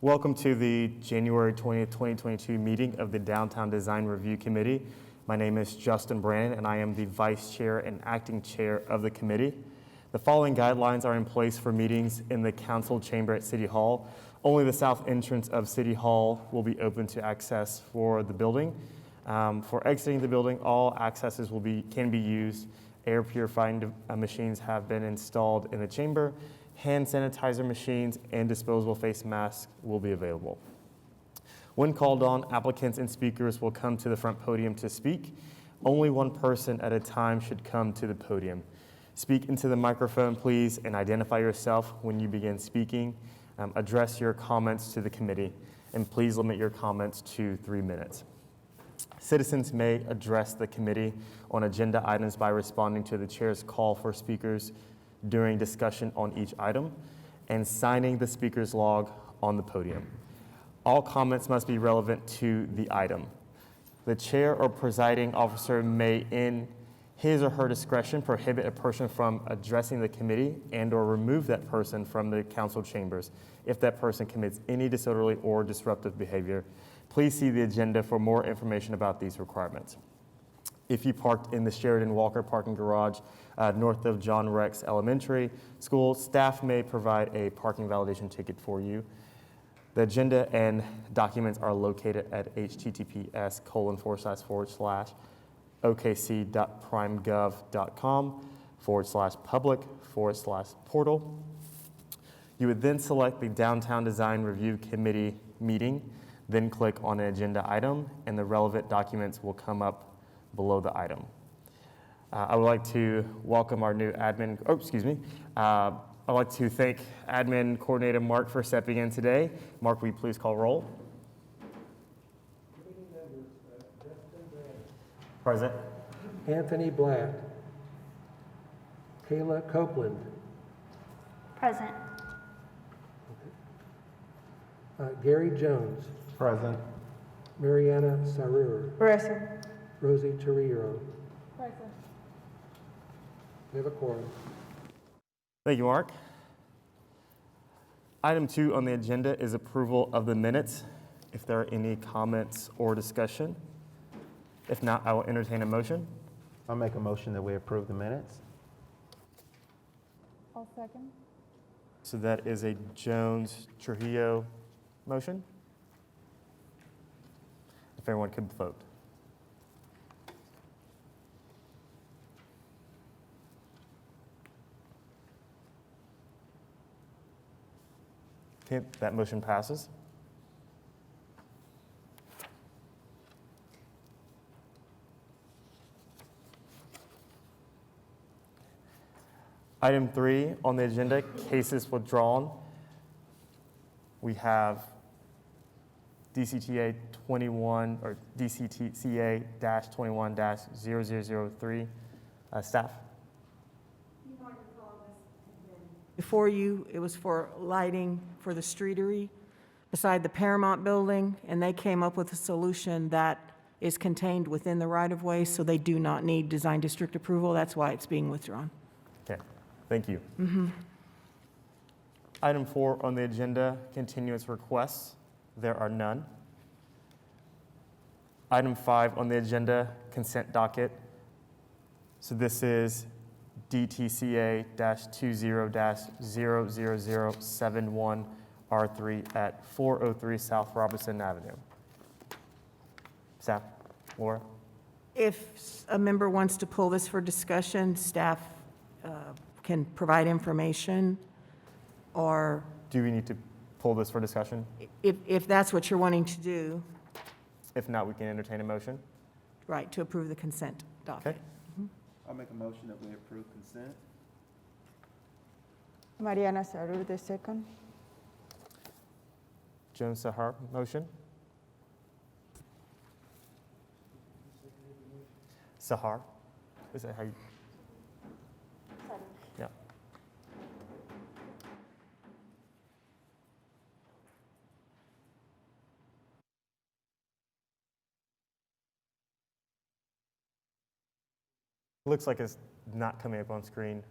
Welcome to the January 20th, 2022 meeting of the Downtown Design Review Committee. My name is Justin Brannon, and I am the Vice Chair and Acting Chair of the committee. The following guidelines are in place for meetings in the council chamber at City Hall. Only the south entrance of City Hall will be open to access for the building. For exiting the building, all accesses can be used. Air purifying machines have been installed in the chamber. Hand sanitizer machines and disposable face masks will be available. When called on, applicants and speakers will come to the front podium to speak. Only one person at a time should come to the podium. Speak into the microphone, please, and identify yourself when you begin speaking. Address your comments to the committee, and please limit your comments to 3 minutes. Citizens may address the committee on agenda items by responding to the chair's call for speakers during discussion on each item and signing the speaker's log on the podium. All comments must be relevant to the item. The chair or presiding officer may, in his or her discretion, prohibit a person from addressing the committee and or remove that person from the council chambers if that person commits any disorderly or disruptive behavior. Please see the agenda for more information about these requirements. If you parked in the Sheridan Walker parking garage north of John Rex Elementary School, staff may provide a parking validation ticket for you. The agenda and documents are located at https://okc.primegov.com/public/portal. You would then select the Downtown Design Review Committee meeting, then click on an agenda item, and the relevant documents will come up below the item. I would like to welcome our new admin, I'd like to thank admin coordinator Mark for stepping in today. Mark, will you please call roll? Committee members, Justin Brannon. Present. Anthony Blatt. Kayla Copeland. Present. Gary Jones. Present. Mariana Sarur. Present. Rosie Torrio. Present. We have a quorum. Thank you, Mark. Item 2 on the agenda is approval of the minutes. If there are any comments or discussion. If not, I will entertain a motion. I'll make a motion that we approve the minutes. I'll second. So that is a Jones-Trujillo motion. If everyone could vote. Okay, that motion passes. Item 3 on the agenda, cases withdrawn. We have DCTA 21 or DCTA-21-0003. Staff. Before you, it was for lighting for the streetery beside the Paramount building, and they came up with a solution that is contained within the right-of-way, so they do not need design district approval. That's why it's being withdrawn. Okay, thank you. Item 4 on the agenda, continuance requests. There are none. Item 5 on the agenda, consent docket. So this is DTCA-20-00071R3 at 403 South Robinson Avenue. Staff, Laura? If a member wants to pull this for discussion, staff can provide information, or Do we need to pull this for discussion? if that's what you're wanting to do, If not, we can entertain a motion. right, to approve the consent docket. Okay. I'll make a motion that we approve consent. Mariana Sarur, the second. Jones Sahar, motion. Sahar, is that how you? Yeah. Looks like it's not coming up on screen.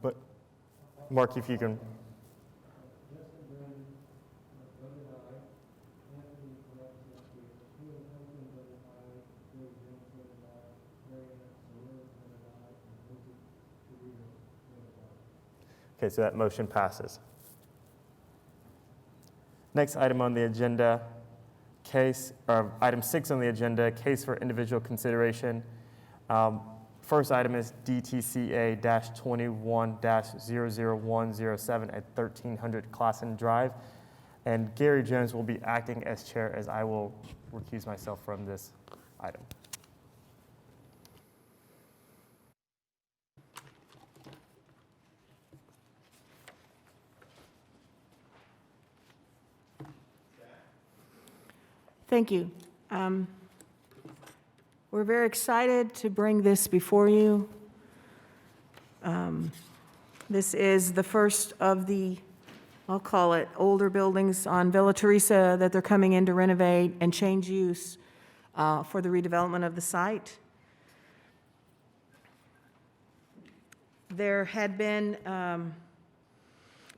But Mark, if you can. Okay, so that motion passes. Next item on the agenda, item 6 on the agenda, case for individual consideration. First item is DTCA-21-00107 at 1300 Classen Drive. And Gary Jones will be acting as chair, as I will recuse myself from this item. Thank you. We're very excited to bring this before you. This is the first of the, I'll call it, older buildings on Villa Teresa that they're coming in to renovate and change use for the redevelopment of the site. There had been,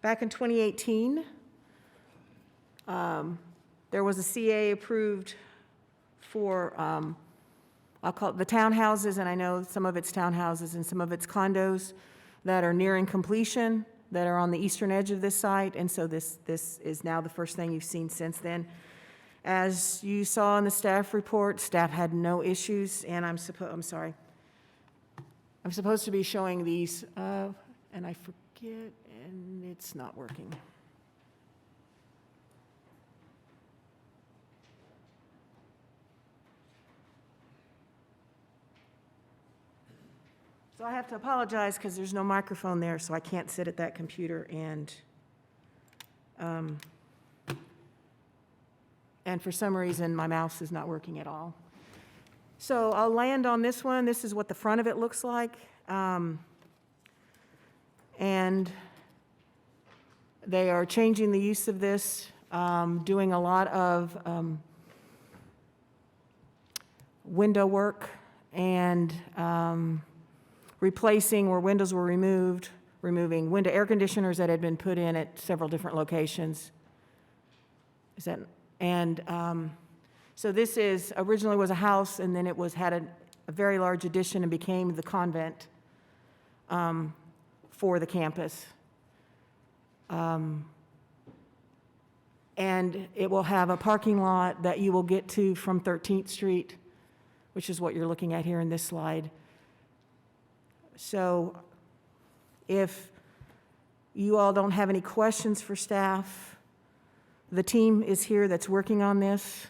back in 2018, there was a CA approved for, I'll call it the townhouses, and I know some of it's townhouses and some of it's condos that are nearing completion, that are on the eastern edge of this site, and so this is now the first thing you've seen since then. As you saw in the staff report, staff had no issues, and I'm supposed to be showing these, and I forget, and it's not working. So I have to apologize because there's no microphone there, so I can't sit at that computer and for some reason, my mouse is not working at all. So I'll land on this one. This is what the front of it looks like. And they are changing the use of this, doing a lot of window work and replacing where windows were removed, removing window air conditioners that had been put in at several different locations. So this is, originally was a house, and then it had a very large addition and became the convent for the campus. And it will have a parking lot that you will get to from 13th Street, which is what you're looking at here in this slide. So if you all don't have any questions for staff, the team is here that's working on this.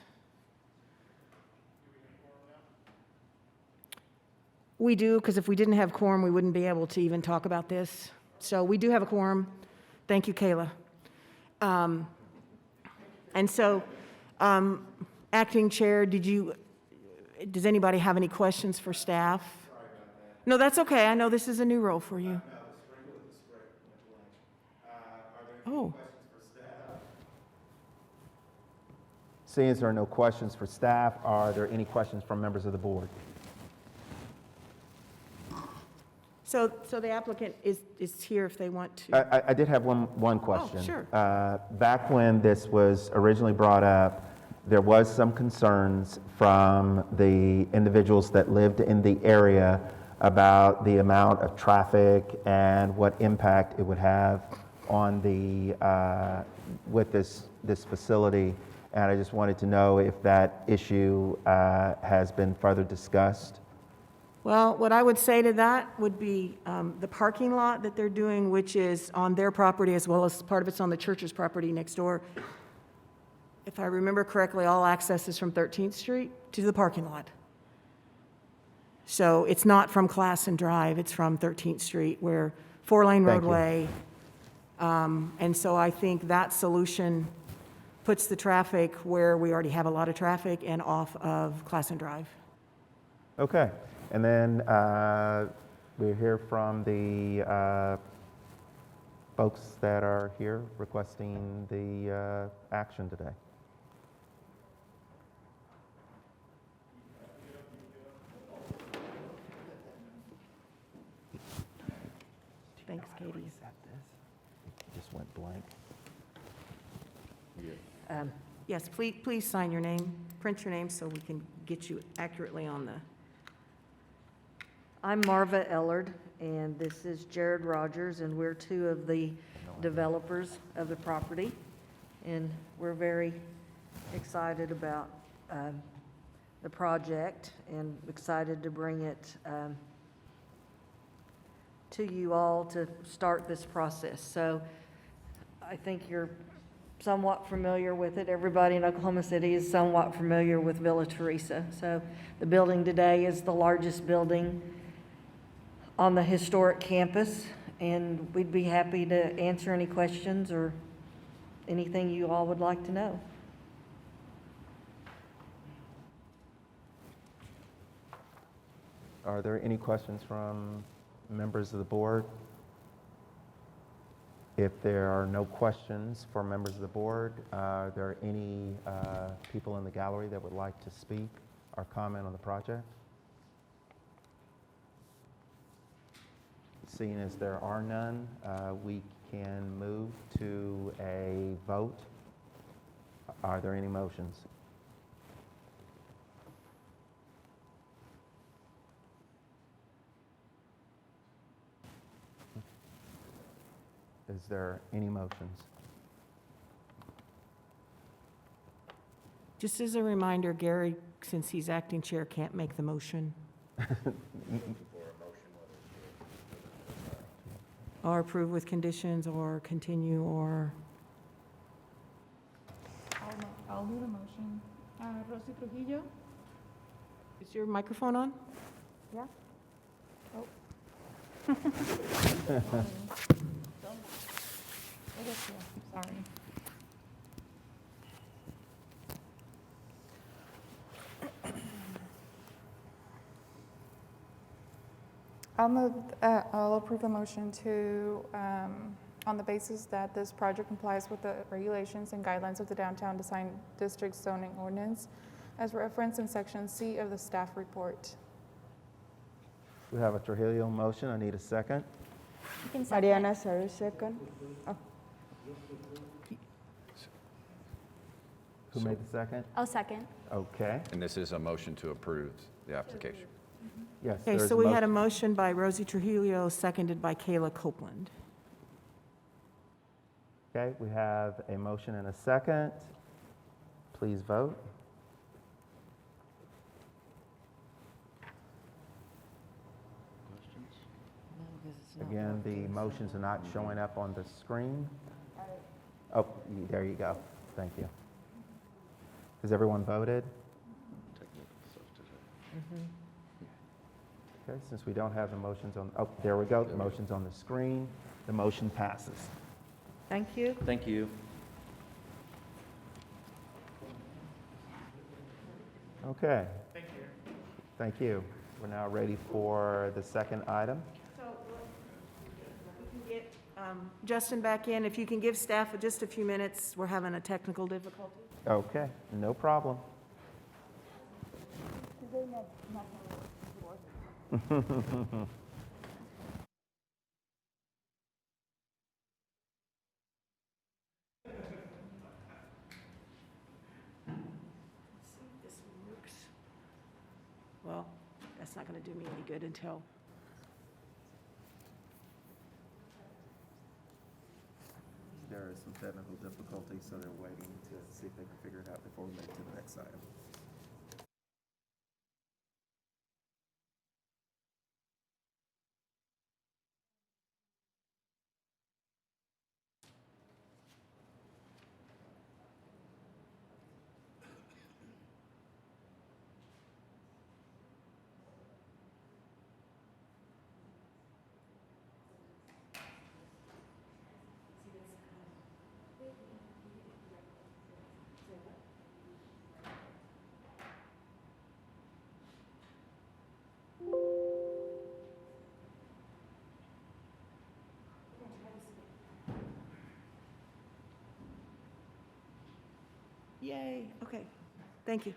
We do, because if we didn't have quorum, we wouldn't be able to even talk about this. So we do have a quorum. Thank you, Kayla. And so, acting chair, does anybody have any questions for staff? No, that's okay. I know this is a new role for you. Oh. Seeing as there are no questions for staff, are there any questions from members of the board? So the applicant is here if they want to. I did have one question. Oh, sure. Back when this was originally brought up, there was some concerns from the individuals that lived in the area about the amount of traffic and what impact it would have on with this facility. And I just wanted to know if that issue has been further discussed. Well, what I would say to that would be the parking lot that they're doing, which is on their property as well as part of it's on the church's property next door. If I remember correctly, all access is from 13th Street to the parking lot. So it's not from Classen Drive, it's from 13th Street, where 4-lane Thank you. roadway. And so I think that solution puts the traffic where we already have a lot of traffic and off of Classen Drive. Okay. And then we hear from the folks that are here requesting the action today. Thanks, Katie. It just went blank. Yes, please sign your name, print your name so we can get you accurately on the I'm Marva Ellard, and this is Jared Rogers, and we're two of the developers of the property. And we're very excited about the project and excited to bring it to you all to start this process. So I think you're somewhat familiar with it. Everybody in Oklahoma City is somewhat familiar with Villa Teresa. So the building today is the largest building on the historic campus, and we'd be happy to answer any questions or anything you all would like to know. Are there any questions from members of the board? If there are no questions for members of the board, are there any people in the gallery that would like to speak or comment on the project? Seeing as there are none, we can move to a vote. Are there any motions? Is there any motions? Just as a reminder, Gary, since he's acting chair, can't make the motion. Or approve with conditions, or continue, or, I'll do the motion. Rosy Trujillo? is your microphone on? Yeah. Oh. It is here, I'm sorry. I'll approve the motion to, on the basis that this project complies with the regulations and guidelines of the Downtown Design District zoning ordinance as referenced in section C of the staff report. We have a Trujillo motion. I need a second. Mariana Saru, second. Who made the second? I'll second. Okay. And this is a motion to approve the application. Yes. Okay, there is so we had a motion. motion by Rosie Trujillo, seconded by Kayla Copeland. Okay, we have a motion and a second. Please vote. Again, the motions are not showing up on the screen. Oh, there you go. Thank you. Has everyone voted? Okay, since we don't have the motions on, oh, there we go. The motion's on the screen. The motion passes. Thank you. Thank you. Okay. Thank you. Thank you. We're now ready for the second item. So we can get Justin back in. If you can give staff just a few minutes, we're having a technical difficulty. Okay, no problem. This works. Well, that's not going to do me any good until. There is some technical difficulty, so they're waiting to see if they can figure it out before we move to the next item. Yay, okay, thank you.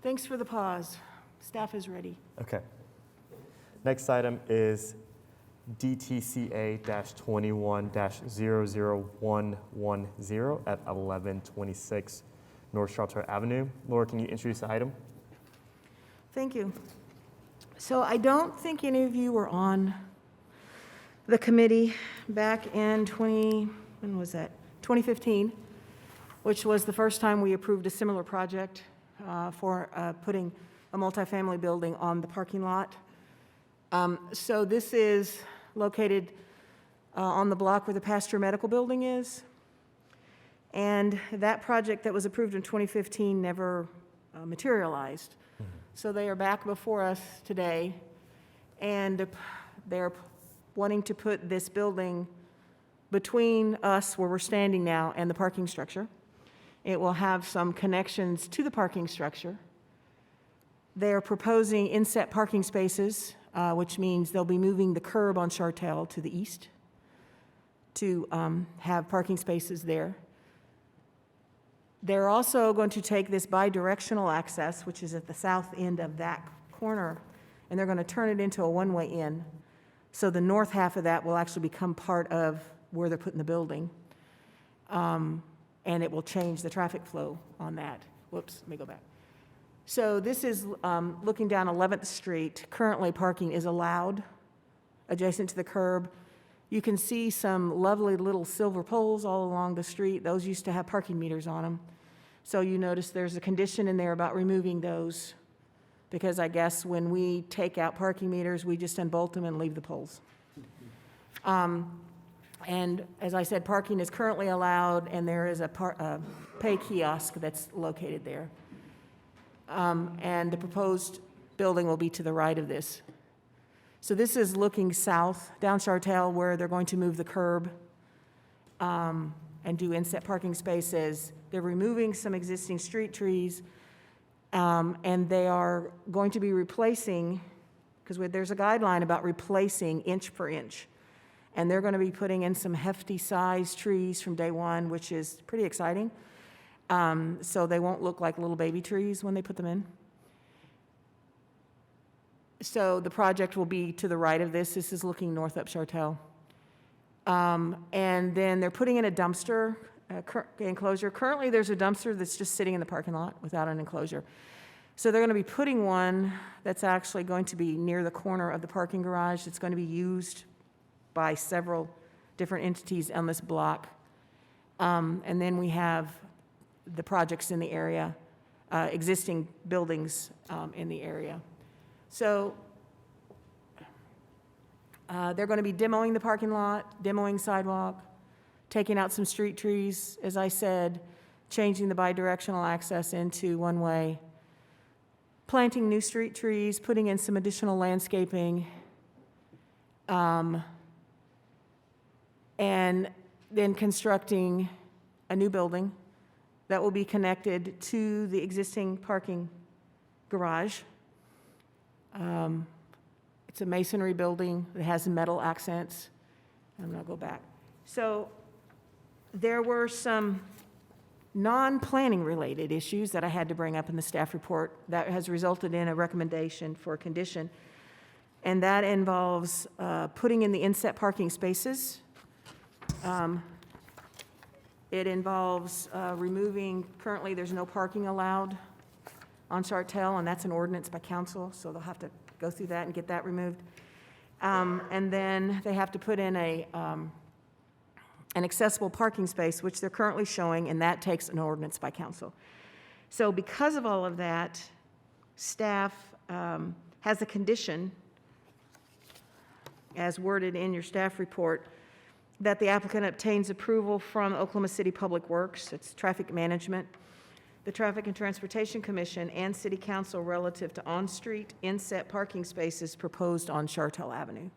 Thanks for the pause. Staff is ready. Okay. Next item is DTCA-21-00110 at 1126 North Charter Avenue. Laura, can you introduce the item? Thank you. So I don't think any of you were on the committee back in when was that? 2015, which was the first time we approved a similar project for putting a multifamily building on the parking lot. So this is located on the block where the Pasture Medical Building is. And that project that was approved in 2015 never materialized. So they are back before us today, and they're wanting to put this building between us, where we're standing now, and the parking structure. It will have some connections to the parking structure. They're proposing inset parking spaces, which means they'll be moving the curb on Chartel to the east to have parking spaces there. They're also going to take this bi-directional access, which is at the south end of that corner, and they're going to turn it into a one-way in. So the north half of that will actually become part of where they're putting the building. And it will change the traffic flow on that. Whoops, let me go back. So this is looking down 11th Street. Currently, parking is allowed adjacent to the curb. You can see some lovely little silver poles all along the street. Those used to have parking meters on them. So you notice there's a condition in there about removing those, because I guess when we take out parking meters, we just unbolt them and leave the poles. And as I said, parking is currently allowed, and there is a pay kiosk that's located there. And the proposed building will be to the right of this. So this is looking south, down Chartel, where they're going to move the curb and do inset parking spaces. They're removing some existing street trees, and they are going to be replacing, because there's a guideline about replacing inch per inch. And they're going to be putting in some hefty size trees from day one, which is pretty exciting. So they won't look like little baby trees when they put them in. So the project will be to the right of this. This is looking north up Chartel. And then they're putting in a dumpster enclosure. Currently, there's a dumpster that's just sitting in the parking lot without an enclosure. So they're going to be putting one that's actually going to be near the corner of the parking garage. It's going to be used by several different entities on this block. And then we have the projects in the area, existing buildings in the area. So they're going to be demoing the parking lot, demoing sidewalk, taking out some street trees, as I said, changing the bidirectional access into one-way, planting new street trees, putting in some additional landscaping, and then constructing a new building that will be connected to the existing parking garage. It's a masonry building that has metal accents. I'm going to go back. So there were some non-planning related issues that I had to bring up in the staff report that has resulted in a recommendation for a condition. And that involves putting in the inset parking spaces. It involves removing, currently there's no parking allowed on Chartel, and that's an ordinance by council, so they'll have to go through that and get that removed. And then they have to put in an accessible parking space, which they're currently showing, and that takes an ordinance by council. So because of all of that, staff has a condition, as worded in your staff report, that the applicant obtains approval from Oklahoma City Public Works, it's traffic management, the Traffic and Transportation Commission, and City Council relative to on-street inset parking spaces proposed on Chartel Avenue.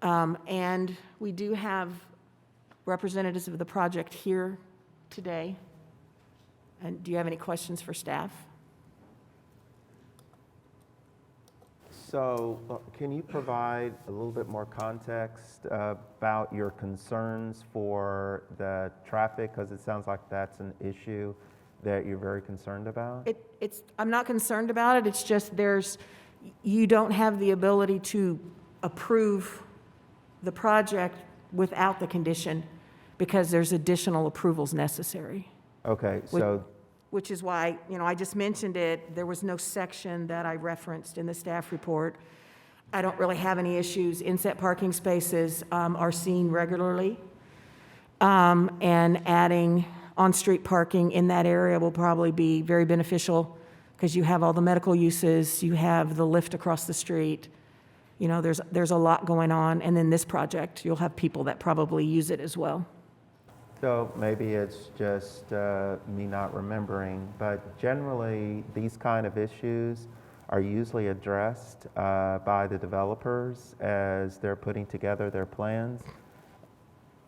And we do have representatives of the project here today. And do you have any questions for staff? So can you provide a little bit more context about your concerns for the traffic? Because it sounds like that's an issue that you're very concerned about. I'm not concerned about it. It's just you don't have the ability to approve the project without the condition because there's additional approvals necessary. Okay, so which is why, I just mentioned it. There was no section that I referenced in the staff report. I don't really have any issues. Inset parking spaces are seen regularly. And adding on-street parking in that area will probably be very beneficial because you have all the medical uses, you have the lift across the street. There's a lot going on. And then this project, you'll have people that probably use it as well. So maybe it's just me not remembering, but generally, these kind of issues are usually addressed by the developers as they're putting together their plans.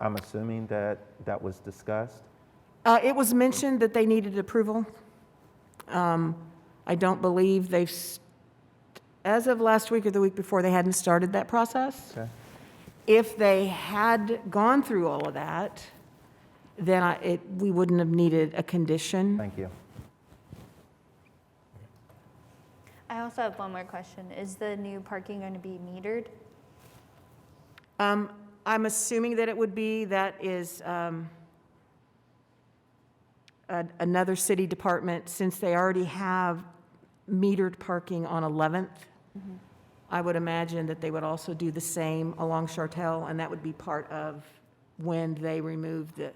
I'm assuming that that was discussed. It was mentioned that they needed approval. I don't believe as of last week or the week before, they hadn't started that process. Okay. If they had gone through all of that, then we wouldn't have needed a condition. Thank you. I also have one more question. Is the new parking going to be metered? I'm assuming that it would be. That is another city department, since they already have metered parking on 11th. I would imagine that they would also do the same along Chartel, and that would be part of when they remove the,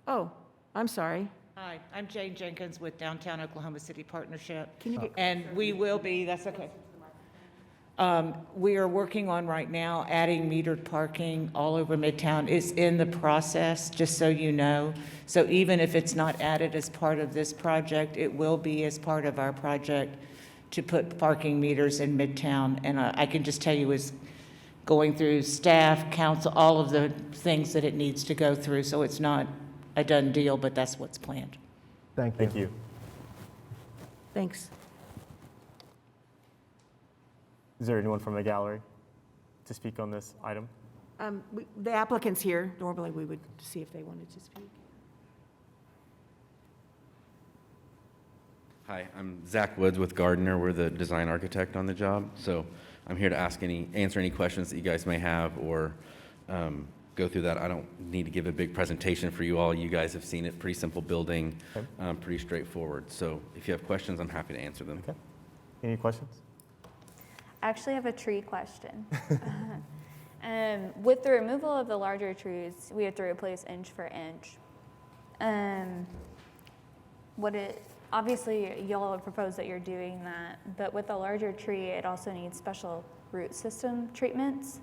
oh, I'm sorry. Hi, I'm Jane Jenkins with Downtown Oklahoma City Partnership. Can you get, And we will be, that's okay. We are working on right now adding metered parking all over Midtown. It's in the process, just so you know. So even if it's not added as part of this project, it will be as part of our project to put parking meters in Midtown. And I can just tell you is going through staff, council, all of the things that it needs to go through. So it's not a done deal, but that's what's planned. Thank you. Thank you. thanks. Is there anyone from the gallery to speak on this item? The applicant's here. Normally, we would see if they wanted to speak. Hi, I'm Zach Woods with Gardner. We're the design architect on the job. So I'm here to answer any questions that you guys may have or go through that. I don't need to give a big presentation for you all. You guys have seen it. Pretty simple building, pretty straightforward. So if you have questions, I'm happy to answer them. Okay. Any questions? I actually have a tree question. With the removal of the larger trees, we have to replace inch for inch. Obviously, y'all have proposed that you're doing that, but with a larger tree, it also needs special root system treatments.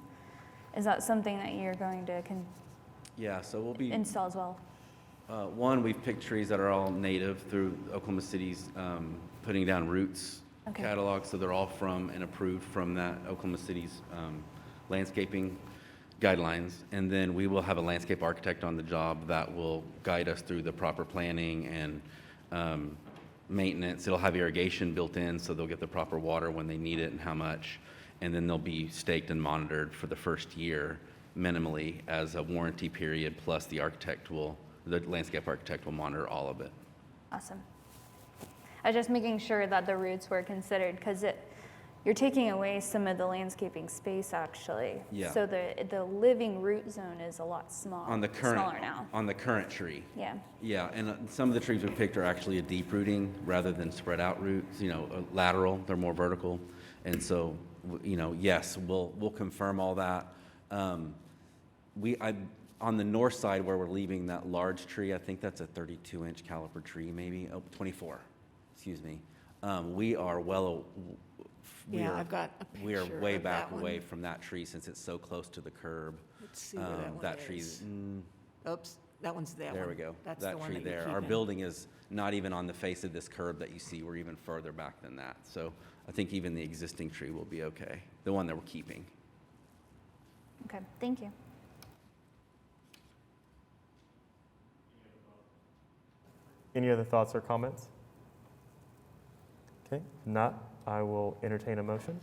Is that something that you're going to Yeah, so we'll be, install as well? one, we've picked trees that are all native through Oklahoma City's putting down roots Okay. catalog. So they're all from and approved from that Oklahoma City's landscaping guidelines. And then we will have a landscape architect on the job that will guide us through the proper planning and maintenance. It'll have irrigation built in, so they'll get the proper water when they need it and how much. And then they'll be staked and monitored for the first year minimally as a warranty period, plus the landscape architect will monitor all of it. Awesome. I was just making sure that the roots were considered because you're taking away some of the landscaping space actually. Yeah. So the living root zone is a lot smaller now. On the current tree. Yeah. Yeah, and some of the trees we picked are actually a deep rooting rather than spread out roots, lateral, they're more vertical. And so, yes, we'll confirm all that. On the north side where we're leaving that large tree, I think that's a 32-inch caliper tree maybe, 24, excuse me. We are I've got a picture we are way of back that one. away from that tree since it's so close to the curb. Let's see where that one That tree, is. Oops, that one's that one. there we go. That's That the one tree that you're there. Our keeping. building is not even on the face of this curb that you see. We're even further back than that. So I think even the existing tree will be okay, the one that we're keeping. Okay, thank you. Any other thoughts or comments? Okay, if not, I will entertain a motion.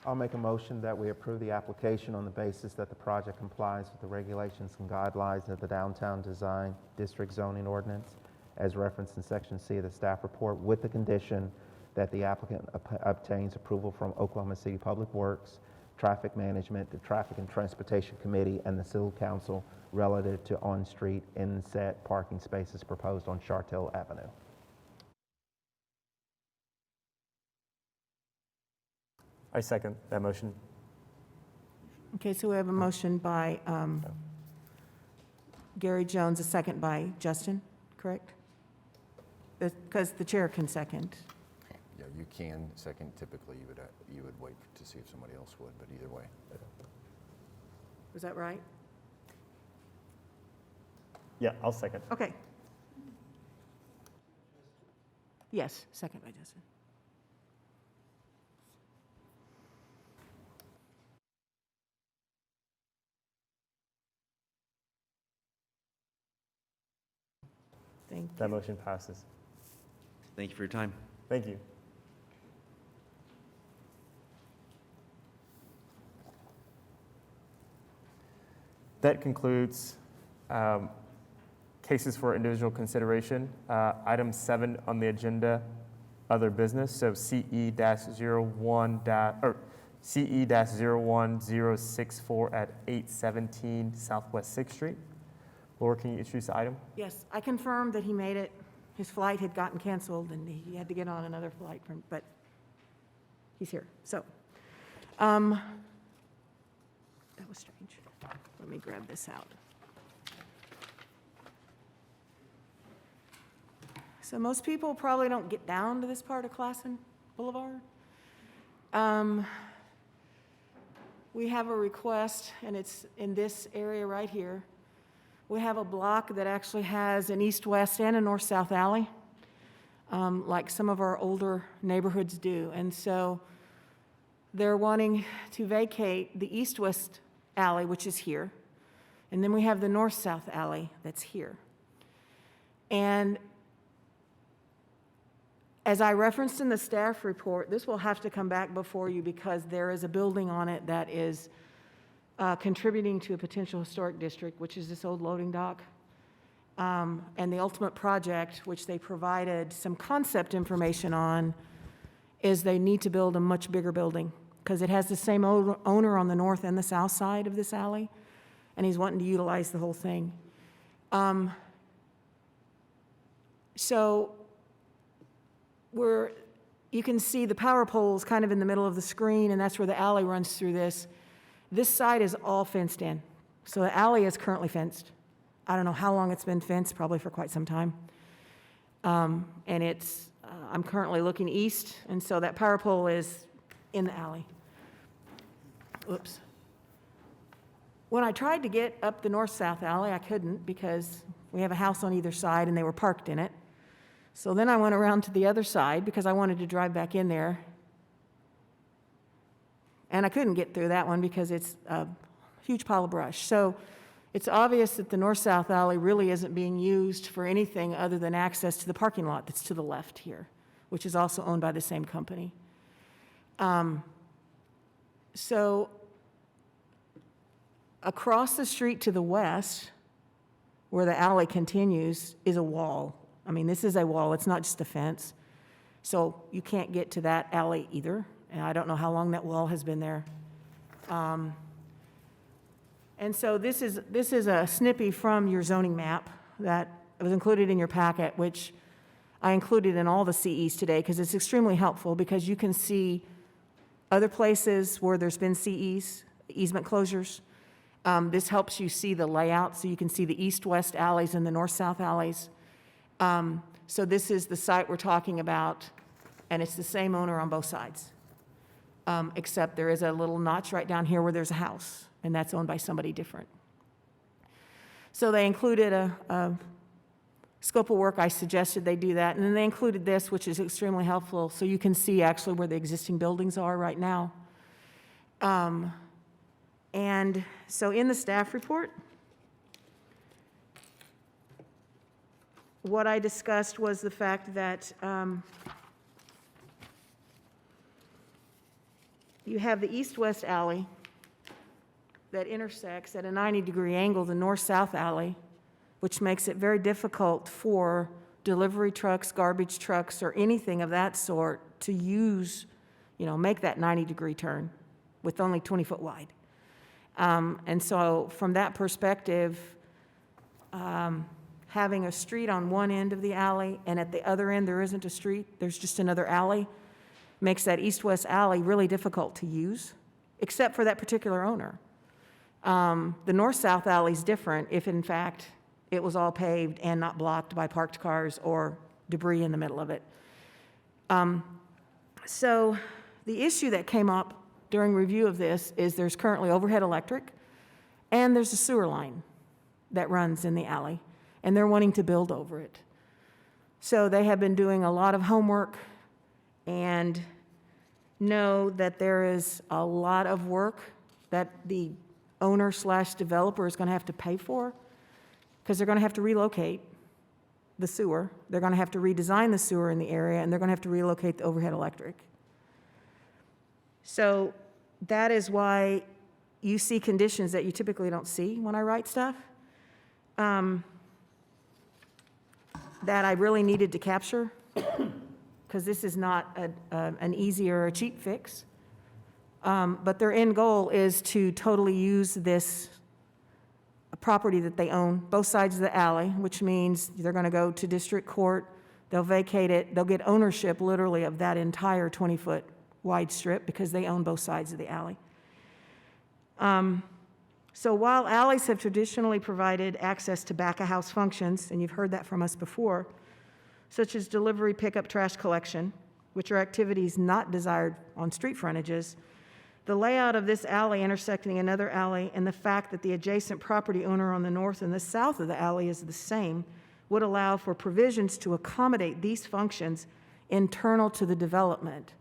I'll make a motion that we approve the application on the basis that the project complies with the regulations and guidelines of the Downtown Design District Zoning Ordinance as referenced in Section C of the staff report, with the condition that the applicant obtains approval from Oklahoma City Public Works Traffic Management, the Traffic and Transportation Committee, and the Civil Council relative to on-street inset parking spaces proposed on Chartel Avenue. I second that motion. Okay, so we have a motion by Gary Jones, a second by Justin, correct? Because the chair can second. Yeah, you can second. Typically, you would wait to see if somebody else would, but either way. Was that right? Yeah, I'll second. Okay. Yes, second by Justin. Thank That you. motion passes. Thank you for your time. Thank you. That concludes cases for individual consideration. Item 7 on the agenda, other business, so CE-01064 at 817 Southwest 6th Street. Laura, can you introduce the item? Yes, I confirmed that he made it. His flight had gotten canceled, and he had to get on another flight, but he's here. So, that was strange. Let me grab this out. So most people probably don't get down to this part of Classen Boulevard. We have a request, and it's in this area right here. We have a block that actually has an east-west and a north-south alley, like some of our older neighborhoods do. And so they're wanting to vacate the east-west alley, which is here, and then we have the north-south alley that's here. And as I referenced in the staff report, this will have to come back before you because there is a building on it that is contributing to a potential historic district, which is this old loading dock. And the ultimate project, which they provided some concept information on, is they need to build a much bigger building because it has the same owner on the north and the south side of this alley, and he's wanting to utilize the whole thing. So you can see the power poles kind of in the middle of the screen, and that's where the alley runs through this. This side is all fenced in. So the alley is currently fenced. I don't know how long it's been fenced, probably for quite some time. And I'm currently looking east, and so that power pole is in the alley. Oops. When I tried to get up the north-south alley, I couldn't because we have a house on either side and they were parked in it. So then I went around to the other side because I wanted to drive back in there. And I couldn't get through that one because it's a huge pile of brush. So it's obvious that the north-south alley really isn't being used for anything other than access to the parking lot that's to the left here, which is also owned by the same company. So across the street to the west, where the alley continues, is a wall. I mean, this is a wall. It's not just a fence. So you can't get to that alley either. And I don't know how long that wall has been there. And so this is a snippy from your zoning map that was included in your packet, which I included in all the CEs today because it's extremely helpful because you can see other places where there's been CEs, easement closures. This helps you see the layout so you can see the east-west alleys and the north-south alleys. So this is the site we're talking about, and it's the same owner on both sides. Except there is a little notch right down here where there's a house, and that's owned by somebody different. So they included a scope of work. I suggested they do that, and then they included this, which is extremely helpful, so you can see actually where the existing buildings are right now. And so in the staff report, what I discussed was the fact that you have the east-west alley that intersects at a 90-degree angle, the north-south alley, which makes it very difficult for delivery trucks, garbage trucks, or anything of that sort to use, make that 90-degree turn, with only 20-foot wide. And so from that perspective, having a street on one end of the alley and at the other end there isn't a street, there's just another alley, makes that east-west alley really difficult to use, except for that particular owner. The north-south alley is different if, in fact, it was all paved and not blocked by parked cars or debris in the middle of it. So the issue that came up during review of this is there's currently overhead electric and there's a sewer line that runs in the alley, and they're wanting to build over it. So they have been doing a lot of homework and know that there is a lot of work that the owner/developer is going to have to pay for, because they're going to have to relocate the sewer, they're going to have to redesign the sewer in the area, and they're going to have to relocate the overhead electric. So that is why you see conditions that you typically don't see when I write stuff, that I really needed to capture, because this is not an easy or a cheap fix. But their end goal is to totally use this property that they own, both sides of the alley, which means they're going to go to district court, they'll vacate it, they'll get ownership literally of that entire 20-foot wide strip because they own both sides of the alley. So while alleys have traditionally provided access to back-of-house functions, and you've heard that from us before, such as delivery, pickup, trash collection, which are activities not desired on street frontages, the layout of this alley intersecting another alley and the fact that the adjacent property owner on the north and the south of the alley is the same would allow for provisions to accommodate these functions internal to the development.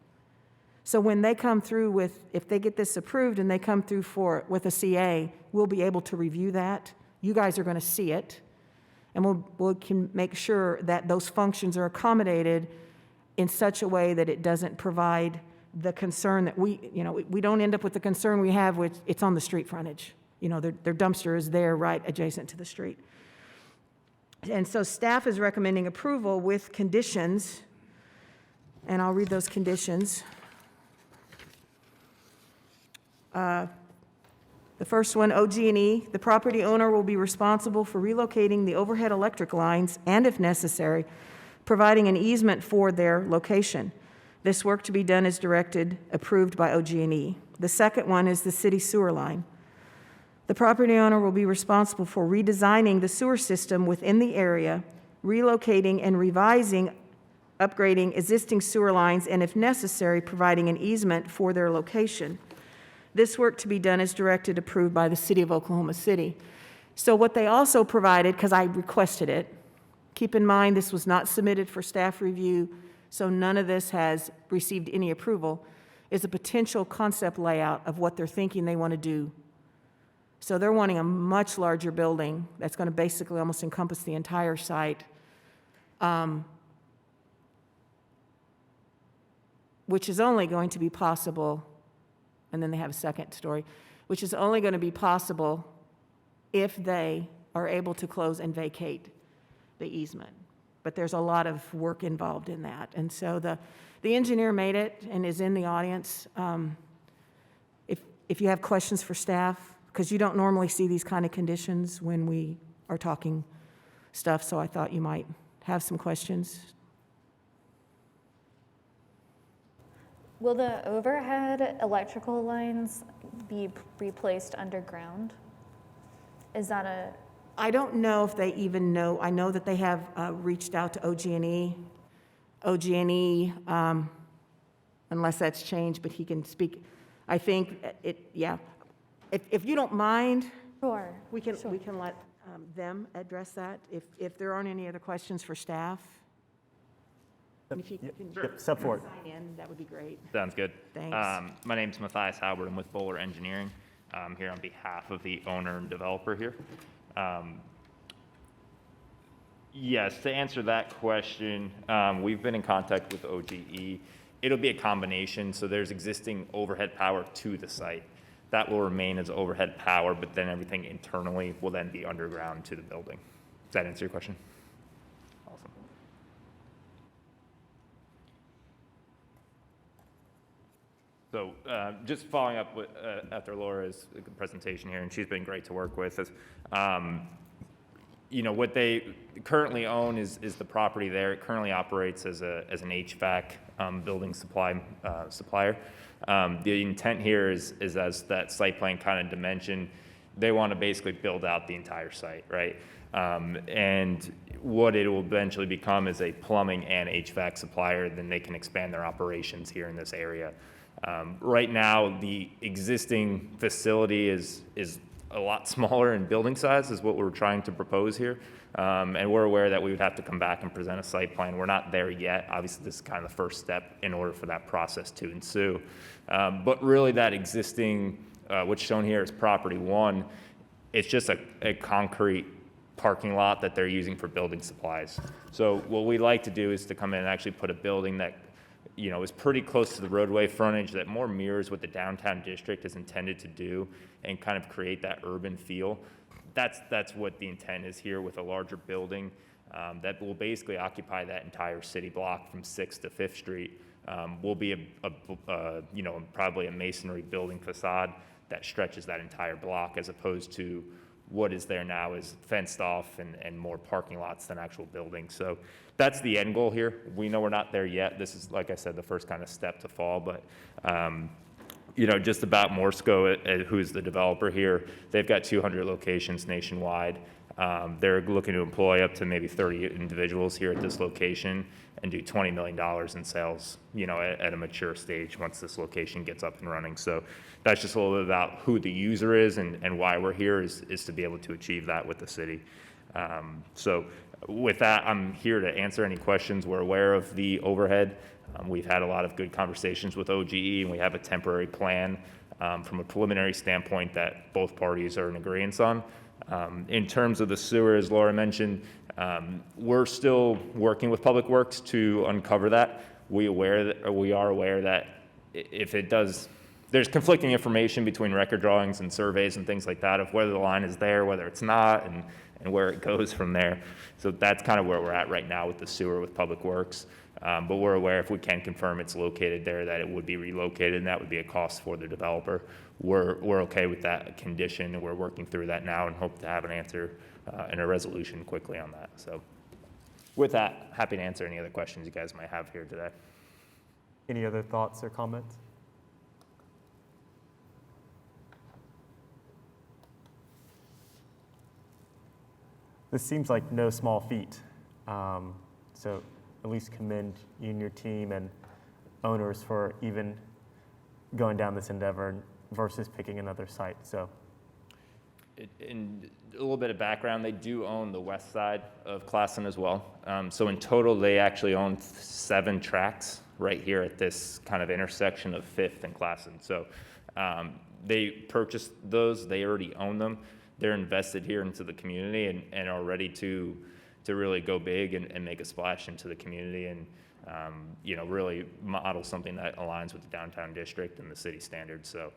So when they come through with, if they get this approved and they come through with a CA, we'll be able to review that. You guys are going to see it, and we can make sure that those functions are accommodated in such a way that it doesn't provide the concern that we don't end up with the concern we have with it's on the street frontage. Their dumpster is there right adjacent to the street. And so staff is recommending approval with conditions, and I'll read those conditions. The first one, OG&E, the property owner will be responsible for relocating the overhead electric lines and, if necessary, providing an easement for their location. This work to be done is directed, approved by OG&E. The second one is the city sewer line. The property owner will be responsible for redesigning the sewer system within the area, relocating and revising, upgrading existing sewer lines, and if necessary, providing an easement for their location. This work to be done is directed, approved by the City of Oklahoma City. So what they also provided, because I requested it, keep in mind this was not submitted for staff review, so none of this has received any approval, is a potential concept layout of what they're thinking they want to do. So they're wanting a much larger building that's going to basically almost encompass the entire site, which is only going to be possible, and then they have a second story, which is only going to be possible if they are able to close and vacate the easement. But there's a lot of work involved in that. And so the engineer made it and is in the audience. If you have questions for staff, because you don't normally see these kind of conditions when we are talking stuff, so I thought you might have some questions. Will the overhead electrical lines be replaced underground? Is that a... I don't know if they even know. I know that they have reached out to OG&E. OG&E, unless that's changed, but he can speak. I think yeah. If you don't mind, Sure. we can let them address that. If there aren't any other questions for staff. And if you can Step forward. sign in, that would be great. Sounds good. Thanks. My name's Matthias Halbert. I'm with Bowler Engineering. I'm here on behalf of the owner and developer here. Yes, to answer that question, we've been in contact with OGE. It'll be a combination, so there's existing overhead power to the site. That will remain as overhead power, but then everything internally will then be underground to the building. Does that answer your question? Awesome. So just following up with, after Laura's presentation here, and she's been great to work with, is, what they currently own is the property there. It currently operates as an HVAC building supplier. The intent here is as that site plan kind of dimension, they want to basically build out the entire site, right? And what it will eventually become is a plumbing and HVAC supplier, then they can expand their operations here in this area. Right now, the existing facility is a lot smaller in building size is what we're trying to propose here. And we're aware that we would have to come back and present a site plan. We're not there yet. Obviously, this is kind of the first step in order for that process to ensue. But really that existing, what's shown here is property one, it's just a concrete parking lot that they're using for building supplies. So what we like to do is to come in and actually put a building that is pretty close to the roadway frontage that more mirrors what the downtown district is intended to do and kind of create that urban feel. That's what the intent is here with a larger building that will basically occupy that entire city block from 6th to 5th Street. Will be probably a masonry building facade that stretches that entire block, as opposed to what is there now is fenced off and more parking lots than actual buildings. So that's the end goal here. We know we're not there yet. This is, like I said, the first kind of step to fall, but just about Morsco, who's the developer here, they've got 200 locations nationwide. They're looking to employ up to maybe 30 individuals here at this location and do $20 million in sales, at a mature stage once this location gets up and running. So that's just a little bit about who the user is and why we're here is to be able to achieve that with the city. So with that, I'm here to answer any questions. We're aware of the overhead. We've had a lot of good conversations with OGE, and we have a temporary plan from a preliminary standpoint that both parties are in agreement on. In terms of the sewer, as Laura mentioned, we're still working with Public Works to uncover that. We are aware that if it does, there's conflicting information between record drawings and surveys and things like that of whether the line is there, whether it's not, and where it goes from there. So that's kind of where we're at right now with the sewer with Public Works. But we're aware if we can confirm it's located there, that it would be relocated, and that would be a cost for the developer. We're okay with that condition, and we're working through that now and hope to have an answer and a resolution quickly on that. So with that, happy to answer any other questions you guys might have here today. Any other thoughts or comments? This seems like no small feat. So at least commend you and your team and owners for even going down this endeavor versus picking another site. So, in a little bit of background, they do own the west side of Classen as well. So in total, they actually own 7 tracts right here at this kind of intersection of 5th and Classen. So they purchased those, they already own them. They're invested here into the community and are ready to really go big and make a splash into the community and really model something that aligns with the downtown district and the city standards. So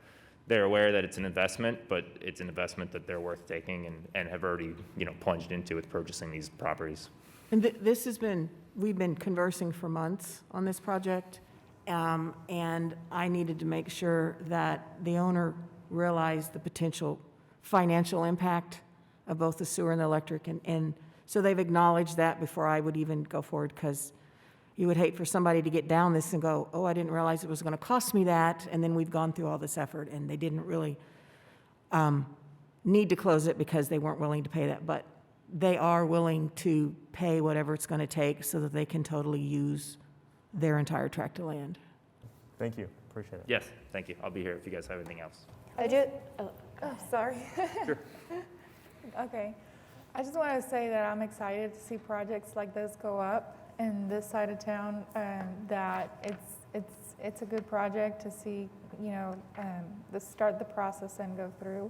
they're aware that it's an investment, but it's an investment that they're worth taking and have already plunged into with purchasing these properties. And this has been, we've been conversing for months on this project, and I needed to make sure that the owner realized the potential financial impact of both the sewer and the electric, and so they've acknowledged that before I would even go forward, because you would hate for somebody to get down this and go, oh, I didn't realize it was going to cost me that, and then we've gone through all this effort, and they didn't really need to close it because they weren't willing to pay that, but they are willing to pay whatever it's going to take so that they can totally use their entire tract of land. thank you. Appreciate it. Yes, thank you. I'll be here if you guys have anything else. Oh, sorry. Sure. Okay. I just want to say that I'm excited to see projects like this go up in this side of town, that it's a good project to see, start the process and go through.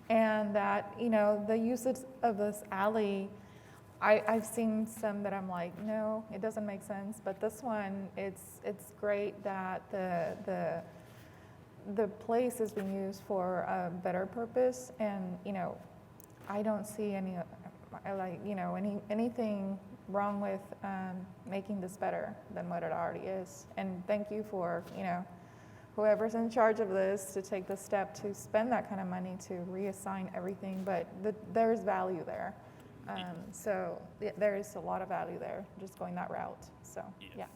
And that, the usage of this alley, I've seen some that I'm like, no, it doesn't make sense. But this one, it's great that the place is being used for a better purpose. And, I don't see anything wrong with making this better than what it already is. And thank you for, whoever's in charge of this to take the step to spend that kind of money to reassign everything, but there's value there. So there is a lot of value there, just going that route, so, yeah.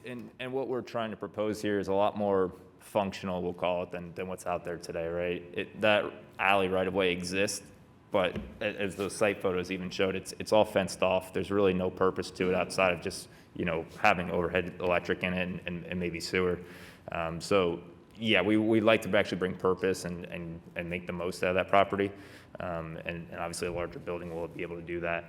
And what we're trying to propose here is a lot more functional, we'll call it, than what's out there today, right? That alley right-of-way exists, but as those site photos even showed, it's all fenced off. There's really no purpose to it outside of just, having overhead electric in it and maybe sewer. So, yeah, we'd like to actually bring purpose and make the most out of that property. And obviously a larger building will be able to do that.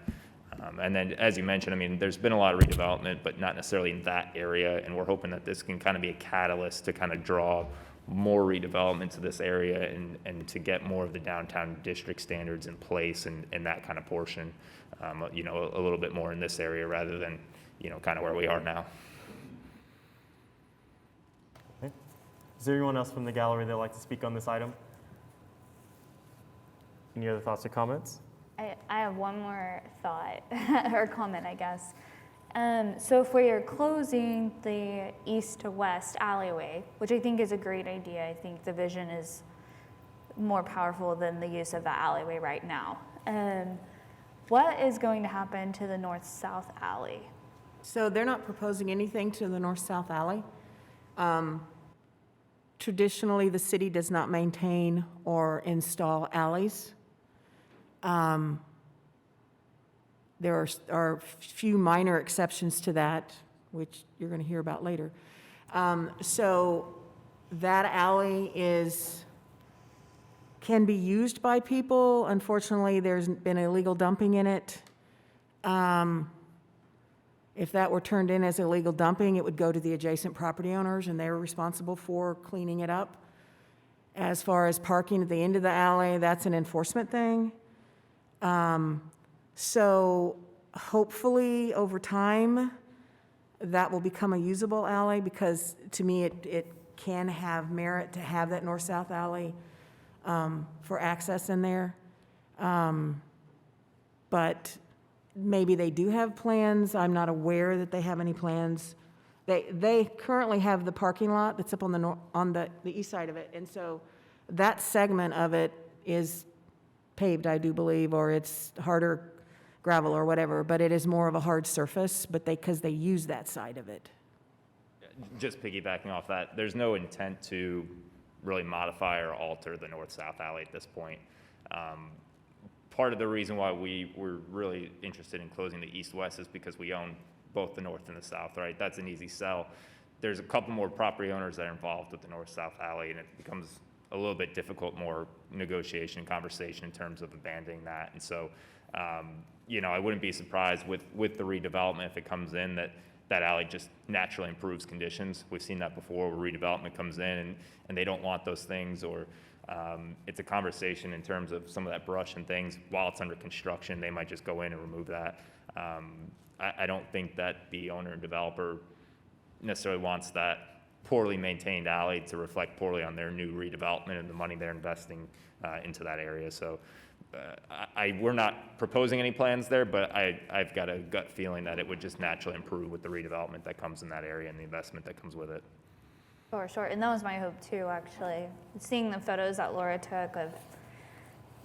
And then, as you mentioned, I mean, there's been a lot of redevelopment, but not necessarily in that area. And we're hoping that this can kind of be a catalyst to kind of draw more redevelopment to this area and to get more of the downtown district standards in place and that kind of portion, a little bit more in this area rather than, kind of where we are now. Okay. Is there anyone else from the gallery that would like to speak on this item? Any other thoughts or comments? I have one more thought or comment, I guess. So if we are closing the east to west alleyway, which I think is a great idea, I think the vision is more powerful than the use of that alleyway right now. What is going to happen to the north-south alley? So they're not proposing anything to the north-south alley. Traditionally, the city does not maintain or install alleys. There are few minor exceptions to that, which you're going to hear about later. So that alley can be used by people. Unfortunately, there's been illegal dumping in it. If that were turned in as illegal dumping, it would go to the adjacent property owners, and they're responsible for cleaning it up. As far as parking at the end of the alley, that's an enforcement thing. So hopefully, over time, that will become a usable alley, because to me, it can have merit to have that north-south alley for access in there. But maybe they do have plans. I'm not aware that they have any plans. They currently have the parking lot that's up on the east side of it, and so that segment of it is paved, I do believe, or it's harder gravel or whatever, but it is more of a hard surface, but because they use that side of it. Just piggybacking off that, there's no intent to really modify or alter the north-south alley at this point. Part of the reason why we were really interested in closing the east-west is because we own both the north and the south, right? That's an easy sell. There's a couple more property owners that are involved with the north-south alley, and it becomes a little bit difficult, more negotiation, conversation in terms of abandoning that. And so, I wouldn't be surprised with the redevelopment if it comes in that alley just naturally improves conditions. We've seen that before where redevelopment comes in and they don't want those things, or it's a conversation in terms of some of that brush and things. While it's under construction, they might just go in and remove that. I don't think that the owner and developer necessarily wants that poorly maintained alley to reflect poorly on their new redevelopment and the money they're investing into that area. So we're not proposing any plans there, but I've got a gut feeling that it would just naturally improve with the redevelopment that comes in that area and the investment that comes with it. Sure. And that was my hope too, actually. Seeing the photos that Laura took of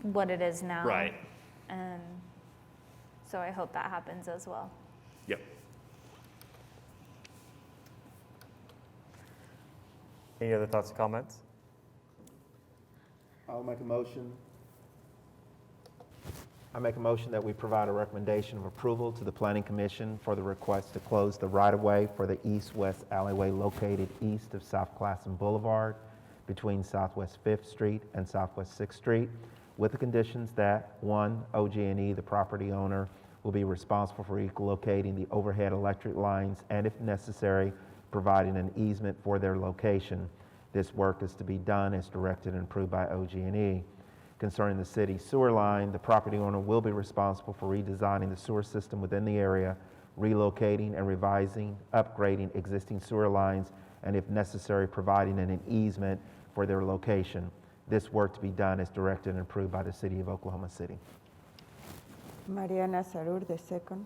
what it is now. Right. So I hope that happens as well. Yep. Any other thoughts or comments? I'll make a motion. I make a motion that we provide a recommendation of approval to the Planning Commission for the request to close the right-of-way for the east-west alleyway located east of South Classen Boulevard between Southwest 5th Street and Southwest 6th Street, with the conditions that, 1, OG&E, the property owner, will be responsible for relocating the overhead electric lines and, if necessary, providing an easement for their location. This work is to be done as directed and approved by OG&E. Concerning the city sewer line, the property owner will be responsible for redesigning the sewer system within the area, relocating and revising, upgrading existing sewer lines, and if necessary, providing an easement for their location. This work to be done as directed and approved by the City of Oklahoma City. Mariana Sarur, the second.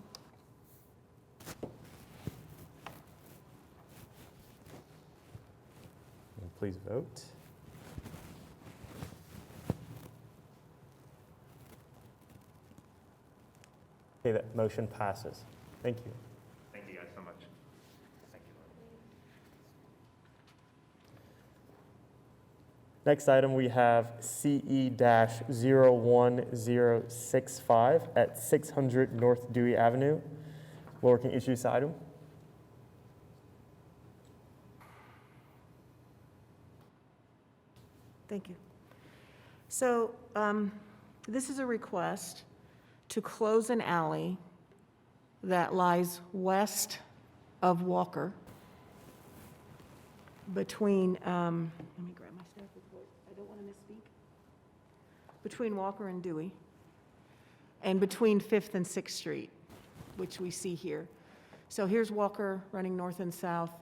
please vote. Okay, that motion passes. Thank you. Thank you guys so much. Thank you. Next item, we have CE-01065 at 600 North Dewey Avenue. Laura, can you introduce the item? Thank you. So this is a request to close an alley that lies west of Walker between, let me grab my stuff, I don't want to misspeak, between Walker and Dewey, and between 5th and 6th Street, which we see here. So here's Walker running north and south.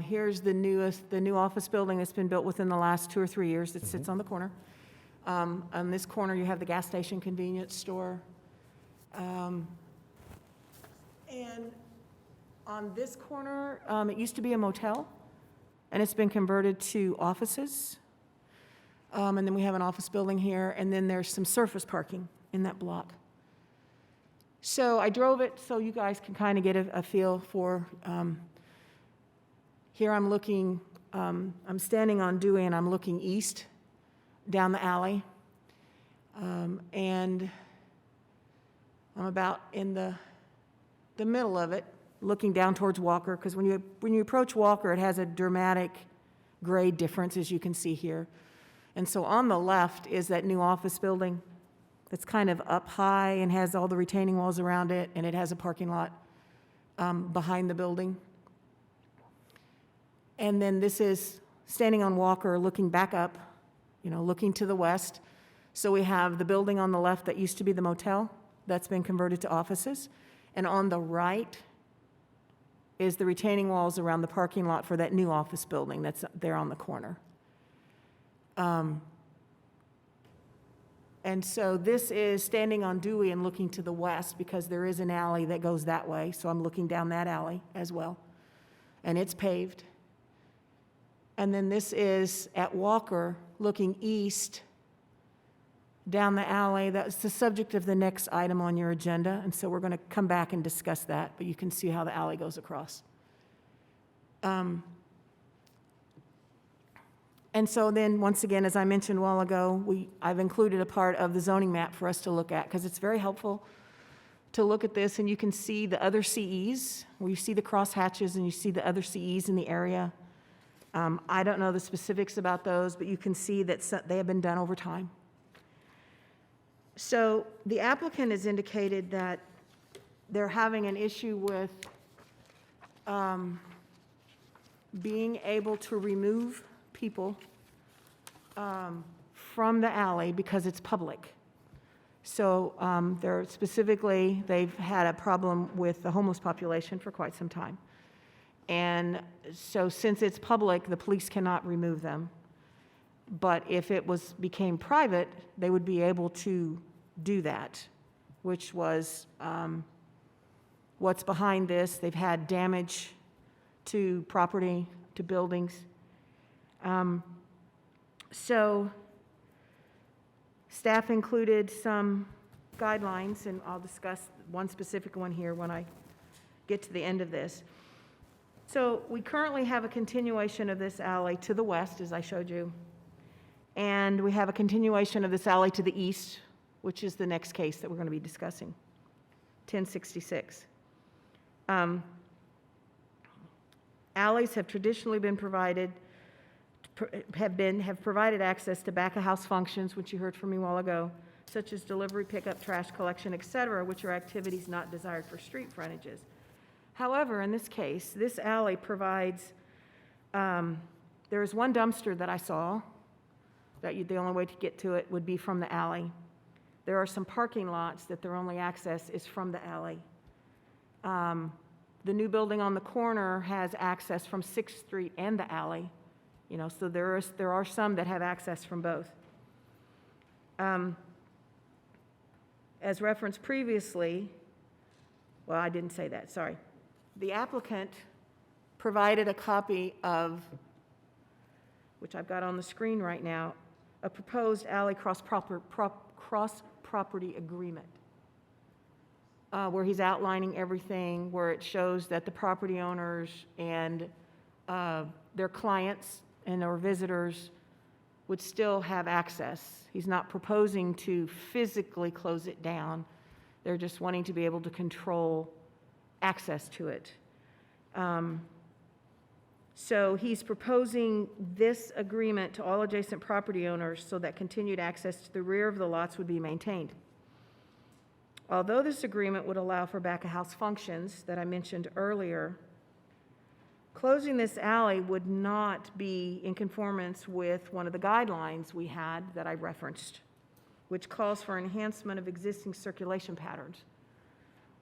Here's the new office building that's been built within the last 2 or 3 years that sits on the corner. On this corner, you have the gas station convenience store. And on this corner, it used to be a motel, and it's been converted to offices. And then we have an office building here, and then there's some surface parking in that block. So I drove it so you guys can kind of get a feel for, here I'm looking, I'm standing on Dewey and I'm looking east down the alley. And I'm about in the middle of it, looking down towards Walker, because when you approach Walker, it has a dramatic grade difference, as you can see here. And so on the left is that new office building that's kind of up high and has all the retaining walls around it, and it has a parking lot behind the building. And then this is standing on Walker, looking back up, looking to the west. So we have the building on the left that used to be the motel that's been converted to offices. And on the right is the retaining walls around the parking lot for that new office building that's there on the corner. And so this is standing on Dewey and looking to the west because there is an alley that goes that way. So I'm looking down that alley as well. And it's paved. And then this is at Walker looking east down the alley. That's the subject of the next item on your agenda. And so we're going to come back and discuss that, but you can see how the alley goes across. And so then, once again, as I mentioned a while ago, I've included a part of the zoning map for us to look at because it's very helpful to look at this, and you can see the other CEs, where you see the cross hatches and you see the other CEs in the area. I don't know the specifics about those, but you can see that they have been done over time. So the applicant has indicated that they're having an issue with being able to remove people from the alley because it's public. So they've had a problem with the homeless population for quite some time. And so since it's public, the police cannot remove them. But if it became private, they would be able to do that, which was what's behind this. They've had damage to property, to buildings. So staff included some guidelines, and I'll discuss one specific one here when I get to the end of this. So we currently have a continuation of this alley to the west, as I showed you, and we have a continuation of this alley to the east, which is the next case that we're going to be discussing, 1066. Alleys have traditionally been provided, have provided access to back-of-house functions, which you heard from me a while ago, such as delivery, pickup, trash collection, et cetera, which are activities not desired for street frontages. However, in this case, this alley provides, there is one dumpster that I saw, that the only way to get to it would be from the alley. There are some parking lots that their only access is from the alley. The new building on the corner has access from 6th Street and the alley, so there are some that have access from both. As referenced previously, well, I didn't say that, sorry. The applicant provided a copy of which I've got on the screen right now, a proposed alley cross-property agreement, where he's outlining everything, where it shows that the property owners and their clients and their visitors would still have access. He's not proposing to physically close it down. They're just wanting to be able to control access to it. So he's proposing this agreement to all adjacent property owners so that continued access to the rear of the lots would be maintained. Although this agreement would allow for back-of-house functions that I mentioned earlier, closing this alley would not be in conformance with one of the guidelines we had that I referenced, which calls for enhancement of existing circulation patterns.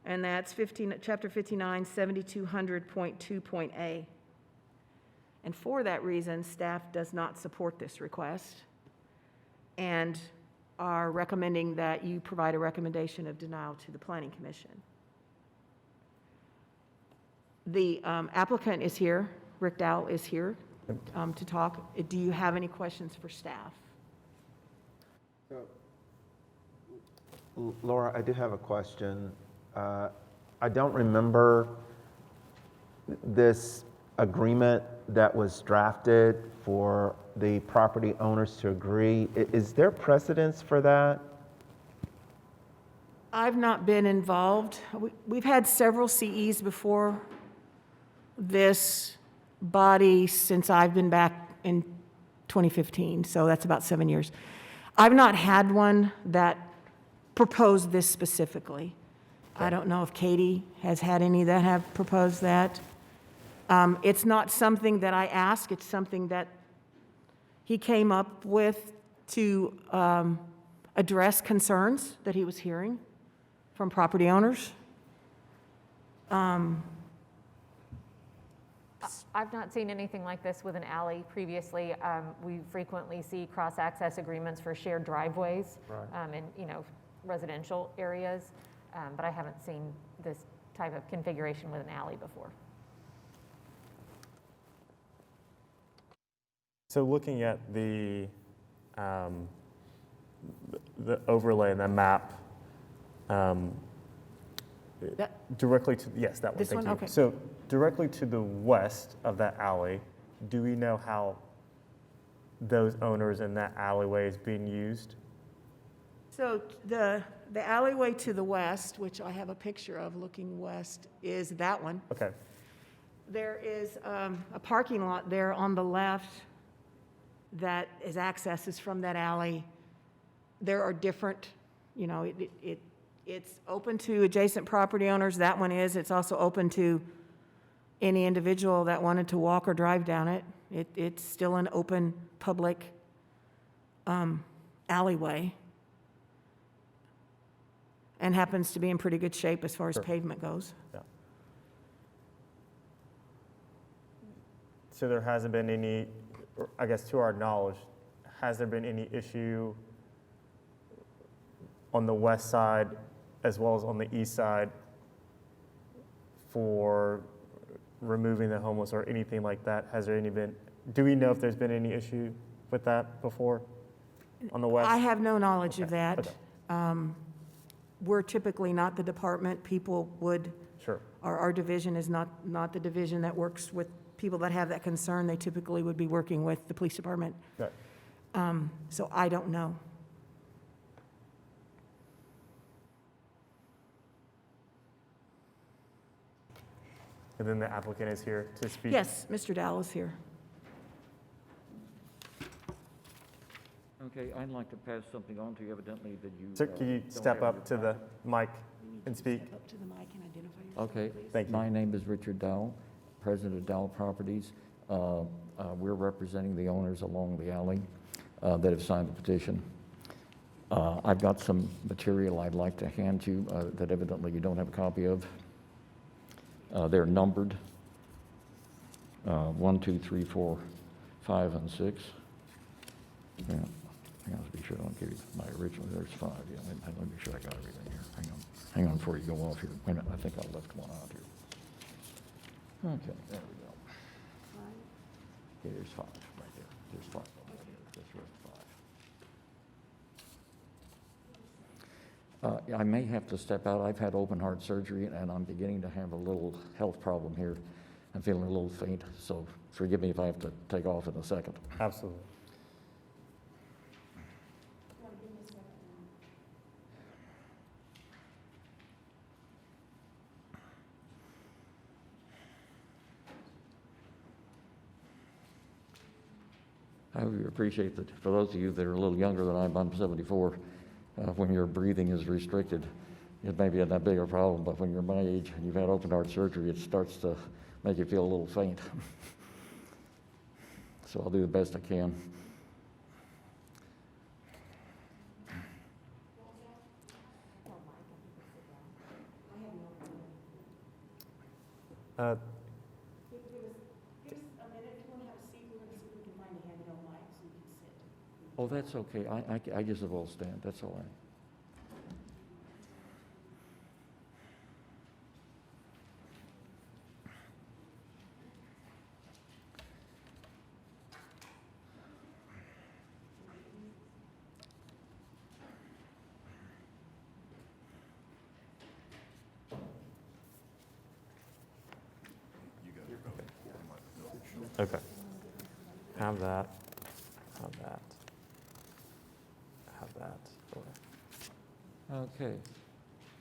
And that's Chapter 59, 7200.2.a. And for that reason, staff does not support this request and are recommending that you provide a recommendation of denial to the Planning Commission. The applicant is here, Rick Dowell is here to talk. Do you have any questions for staff? Laura, I do have a question. I don't remember this agreement that was drafted for the property owners to agree. Is there precedence for that? I've not been involved. We've had several CEs before this body since I've been back in 2015, so that's about 7 years. I've not had one that proposed this specifically. I don't know if Katie has had any that have proposed that. It's not something that I ask, it's something that he came up with to address concerns that he was hearing from property owners. I've not seen anything like this with an alley previously. We frequently see cross-access agreements for shared driveways in residential areas, but I haven't seen this type of configuration with an alley before. So looking at the overlay and the map, directly to, yes, that one, This thank one? you. Okay. So directly to the west of that alley, do we know how those owners in that alleyway is being used? So the alleyway to the west, which I have a picture of looking west, is that one. Okay, There is a parking lot there on the left that is accesses from that alley. There are different, it's open to adjacent property owners. That one is. It's also open to any individual that wanted to walk or drive down it. It's still an open public alleyway and happens to be in pretty good shape as far as Sure. pavement goes. yeah. So there hasn't been any, or I guess to our knowledge, has there been any issue on the west side as well as on the east side for removing the homeless or anything like that? Has there any been, do we know if there's been any issue with that before on the west? I have no knowledge of Okay, that. We're typically not the department. People would, Sure. our division is not the division that works with people that have that concern. They typically would be working with the police department. Right. So I don't know. And then the applicant is here to speak? Yes, Mr. Dowell is here. Okay, I'd like to pass something on to you, evidently that you. Sir, can you don't step have up your to the mic and speak? Step up to the mic and identify yourself, Okay, please. Thank you. my name is Richard Dowell, president of Dowell Properties. We're representing the owners along the alley that have signed the petition. I've got some material I'd like to hand you that evidently you don't have a copy of. They're numbered, 1, 2, 3, 4, 5, and 6. Yeah. Hang on, to be sure I don't give you my original. There's 5. Yeah, let me make sure I got everything here. Hang on before you go off here. Wait a minute, I think I left one out here. Okay, there we go. Okay, there's 5 right there. There's 5 of them here. That's right, 5. I may have to step out. I've had open heart surgery, and I'm beginning to have a little health problem here. I'm feeling a little faint, so forgive me if I have to take off in a second. Absolutely. I would appreciate that for those of you that are a little younger than I'm 74, when your breathing is restricted, it may be not that big a problem, but when you're my age and you've had open heart surgery, it starts to make you feel a little faint. So I'll do the best I can. Oh, that's okay. I just will stand. That's all right. Okay. Have that. Have that. Have that. Okay.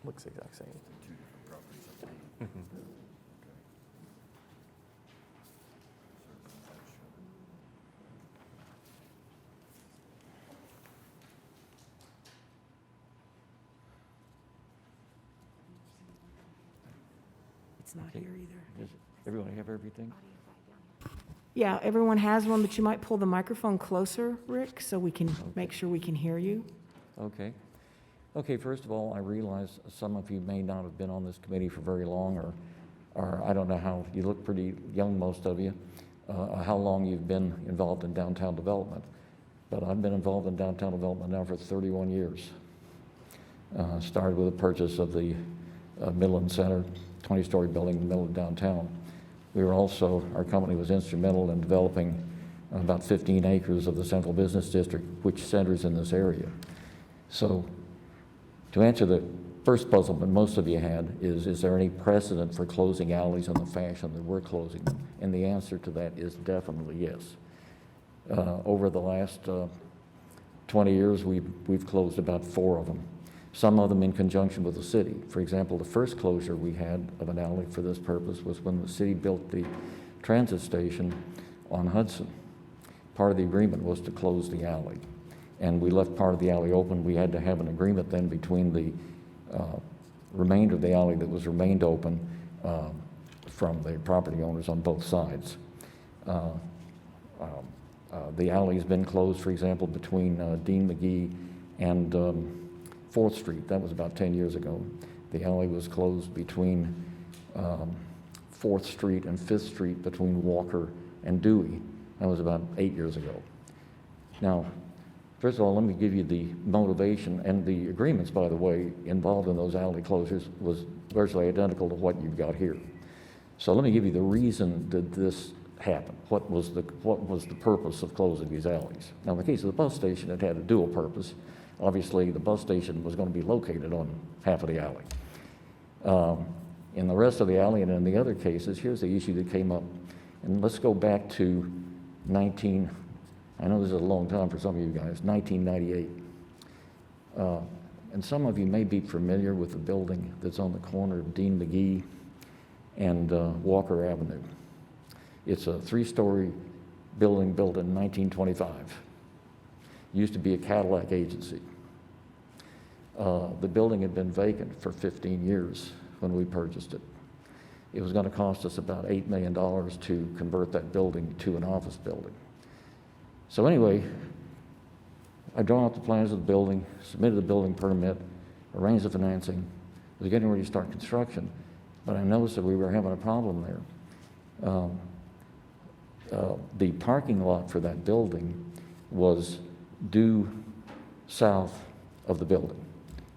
Looks the exact same. Mhm. It's not here either. Does everyone have everything? Yeah, everyone has one, but you might pull the microphone closer, Rick, so we can make sure we can hear you. Okay. Okay, first of all, I realize some of you may not have been on this committee for very long, or I don't know how, you look pretty young, most of you, how long you've been involved in downtown development. But I've been involved in downtown development now for 31 years. Started with the purchase of the Midland Center, 20-story building in the middle of downtown. We were also, our company was instrumental in developing about 15 acres of the central business district, which centers in this area. So to answer the first puzzle that most of you had is there any precedent for closing alleys in the fashion that we're closing them? And the answer to that is definitely yes. Over the last 20 years, we've closed about 4 of them. Some of them in conjunction with the city. For example, the first closure we had of an alley for this purpose was when the city built the transit station on Hudson. Part of the agreement was to close the alley, and we left part of the alley open. We had to have an agreement then between the remainder of the alley that was remained open from the property owners on both sides. The alley's been closed, for example, between Dean McGee and 4th Street. That was about 10 years ago. The alley was closed between 4th Street and 5th Street between Walker and Dewey. That was about 8 years ago. Now, first of all, let me give you the motivation, and the agreements, by the way, involved in those alley closures was virtually identical to what you've got here. So let me give you the reason that this happened. What was the purpose of closing these alleys? Now, in the case of the bus station, it had a dual purpose. Obviously, the bus station was going to be located on half of the alley. In the rest of the alley and in the other cases, here's the issue that came up. And let's go back to I know this is a long time for some of you guys, 1998. And some of you may be familiar with the building that's on the corner of Dean McGee and Walker Avenue. It's a 3-story building built in 1925. Used to be a Cadillac agency. The building had been vacant for 15 years when we purchased it. It was going to cost us about $8 million to convert that building to an office building. So anyway, I drawn up the plans of the building, submitted the building permit, arranged the financing, was getting ready to start construction, but I noticed that we were having a problem there. The parking lot for that building was due south of the building,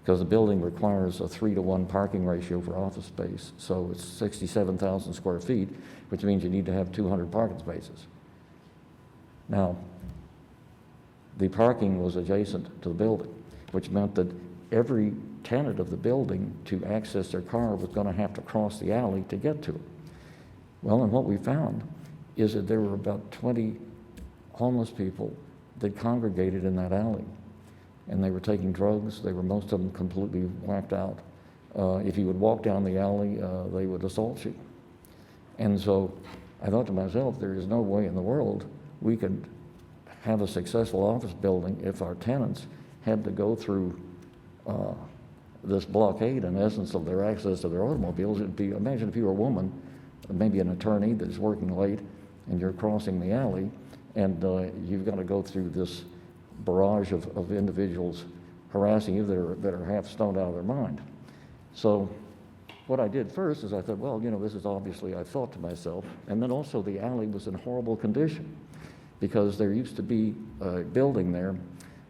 because the building requires a 3-to-1 parking ratio for office space. So it's 67,000 square feet, which means you need to have 200 parking spaces. Now, the parking was adjacent to the building, which meant that every tenant of the building, to access their car, was going to have to cross the alley to get to it. Well, and what we found is that there were about 20 homeless people that congregated in that alley, and they were taking drugs. They were, most of them, completely whacked out. If you would walk down the alley, they would assault you. And so I thought to myself, there is no way in the world we could have a successful office building if our tenants had to go through this blockade, in essence, of their access to their automobiles. It'd be, imagine if you were a woman, maybe an attorney that's working late, and you're crossing the alley, and you've got to go through this barrage of individuals harassing you that are half stoned out of their mind. So what I did first is I thought, well, you know, this is obviously, I thought to myself, and then also the alley was in horrible condition, because there used to be a building there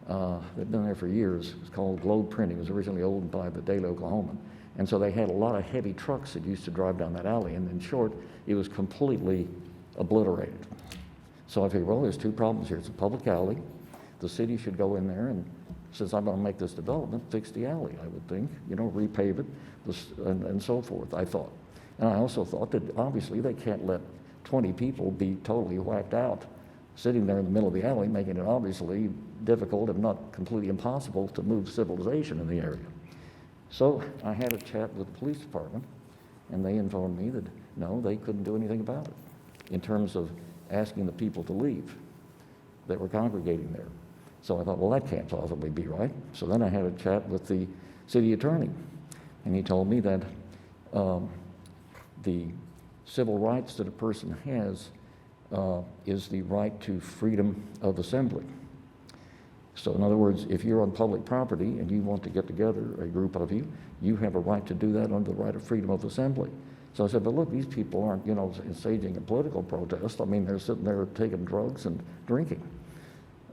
that'd been there for years. It's called Globe Printing. It was originally owned by the Daily Oklahoman. And so they had a lot of heavy trucks that used to drive down that alley. And in short, it was completely obliterated. So I figured, well, there's two problems here. It's a public alley. The city should go in there and, since I'm going to make this development, fix the alley, I would think, you know, repave it, and so forth, I thought. And I also thought that obviously they can't let 20 people be totally whacked out sitting there in the middle of the alley, making it obviously difficult, if not completely impossible, to move civilization in the area. So I had a chat with the police department, and they informed me that no, they couldn't do anything about it in terms of asking the people to leave that were congregating there. So I thought, well, that can't possibly be right. So then I had a chat with the city attorney, and he told me that the civil rights that a person has is the right to freedom of assembly. So in other words, if you're on public property and you want to get together, a group of you, you have a right to do that under the right of freedom of assembly. So I said, but look, these people aren't, you know, staging a political protest. I mean, they're sitting there taking drugs and drinking.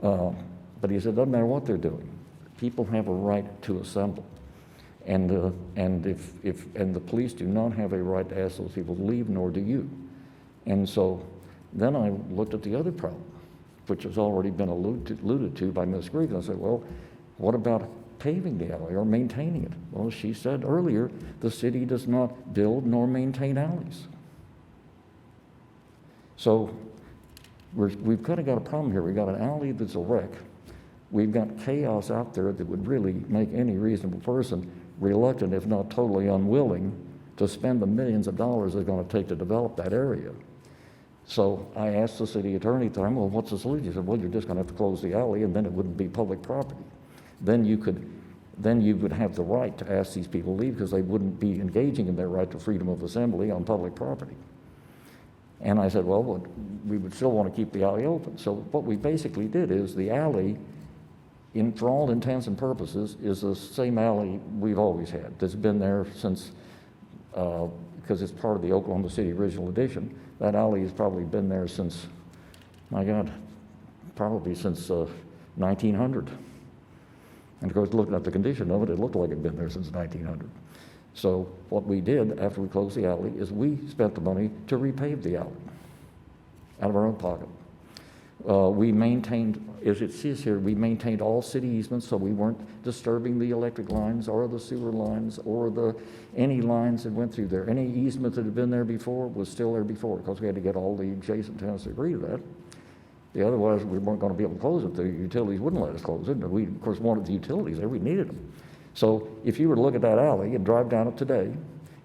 But he said, doesn't matter what they're doing. People have a right to assemble. And the police do not have a right to ask those people to leave, nor do you. And so then I looked at the other problem, which has already been alluded to by Ms. Grigg. I said, well, what about paving the alley or maintaining it? Well, she said earlier, the city does not build nor maintain alleys. So we've kind of got a problem here. We've got an alley that's a wreck. We've got chaos out there that would really make any reasonable person reluctant, if not totally unwilling, to spend the millions of dollars it's going to take to develop that area. So I asked the city attorney at the time, well, what's the solution? He said, well, you're just going to have to close the alley, and then it wouldn't be public property. Then you would have the right to ask these people to leave, because they wouldn't be engaging in their right to freedom of assembly on public property. And I said, well, we would still want to keep the alley open. So what we basically did is the alley, for all intents and purposes, is the same alley we've always had. That's been there since, because it's part of the Oklahoma City original edition. That alley has probably been there since, my God, probably since 1900. And of course, looking at the condition of it, it looked like it had been there since 1900. So what we did after we closed the alley is we spent the money to repave the alley out of our own pocket. We maintained, as it says here, we maintained all city easements, so we weren't disturbing the electric lines or the sewer lines or any lines that went through there. Any easement that had been there before was still there before, because we had to get all the adjacent tenants to agree to that. Otherwise, we weren't going to be able to close it. The utilities wouldn't let us close it. And we, of course, wanted the utilities there. We needed them. So if you were to look at that alley and drive down it today,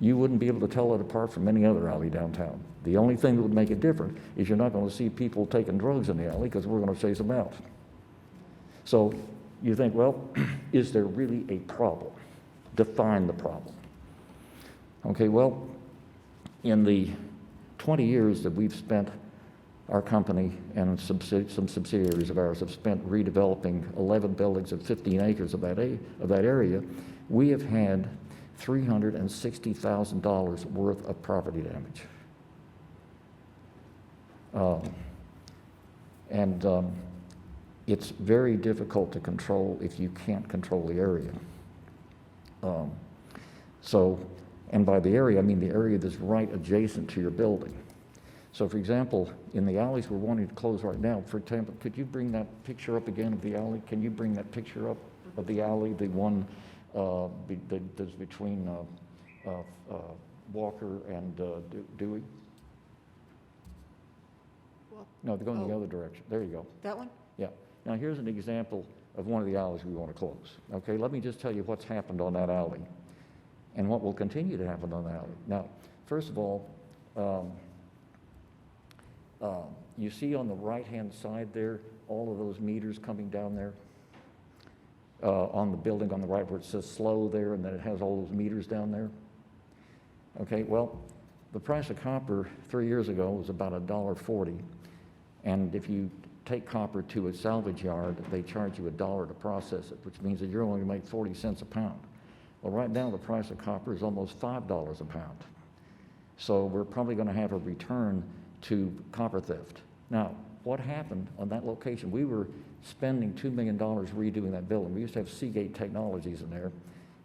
you wouldn't be able to tell it apart from any other alley downtown. The only thing that would make it different is you're not going to see people taking drugs in the alley, because we're going to chase them out. So you think, well, is there really a problem? Define the problem. Okay, well, in the 20 years that we've spent, our company and some subsidiaries of ours have spent redeveloping 11 buildings of 15 acres of that area, we have had $360,000 worth of property damage. It's very difficult to control if you can't control the area. And by the area, I mean the area that's right adjacent to your building. So for example, in the alleys we're wanting to close right now, for example, could you bring that picture up again of the alley? Can you bring that picture up of the alley, the one that's between Walker and Dewey? No, they're going the other direction. There you go. That one? Yeah. Now here's an example of one of the alleys we want to close. Okay, let me just tell you what's happened on that alley and what will continue to happen on that alley. Now, first of all, you see on the right-hand side there, all of those meters coming down there on the building on the right where it says slow there, and then it has all those meters down there. Okay, well, the price of copper 3 years ago was about $1.40, and if you take copper to a salvage yard, they charge you $1 to process it, which means that you're only going to make 40 cents a pound. Well, right now the price of copper is almost $5 a pound. So we're probably going to have a return to copper theft. Now, what happened on that location? We were spending $2 million redoing that building. We used to have Seagate Technologies in there,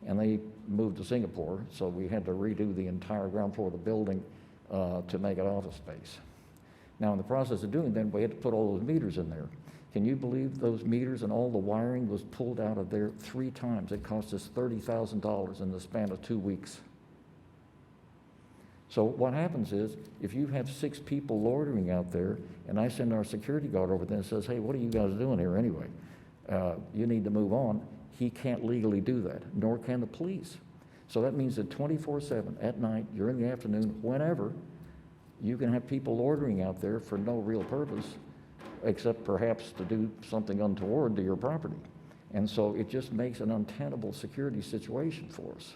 and they moved to Singapore, so we had to redo the entire ground floor of the building to make it office space. Now, in the process of doing that, we had to put all those meters in there. Can you believe those meters and all the wiring was pulled out of there 3 times? It cost us $30,000 in the span of 2 weeks. So what happens is, if you have 6 people loitering out there, and I send our security guard over there and says, hey, what are you guys doing here anyway? You need to move on. He can't legally do that, nor can the police. So that means that 24/7, at night, during the afternoon, whenever, you can have people loitering out there for no real purpose, except perhaps to do something untoward to your property. And so it just makes an untenable security situation for us.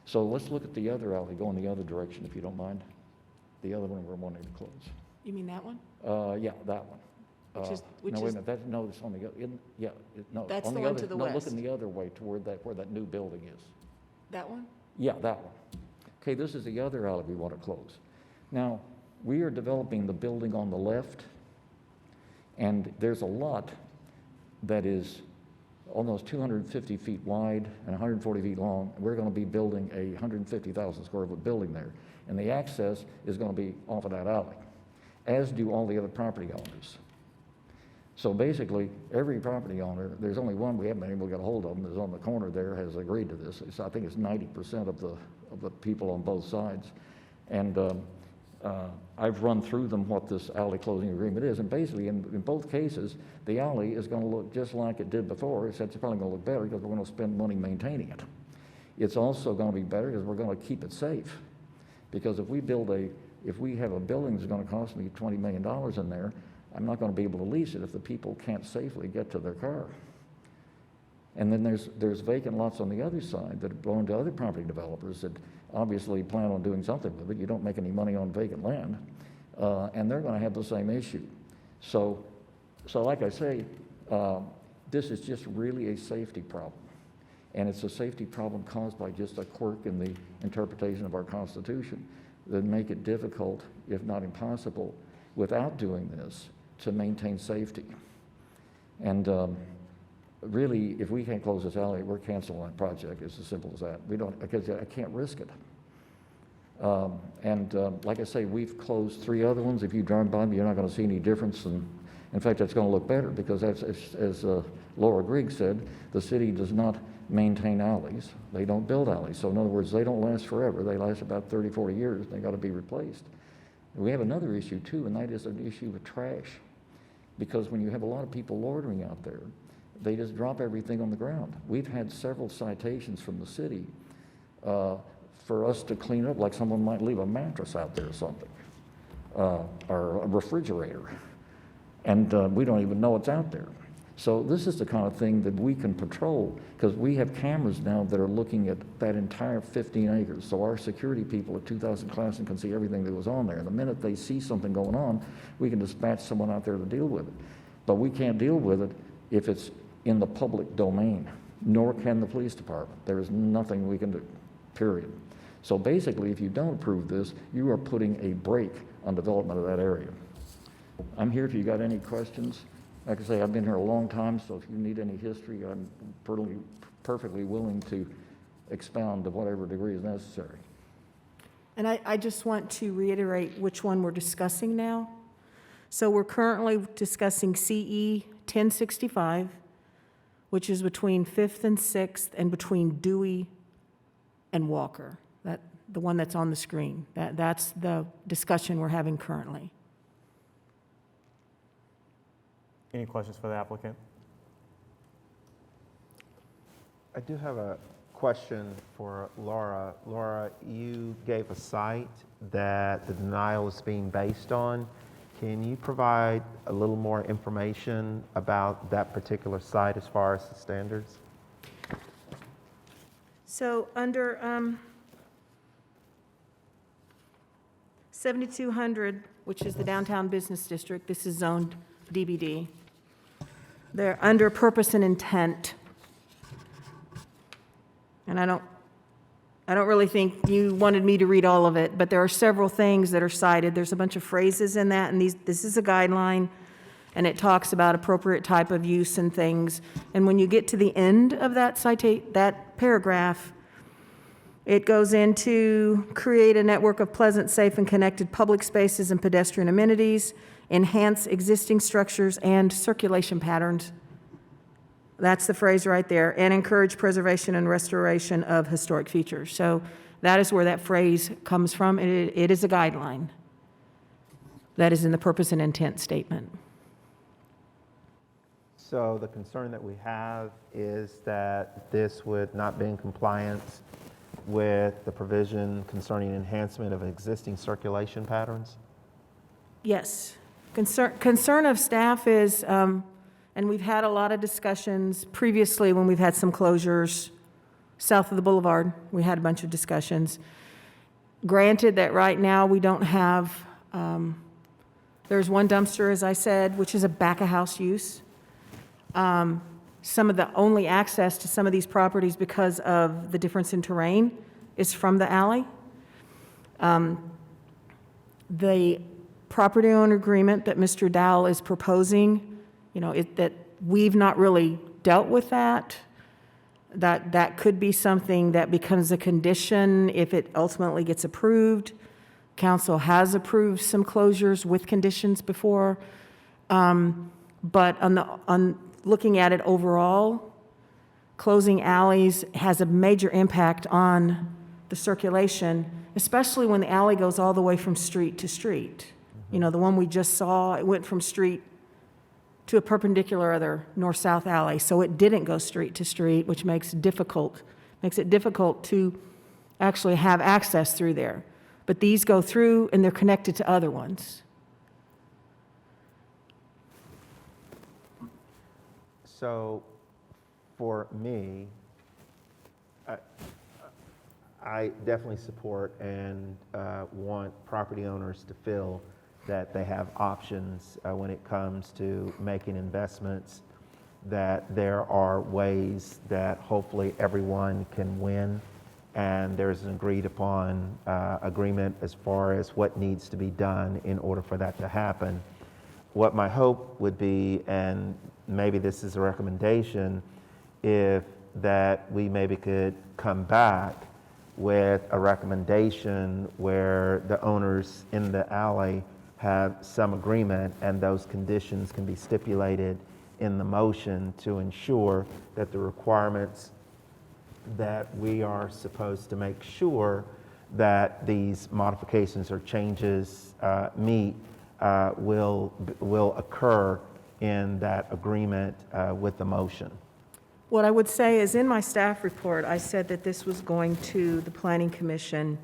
So let's look at the other alley, go in the other direction if you don't mind. The other one we're wanting to close. You mean that one? Yeah, that one. Which no, wait is, a minute, no, it's on the, no. That's on the the one other, to the no, west. looking the other way toward where that new building is. that one? Yeah, that one. Okay, this is the other alley we want to close. Now, we are developing the building on the left, and there's a lot that is almost 250 feet wide and 140 feet long. We're going to be building a 150,000 square foot building there, and the access is going to be off of that alley, as do all the other property owners. So basically, every property owner, there's only one we haven't been able to get a hold of them, is on the corner there, has agreed to this. I think it's 90% of the people on both sides. And I've run through them what this alley closing agreement is, and basically in both cases, the alley is going to look just like it did before, except it's probably going to look better because we're going to spend money maintaining it. It's also going to be better because we're going to keep it safe. Because if we have a building that's going to cost me $20 million in there, I'm not going to be able to lease it if the people can't safely get to their car. And then there's vacant lots on the other side that belong to other property developers that obviously plan on doing something with it. You don't make any money on vacant land, and they're going to have the same issue. So like I say, this is just really a safety problem, and it's a safety problem caused by just a quirk in the interpretation of our Constitution that make it difficult, if not impossible, without doing this, to maintain safety. And really, if we can't close this alley, we're canceling that project. It's as simple as that. We don't, because I can't risk it. Like I say, we've closed 3 other ones. If you drive by them, you're not going to see any difference. And in fact, it's going to look better because, as Laura Grigg said, the city does not maintain alleys. They don't build alleys. So in other words, they don't last forever. They last about 30, 40 years. They got to be replaced. We have another issue too, and that is an issue with trash. Because when you have a lot of people loitering out there, they just drop everything on the ground. We've had several citations from the city for us to clean up, like someone might leave a mattress out there or something, or a refrigerator, and we don't even know it's out there. So this is the kind of thing that we can patrol, because we have cameras now that are looking at that entire 15 acres. So our security people at 2000 Classen can see everything that was on there. And the minute they see something going on, we can dispatch someone out there to deal with it. But we can't deal with it if it's in the public domain, nor can the police department. There is nothing we can do, period. So basically, if you don't approve this, you are putting a brake on development of that area. I'm here if you got any questions. Like I say, I've been here a long time, so if you need any history, I'm perfectly willing to expound to whatever degree is necessary. And I just want to reiterate which one we're discussing now. So we're currently discussing CE 1065, which is between 5th and 6th and between Dewey and Walker. The one that's on the screen. That's the discussion we're having currently. Any questions for the applicant? I do have a question for Laura. Laura, you gave a site that the denial is being based on. Can you provide a little more information about that particular site as far as the standards? So under 7200, which is the downtown business district, this is zoned DBD. They're under purpose and intent. And I don't really think you wanted me to read all of it, but there are several things that are cited. There's a bunch of phrases in that, and this is a guideline, and it talks about appropriate type of use and things. And when you get to the end of that paragraph, it goes into create a network of pleasant, safe, and connected public spaces and pedestrian amenities, enhance existing structures and circulation patterns. That's the phrase right there, and encourage preservation and restoration of historic features. So that is where that phrase comes from. It is a guideline that is in the purpose and intent statement. So the concern that we have is that this would not be in compliance with the provision concerning enhancement of existing circulation patterns? Yes. Concern of staff is, and we've had a lot of discussions previously when we've had some closures south of the boulevard. We had a bunch of discussions. Granted that right now we don't have, there's one dumpster, as I said, which is a back-of-house use. Some of the only access to some of these properties because of the difference in terrain is from the alley. The property owner agreement that Mr. Dowell is proposing, that we've not really dealt with that. That could be something that becomes a condition if it ultimately gets approved. Council has approved some closures with conditions before. But on looking at it overall, closing alleys has a major impact on the circulation, especially when the alley goes all the way from street to street. The one we just saw, it went from street to a perpendicular other north-south alley, so it didn't go street to street, which makes it difficult to actually have access through there. But these go through and they're connected to other ones. So for me, I definitely support and want property owners to feel that they have options when it comes to making investments, that there are ways that hopefully everyone can win, and there's an agreed upon agreement as far as what needs to be done in order for that to happen. What my hope would be, and maybe this is a recommendation, if that we maybe could come back with a recommendation where the owners in the alley have some agreement and those conditions can be stipulated in the motion to ensure that the requirements that we are supposed to make sure that these modifications or changes meet will occur in that agreement with the motion. What I would say is in my staff report, I said that this was going to the Planning Commission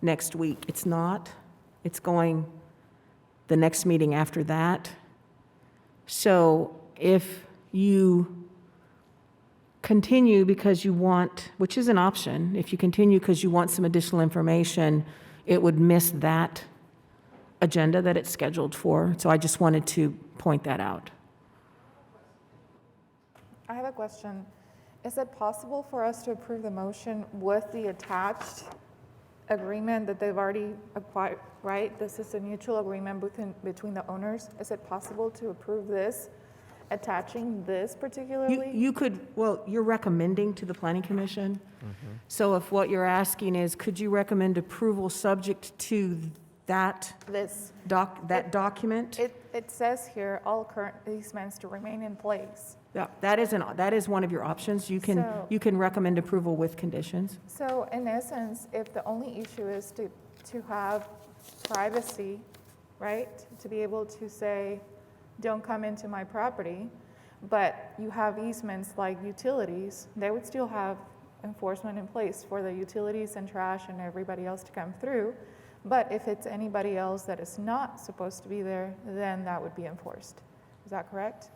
next week. It's not. It's going the next meeting after that. So if you continue because you want, which is an option, if you continue because you want some additional information, it would miss that agenda that it's scheduled for. So I just wanted to point that out. I have a question. Is it possible for us to approve the motion with the attached agreement that they've already acquired, right? This is a mutual agreement between the owners. Is it possible to approve this attaching this particularly? You could, well, you're recommending to the planning commission. So if what you're asking is, could you recommend approval subject to that This, document? it says here, all current easements to remain in place. Yeah, that is one of your options. You So- can recommend approval with conditions. So in essence, if the only issue is to have privacy, right? To be able to say, don't come into my property, but you have easements like utilities, they would still have enforcement in place for the utilities and trash and everybody else to come through. But if it's anybody else that is not supposed to be there, then that would be enforced. Is that correct?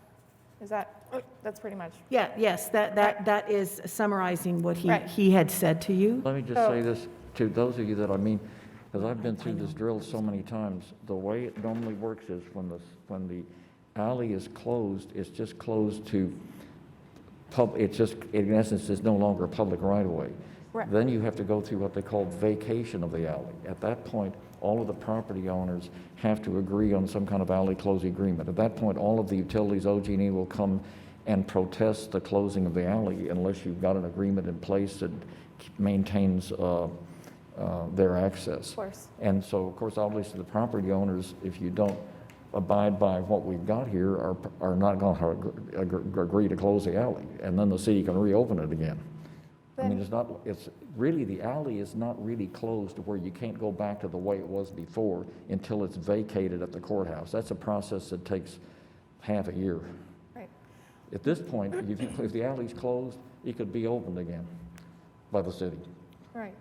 That's pretty much. Yeah, yes, that is summarizing what Right. he had said to you. Let me just say this to those of you that I mean, because I've been through this drill so many times, the way it normally works is when the alley is closed, it's just closed to it's just, in essence, it's no longer a public right-of-way. Right. Then you have to go through what they call vacation of the alley. At that point, all of the property owners have to agree on some kind of alley closing agreement. At that point, all of the utilities, OG&E will come and protest the closing of the alley unless you've got an agreement in place that maintains their access. Of course. And so, of course, obviously, the property owners, if you don't abide by what we've got here, are not going to agree to close the alley, and then the city can reopen it again. I mean, it's really, the alley is not really closed to where you can't go back to the way it was before until it's vacated at the courthouse. That's a process that takes half a year. Right. At this point, if the alley's closed, it could be opened again by the city. Right.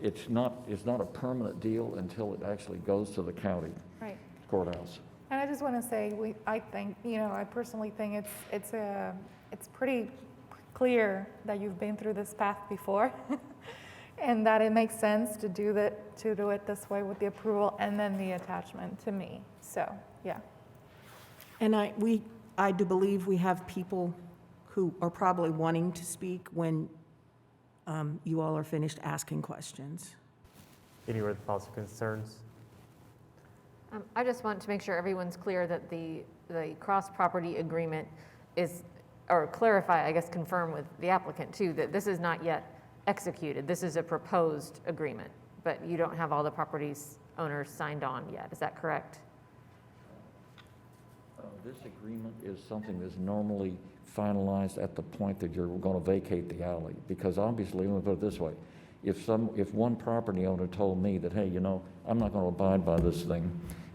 It's not a permanent deal until it actually goes to the county Right. courthouse. And I just want to say, I think, I personally think it's pretty clear that you've been through this path before and that it makes sense to do it this way with the approval and then the attachment to me. So, yeah. And I do believe we have people who are probably wanting to speak when you all are finished asking questions. Any other thoughts or concerns? I just want to make sure everyone's clear that the cross-property agreement is, or clarify, I guess, confirm with the applicant too, that this is not yet executed. This is a proposed agreement, but you don't have all the properties owners signed on yet. Is that correct? This agreement is something that's normally finalized at the point that you're going to vacate the alley. Because obviously, let me put it this way, if one property owner told me that, hey, I'm not going to abide by this thing,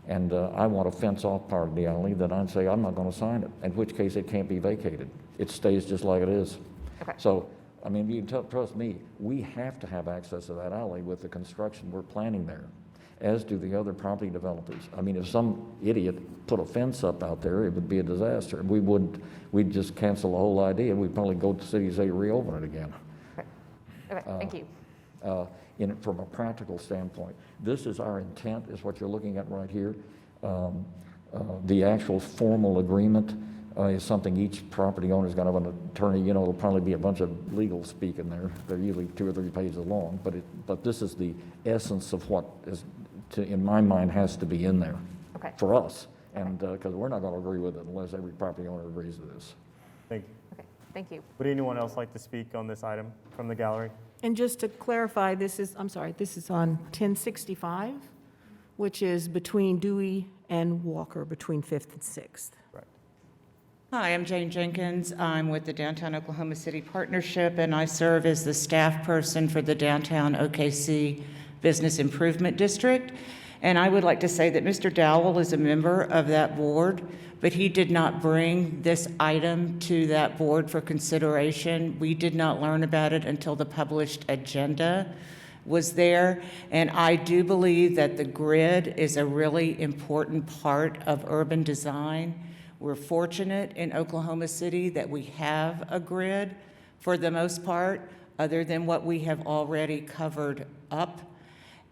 and I want to fence off part of the alley, then I'd say I'm not going to sign it, in which case it can't be vacated. It stays just like it is. Okay. So, I mean, you can trust me, we have to have access to that alley with the construction we're planning there, as do the other property developers. I mean, if some idiot put a fence up out there, it would be a disaster. We'd just cancel the whole idea. We'd probably go to the city and say, reopen it again. Okay, thank you. From a practical standpoint, this is our intent, is what you're looking at right here. The actual formal agreement is something each property owner's got to have an attorney. It'll probably be a bunch of legal speak in there. They're usually 2 or 3 pages long, but this is the essence of what is, in my mind, has to be in there for us. And because we're not going to agree with it unless every property owner agrees to this. Thank you. Okay, thank you. Would anyone else like to speak on this item from the gallery? And just to clarify, this is on 1065, which is between Dewey and Walker, between 5th and 6th. Right. Hi, I'm Jane Jenkins. I'm with the Downtown Oklahoma City Partnership, and I serve as the staff person for the Downtown OKC Business Improvement District. And I would like to say that Mr. Dowell is a member of that board, but he did not bring this item to that board for consideration. We did not learn about it until the published agenda was there. And I do believe that the grid is a really important part of urban design. We're fortunate in Oklahoma City that we have a grid for the most part, other than what we have already covered up.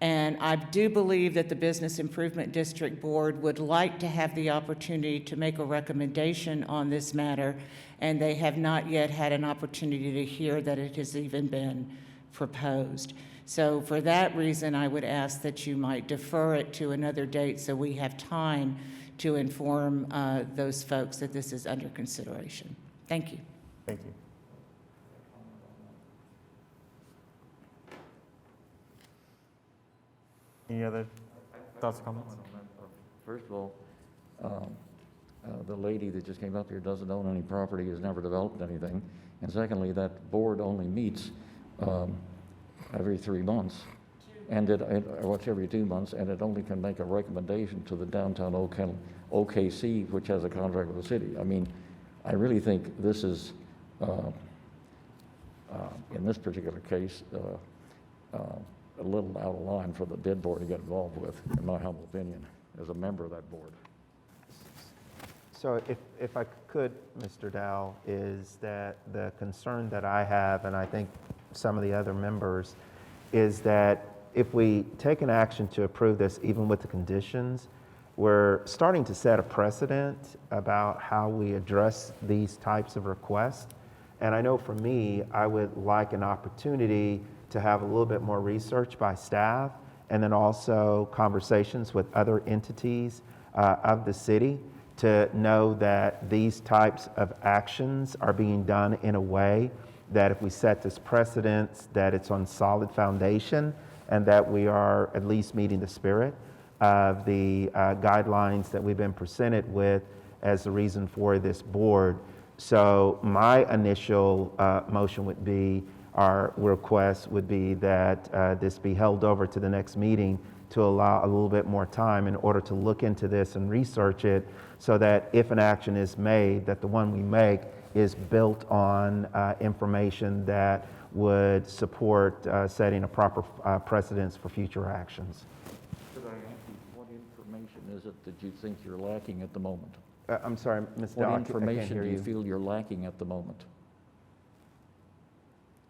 And I do believe that the Business Improvement District Board would like to have the opportunity to make a recommendation on this matter, and they have not yet had an opportunity to hear that it has even been proposed. So for that reason, I would ask that you might defer it to another date so we have time to inform those folks that this is under consideration. Thank you. Thank you. Any other thoughts or comments? First of all, the lady that just came up here doesn't own any property, has never developed anything. And secondly, that board only meets every 3 months, and what's every 2 months, and it only can make a recommendation to the downtown OKC, which has a contract with the city. I mean, I really think this is, in this particular case, a little out of line for the bid board to get involved with, in my humble opinion, as a member of that board. So if I could, Mr. Dow, is that the concern that I have, and I think some of the other members, is that if we take an action to approve this, even with the conditions, we're starting to set a precedent about how we address these types of requests. And I know for me, I would like an opportunity to have a little bit more research by staff, and then also conversations with other entities of the city to know that these types of actions are being done in a way that if we set this precedence, that it's on solid foundation, and that we are at least meeting the spirit of the guidelines that we've been presented with as the reason for this board. So my initial motion would be, our request would be that this be held over to the next meeting to allow a little bit more time in order to look into this and research it, so that if an action is made, that the one we make is built on information that would support setting a proper precedence for future actions. Could I ask you, what information is it that you think you're lacking at the moment? I'm sorry, Ms. Dow, What I can't information hear do you you. feel you're lacking at the moment?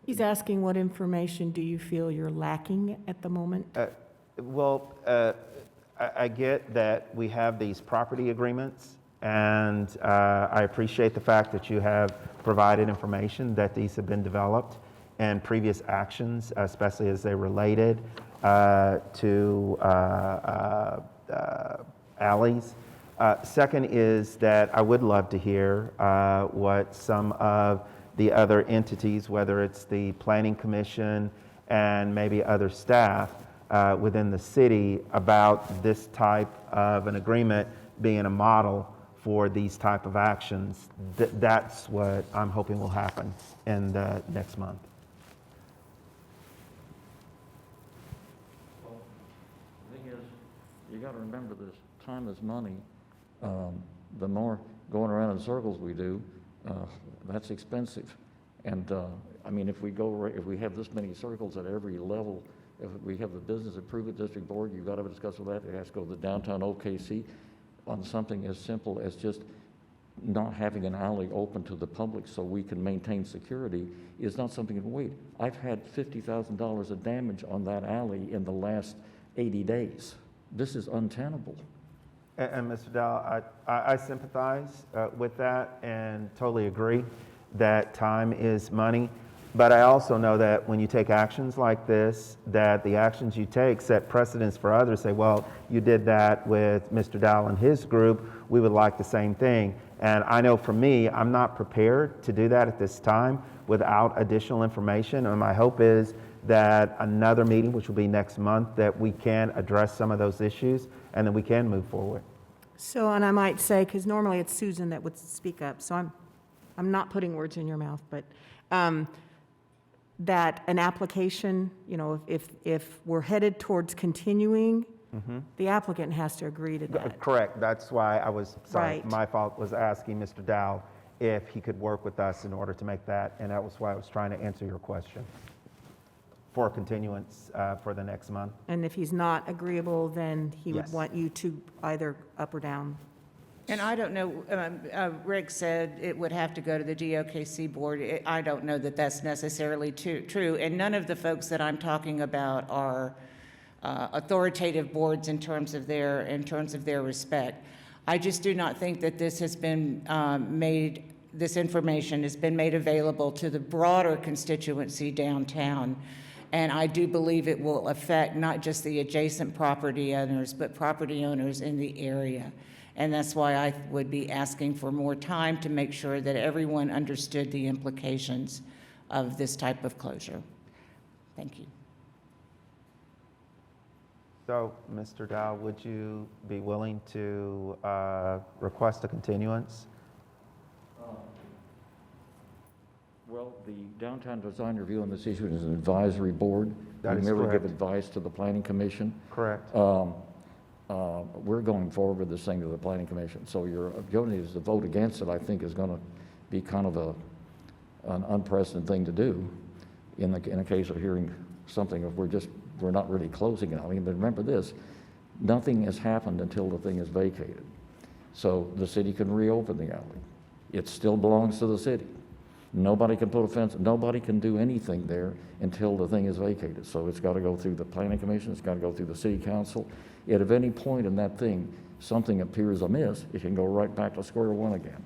He's asking what information do you feel you're lacking at the moment? Well, I get that we have these property agreements, and I appreciate the fact that you have provided information that these have been developed and previous actions, especially as they related to alleys. Second is that I would love to hear what some of the other entities, whether it's the Planning Commission and maybe other staff within the city, about this type of an agreement being a model for these type of actions. That's what I'm hoping will happen in the next month. Well, the thing is, you got to remember this, time is money. The more going around in circles we do, that's expensive. And I mean, if we have this many circles at every level, if we have the Business Improvement District Board, you've got to discuss with that. It has to go to the downtown OKC on something as simple as just not having an alley open to the public so we can maintain security is not something that can wait. I've had $50,000 of damage on that alley in the last 80 days. This is untenable. And Mr. Dow, I sympathize with that and totally agree that time is money. But I also know that when you take actions like this, that the actions you take set precedents for others. Say, well, you did that with Mr. Dow and his group, we would like the same thing. And I know for me, I'm not prepared to do that at this time without additional information. And my hope is that another meeting, which will be next month, that we can address some of those issues and then we can move forward. So, and I might say, because normally it's Susan that would speak up, so I'm not putting words in your mouth, but that an application, you know, if we're headed towards continuing, the applicant has to agree to that. Correct. That's why I was, sorry, Right. my fault, was asking Mr. Dow if he could work with us in order to make that, and that was why I was trying to answer your question for continuance for the next month. And if he's not agreeable, then he would Yes. want you to either up or down. And I don't know, Rick said it would have to go to the DOKC board. I don't know that that's necessarily true. And none of the folks that I'm talking about are authoritative boards in terms of their respect. I just do not think that this has been this information has been made available to the broader constituency downtown. And I do believe it will affect not just the adjacent property owners, but property owners in the area. And that's why I would be asking for more time to make sure that everyone understood the implications of this type of closure. Thank you. So, Mr. Dow, would you be willing to request a continuance? Well, the Downtown Design Review on this issue is an advisory board. That We is never give correct. advice to the Planning Commission. Correct. We're going forward with this thing to the Planning Commission. So your ability to vote against it, I think, is going to be kind of an unprecedented thing to do in a case of hearing something if we're not really closing it. I mean, but remember this, nothing has happened until the thing is vacated. So the city can reopen the alley. It still belongs to the city. Nobody can put a fence, nobody can do anything there until the thing is vacated. So it's got to go through the Planning Commission, it's got to go through the City Council. Yet if any point in that thing, something appears amiss, it can go right back to square one again.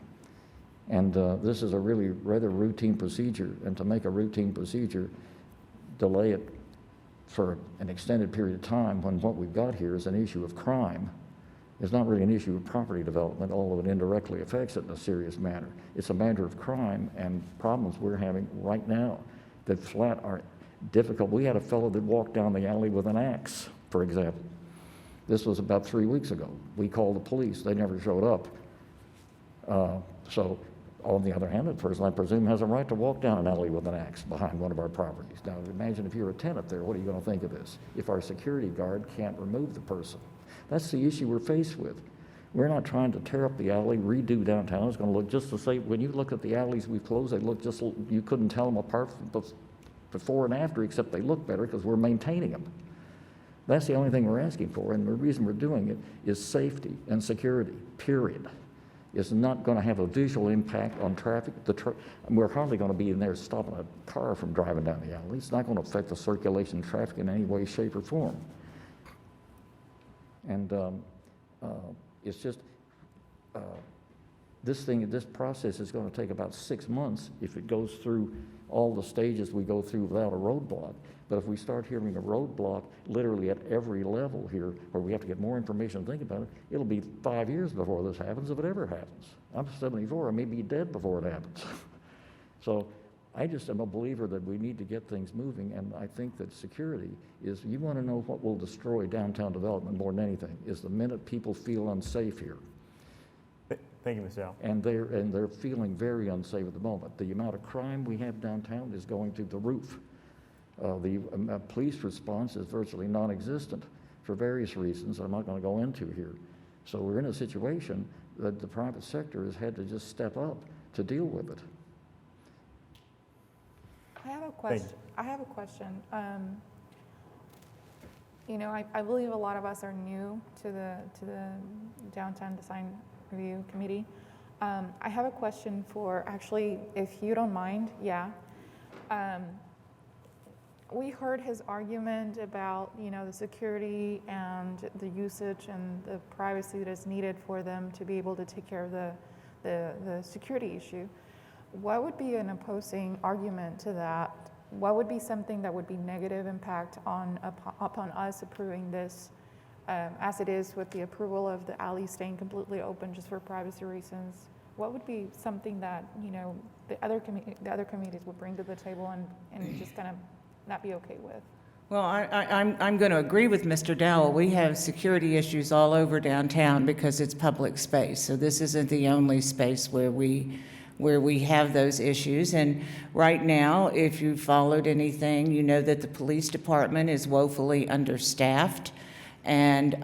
And this is a really rather routine procedure, and to make a routine procedure, delay it for an extended period of time when what we've got here is an issue of crime. It's not really an issue of property development, although it indirectly affects it in a serious manner. It's a matter of crime and problems we're having right now that flat are difficult. We had a fellow that walked down the alley with an axe, for example. This was about 3 weeks ago. We called the police. They never showed up. So on the other hand, the person, I presume, has a right to walk down an alley with an axe behind one of our properties. Now, imagine if you're a tenant there, what are you going to think of this? If our security guard can't remove the person. That's the issue we're faced with. We're not trying to tear up the alley, redo downtown. It's going to look just the same. When you look at the alleys we've closed, they look just, you couldn't tell them apart before and after, except they look better because we're maintaining them. That's the only thing we're asking for, and the reason we're doing it is safety and security, period. It's not going to have a visual impact on traffic. We're hardly going to be in there stopping a car from driving down the alley. It's not going to affect the circulation of traffic in any way, shape, or form. And it's just, this process is going to take about 6 months if it goes through all the stages we go through without a roadblock. But if we start hearing a roadblock literally at every level here, where we have to get more information and think about it, it'll be 5 years before this happens, if it ever happens. I'm 74, I may be dead before it happens. So I just am a believer that we need to get things moving, and I think that security is, you want to know what will destroy downtown development more than anything, is the minute people feel unsafe here. Thank you, Ms. Dow. And they're feeling very unsafe at the moment. The amount of crime we have downtown is going through the roof. The police response is virtually non-existent for various reasons I'm not going to go into here. So we're in a situation that the private sector has had to just step up to deal with it. I have a question. You know, I believe a lot of us are new to the Downtown Design Review Committee. I have a question for, actually, if you don't mind, yeah. We heard his argument about, you know, the security and the usage and the privacy that is needed for them to be able to take care of the security issue. What would be an opposing argument to that? What would be something that would be negative impact upon us approving this as it is with the approval of the alley staying completely open just for privacy reasons? What would be something that, you know, the other committees would bring to the table and just kind of not be okay with? Well, I'm going to agree with Mr. Dowell. We have security issues all over downtown because it's public space. So this isn't the only space where we have those issues. And right now, if you followed anything, you know that the police department is woefully understaffed and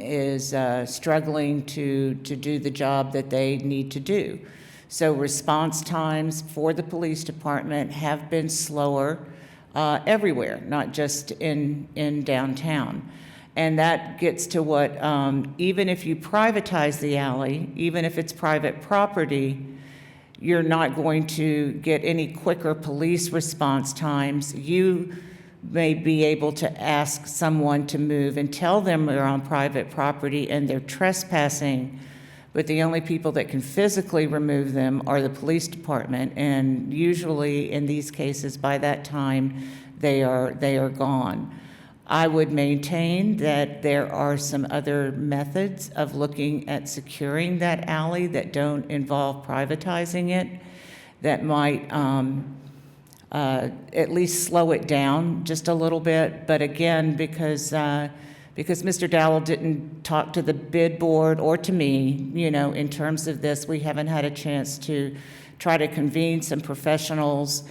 is struggling to do the job that they need to do. So response times for the police department have been slower everywhere, not just in downtown. And that gets to what, even if you privatize the alley, even if it's private property, you're not going to get any quicker police response times. You may be able to ask someone to move and tell them they're on private property and they're trespassing, but the only people that can physically remove them are the police department, and usually in these cases, by that time, they are gone. I would maintain that there are some other methods of looking at securing that alley that don't involve privatizing it, that might at least slow it down just a little bit. But again, because Mr. Dowell didn't talk to the bid board or to me, in terms of this, we haven't had a chance to try to convene some professionals,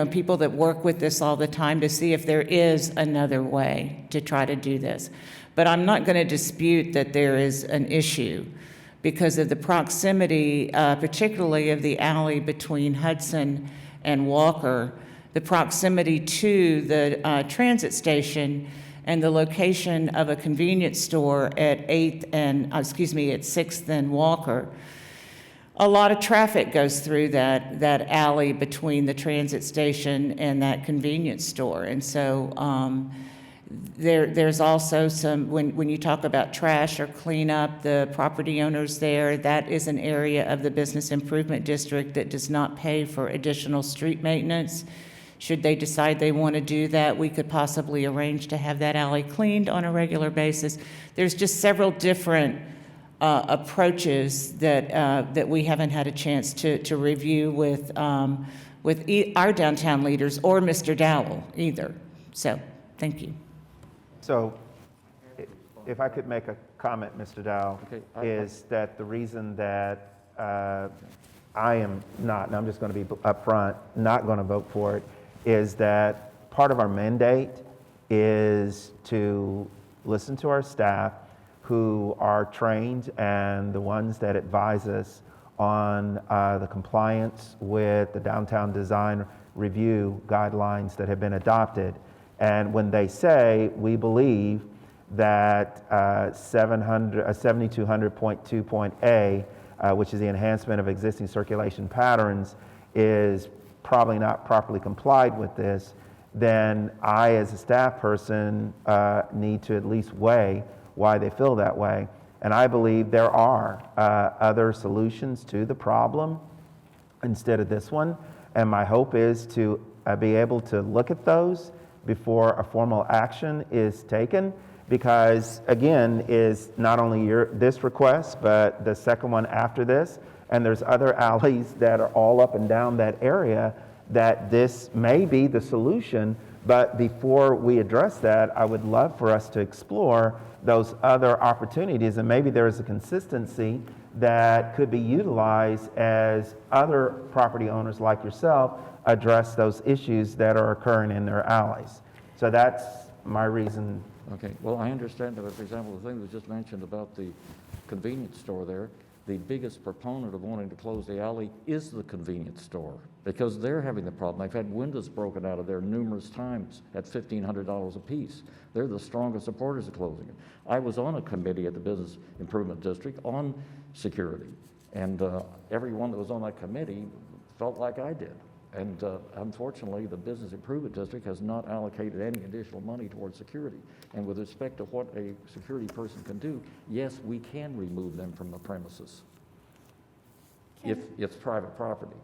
people that work with this all the time to see if there is another way to try to do this. But I'm not going to dispute that there is an issue because of the proximity, particularly of the alley between Hudson and Walker, the proximity to the transit station, and the location of a convenience store at 6th and Walker. A lot of traffic goes through that alley between the transit station and that convenience store. And so there's also some, when you talk about trash or cleanup, the property owners there, that is an area of the business improvement district that does not pay for additional street maintenance. Should they decide they want to do that, we could possibly arrange to have that alley cleaned on a regular basis. There's just several different approaches that we haven't had a chance to review with our downtown leaders or Mr. Dowell either. So, thank you. So, if I could make a comment, Mr. Dowell, is that the reason that I am not, and I'm just going to be upfront, not going to vote for it, is that part of our mandate is to listen to our staff who are trained and the ones that advise us on the compliance with the downtown design review guidelines that have been adopted. And when they say, we believe that 7200.2.A, which is the enhancement of existing circulation patterns, is probably not properly complied with this, then I, as a staff person, need to at least weigh why they feel that way. And I believe there are other solutions to the problem instead of this one. And my hope is to be able to look at those before a formal action is taken, because again, is not only this request, but the second one after this, and there's other alleys that are all up and down that area that this may be the solution. But before we address that, I would love for us to explore those other opportunities, and maybe there is a consistency that could be utilized as other property owners like yourself address those issues that are occurring in their alleys. So that's my reason. Okay, well, I understand that, for example, the thing that was just mentioned about the convenience store there, the biggest proponent of wanting to close the alley is the convenience store, because they're having the problem. They've had windows broken out of there numerous times at $1,500 a piece. They're the strongest supporters of closing it. I was on a committee at the Business Improvement District on security, and everyone that was on that committee felt like I did. And unfortunately, the Business Improvement District has not allocated any additional money towards security. And with respect to what a security person can do, yes, we can remove them from the premises if it's private property.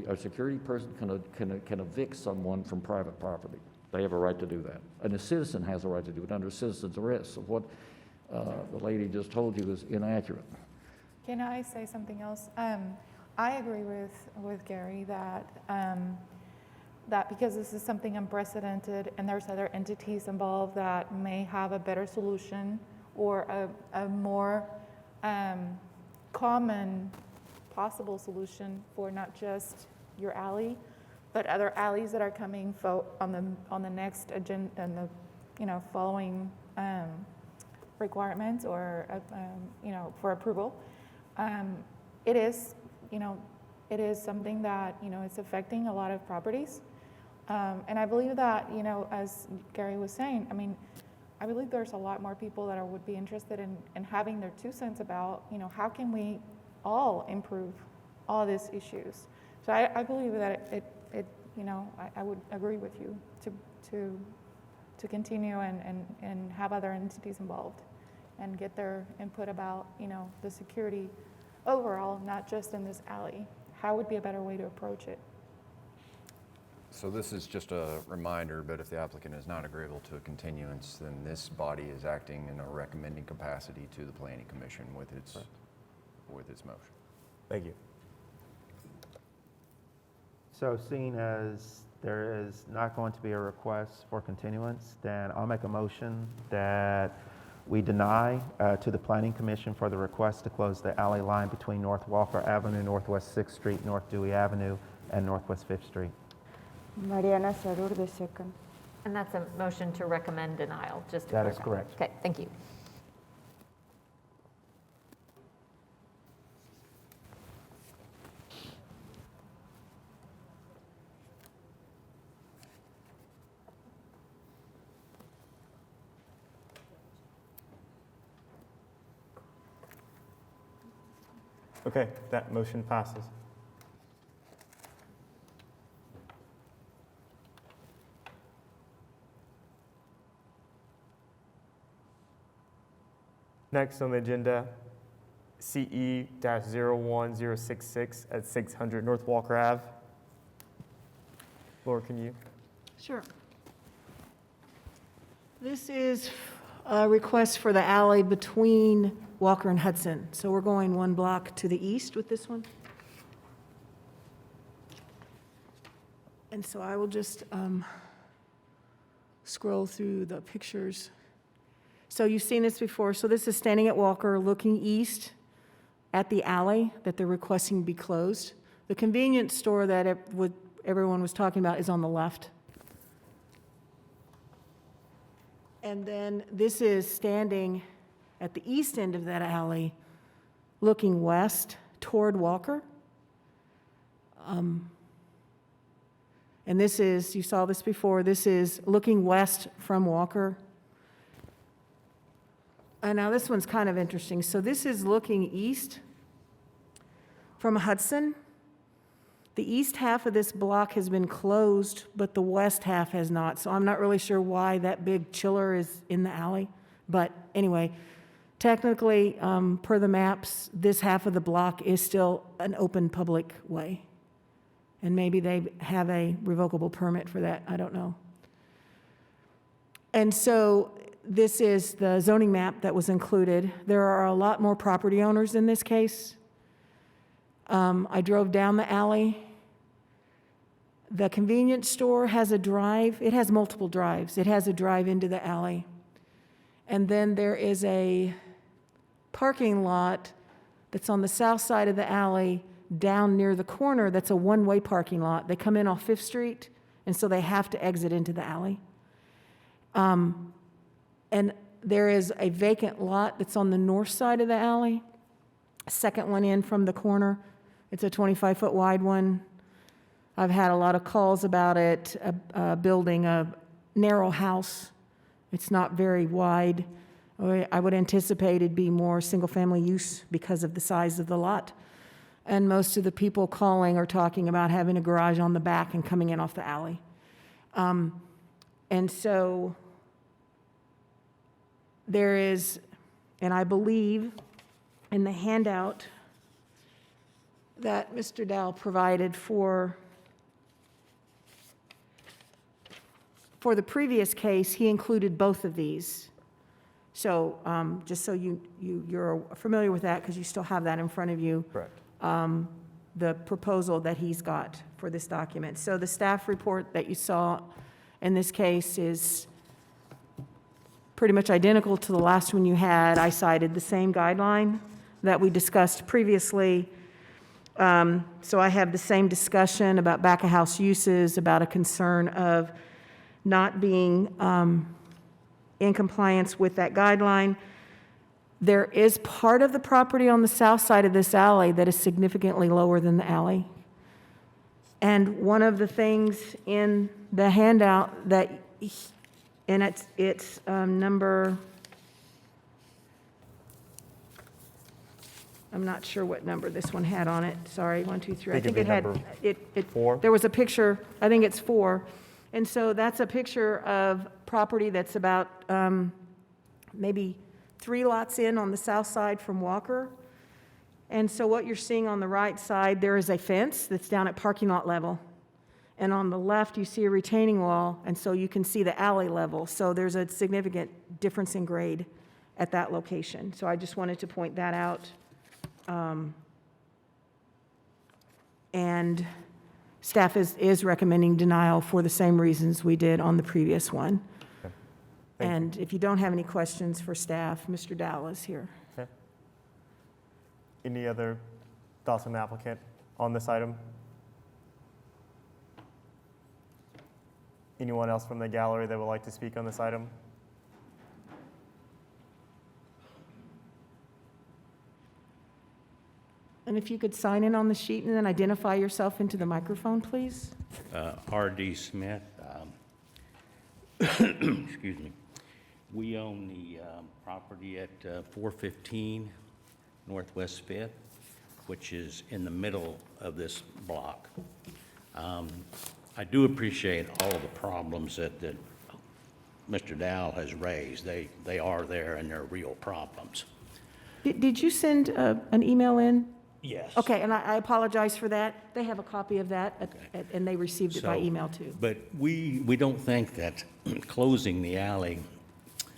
A security person can evict someone from private property. They have a right to do that. And a citizen has a right to do it under citizen's arrest. So what the lady just told you is inaccurate. Can I say something else? I agree with Gary that that because this is something unprecedented and there's other entities involved that may have a better solution or a more common possible solution for not just your alley, but other alleys that are coming on the next agenda and the following requirements or for approval. It is. It is something that, it's affecting a lot of properties. And I believe that, as Gary was saying, I believe there's a lot more people that would be interested in having their 2 cents about, how can we all improve all these issues. So I believe that I would agree with you to continue and have other entities involved and get their input about, the security overall, not just in this alley. How would be a better way to approach it? So this is just a reminder, but if the applicant is not agreeable to a continuance, then this body is acting in a recommending capacity to the Planning Commission with its motion. Thank you. So seeing as there is not going to be a request for continuance, then I'll make a motion that we deny to the Planning Commission for the request to close the alley line between North Walker Avenue, Northwest 6th Street, North Dewey Avenue, and Northwest 5th Street. Mariana Sarur, the second. And that's a motion to recommend denial, just to That is clarify. correct. Okay, thank you. Okay, that motion passes. Next on the agenda, CE-01066 at 600 North Walker Ave. Laura, can you? Sure. This is a request for the alley between Walker and Hudson. So we're going one block to the east with this one. And so I will just scroll through the pictures. So you've seen this before. So this is standing at Walker, looking east at the alley that they're requesting be closed. The convenience store that everyone was talking about is on the left. And then this is standing at the east end of that alley, looking west toward Walker. And this is, you saw this before, this is looking west from Walker. And now this one's kind of interesting. So this is looking east from Hudson. The east half of this block has been closed, but the west half has not. So I'm not really sure why that big chiller is in the alley. But anyway, technically, per the maps, this half of the block is still an open public way. And maybe they have a revocable permit for that, I don't know. And so this is the zoning map that was included. There are a lot more property owners in this case. I drove down the alley. The convenience store has a drive. It has multiple drives. It has a drive into the alley. And then there is a parking lot that's on the south side of the alley down near the corner. That's a one-way parking lot. They come in off 5th Street, and so they have to exit into the alley. And there is a vacant lot that's on the north side of the alley, second one in from the corner. It's a 25-foot wide one. I've had a lot of calls about it, building a narrow house. It's not very wide. I would anticipate it'd be more single-family use because of the size of the lot. And most of the people calling are talking about having a garage on the back and coming in off the alley. And so there is, and I believe in the handout that Mr. Dow provided for the previous case, he included both of these. So just so you're familiar with that, because you still have that in front of you. Correct. The proposal that he's got for this document. So the staff report that you saw in this case is pretty much identical to the last one you had. I cited the same guideline that we discussed previously. So I have the same discussion about back-of-house uses, about a concern of not being in compliance with that guideline. There is part of the property on the south side of this alley that is significantly lower than the alley. And one of the things in the handout that, and it's number, I'm not sure what number this one had on it. Sorry, 1, 2, 3. I think it had, it 4. There was a picture, I think it's 4. And so that's a picture of property that's about maybe 3 lots in on the south side from Walker. And so what you're seeing on the right side, there is a fence that's down at parking lot level. And on the left, you see a retaining wall, and so you can see the alley level. So there's a significant difference in grade at that location. So I just wanted to point that out. And staff is recommending denial for the same reasons we did on the previous one. Thank you. And if you don't have any questions for staff, Mr. Dow is here. Okay. Any other thoughts on the applicant on this item? Anyone else from the gallery that would like to speak on this item? And if you could sign in on the sheet and then identify yourself into the microphone, please. R.D. Smith. Excuse me. We own the property at 415 Northwest 5th, which is in the middle of this block. I do appreciate all of the problems that Mr. Dow has raised. They are there and they're real problems. Did you send an email in? Yes. Okay, and I apologize for that. They have a copy of that, and they received it by email too. But we don't think that closing the alley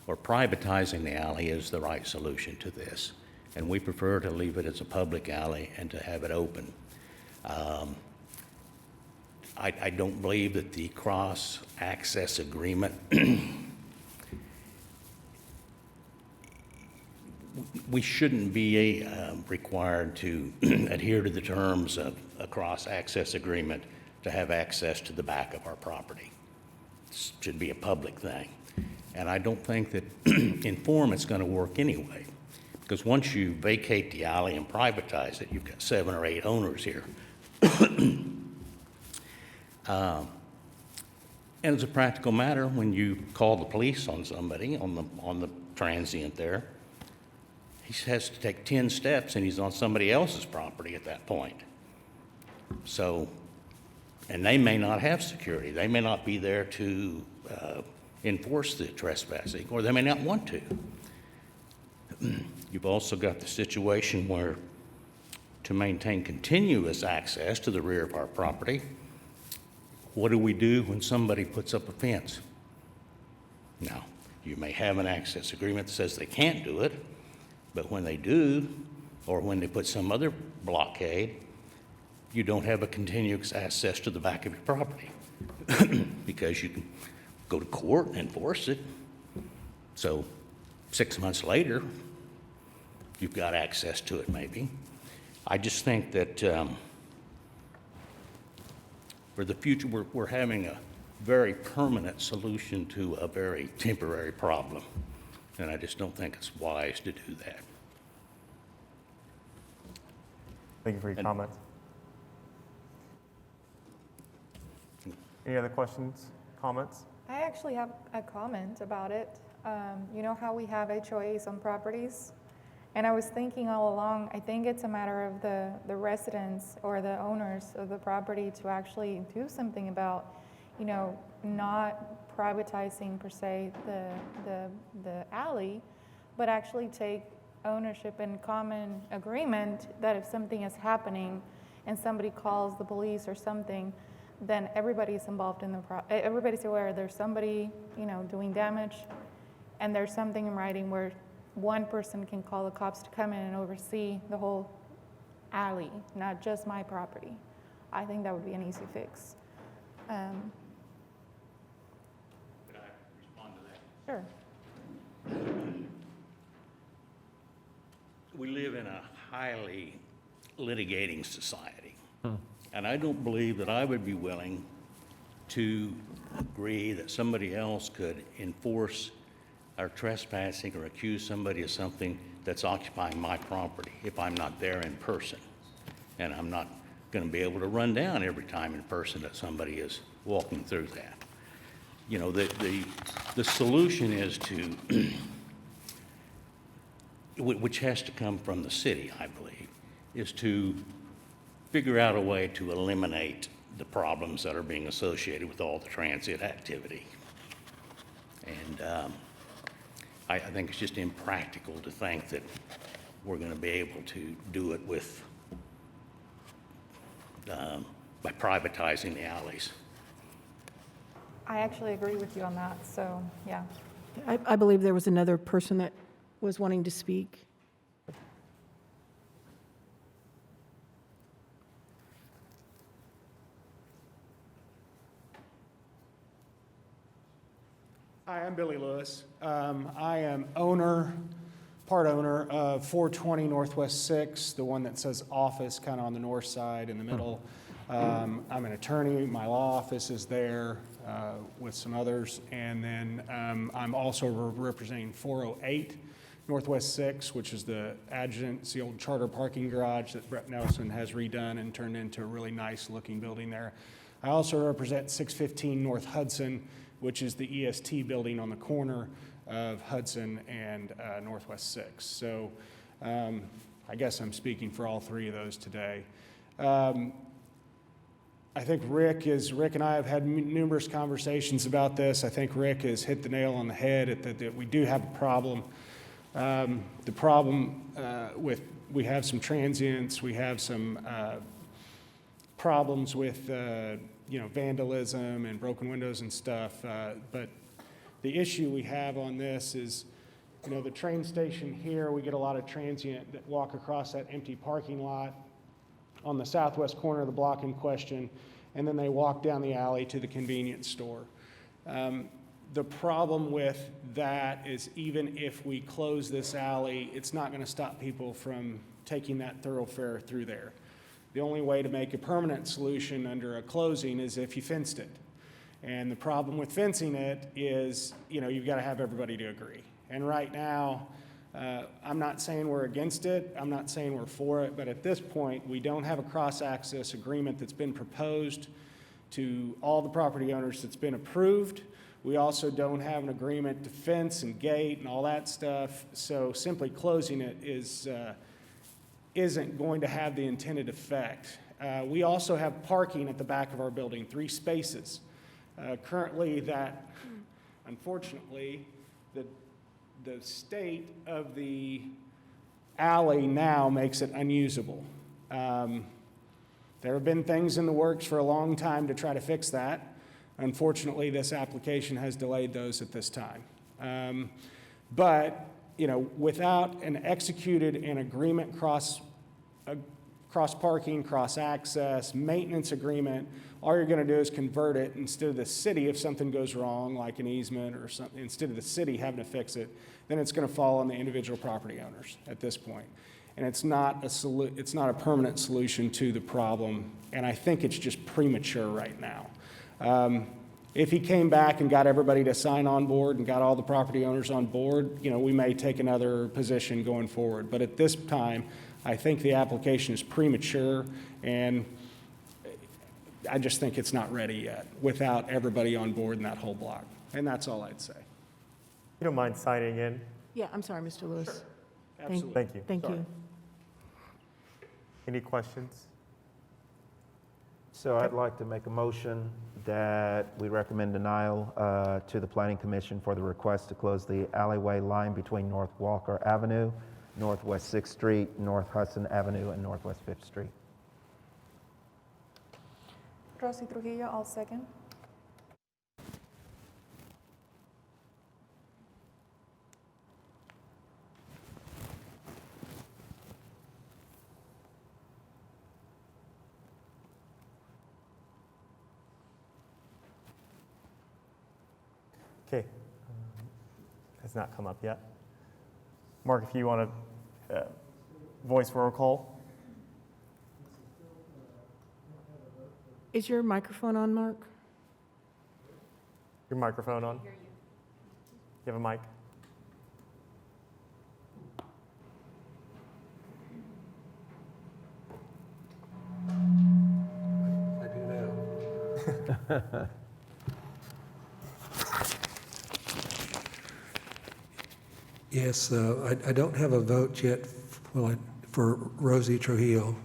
or privatizing the alley is the right solution to this. And we prefer to leave it as a public alley and to have it open. I don't believe that the cross-access agreement, we shouldn't be required to adhere to the terms of a cross-access agreement to have access to the back of our property. It should be a public thing. And I don't think that in form it's going to work anyway, because once you vacate the alley and privatize it, you've got 7 or 8 owners here. And as a practical matter, when you call the police on somebody, on the transient there, he has to take 10 steps and he's on somebody else's property at that point. So, and they may not have security. They may not be there to enforce the trespassing, or they may not want to. You've also got the situation where to maintain continuous access to the rear of our property, what do we do when somebody puts up a fence? Now, you may have an access agreement that says they can't do it, but when they do, or when they put some other blockade, you don't have a continuous access to the back of your property because you can go to court and enforce it. So 6 months later, you've got access to it maybe. I just think that for the future, we're having a very permanent solution to a very temporary problem. And I just don't think it's wise to do that. Thank you for your comments. Any other questions, comments? I actually have a comment about it. You know how we have HOAs on properties? And I was thinking all along, I think it's a matter of the residents or the owners of the property to actually do something about, you know, not privatizing per se the alley, but actually take ownership and common agreement that if something is happening and somebody calls the police or something, then everybody's involved in everybody's aware there's somebody, you know, doing damage, and there's something in writing where one person can call the cops to come in and oversee the whole alley, not just my property. I think that would be an easy fix. Could I respond to that? Sure. We live in a highly litigating society. And I don't believe that I would be willing to agree that somebody else could enforce our trespassing or accuse somebody of something that's occupying my property if I'm not there in person. And I'm not going to be able to run down every time in person that somebody is walking through that. You know, the solution is to, which has to come from the city, I believe, is to figure out a way to eliminate the problems that are being associated with all the transit activity. And I think it's just impractical to think that we're going to be able to do it with, by privatizing the alleys. I actually agree with you on that, so, yeah. I believe there was another person that was wanting to speak. Hi, I'm Billy Lewis. I am part owner of 420 Northwest 6, the one that says office kind of on the north side in the middle. I'm an attorney. My law office is there with some others. And then I'm also representing 408 Northwest 6, which is the adjunct, it's the old charter parking garage that Brett Nelson has redone and turned into a really nice looking building there. I also represent 615 North Hudson, which is the EST building on the corner of Hudson and Northwest 6. So I guess I'm speaking for all three of those today. I think Rick and I have had numerous conversations about this. I think Rick has hit the nail on the head that we do have a problem. The problem we have some transients, we have some problems with vandalism and broken windows and stuff. But the issue we have on this is, the train station here, we get a lot of transient that walk across that empty parking lot on the southwest corner of the block in question, and then they walk down the alley to the convenience store. The problem with that is even if we close this alley, it's not going to stop people from taking that thoroughfare through there. The only way to make a permanent solution under a closing is if you fenced it. And the problem with fencing it is, you've got to have everybody to agree. And right now, I'm not saying we're against it. I'm not saying we're for it. But at this point, we don't have a cross-access agreement that's been proposed to all the property owners that's been approved. We also don't have an agreement to fence and gate and all that stuff. So simply closing it isn't going to have the intended effect. We also have parking at the back of our building, 3 spaces. Currently, that, unfortunately, the state of the alley now makes it unusable. There have been things in the works for a long time to try to fix that. Unfortunately, this application has delayed those at this time. But without an executed and agreement cross-parking, cross-access, maintenance agreement, all you're going to do is convert it instead of the city, if something goes wrong, like an easement or something, instead of the city having to fix it, then it's going to fall on the individual property owners at this point. And it's not a permanent solution to the problem, and I think it's just premature right now. If he came back and got everybody to sign on board and got all the property owners on board, we may take another position going forward. But at this time, I think the application is premature, and I just think it's not ready yet without everybody on board in that whole block. And that's all I'd say. You don't mind signing in? Yeah, I'm sorry, Mr. Lewis. Sure. Absolutely. Thank you. Thank Sorry. you. Any questions? So I'd like to make a motion that we recommend denial to the Planning Commission for the request to close the alleyway line between North Walker Avenue, Northwest 6th Street, North Hudson Avenue, and Northwest 5th Street. Rosie Trujillo, I'll second. Okay. Has not come up yet. Mark, if you want to voice roll call. Is your microphone on, Mark? Your microphone on? You have a mic? I do now. Yes, I don't have a vote yet for Rosie Trujillo.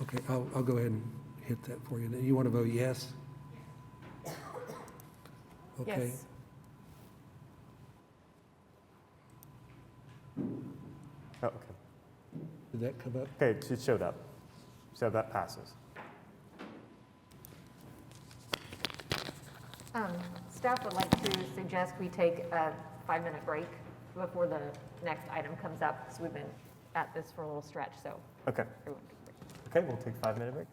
Okay, I'll go ahead and hit that for you. You want to vote yes? Okay. Yes. Oh, okay. Did that come up? Okay, it showed up. So that passes. Staff would like to suggest we take a 5-minute break before the next item comes up, because we've been at this for a little stretch, so Okay. everyone can break. Okay, we'll take a 5-minute break.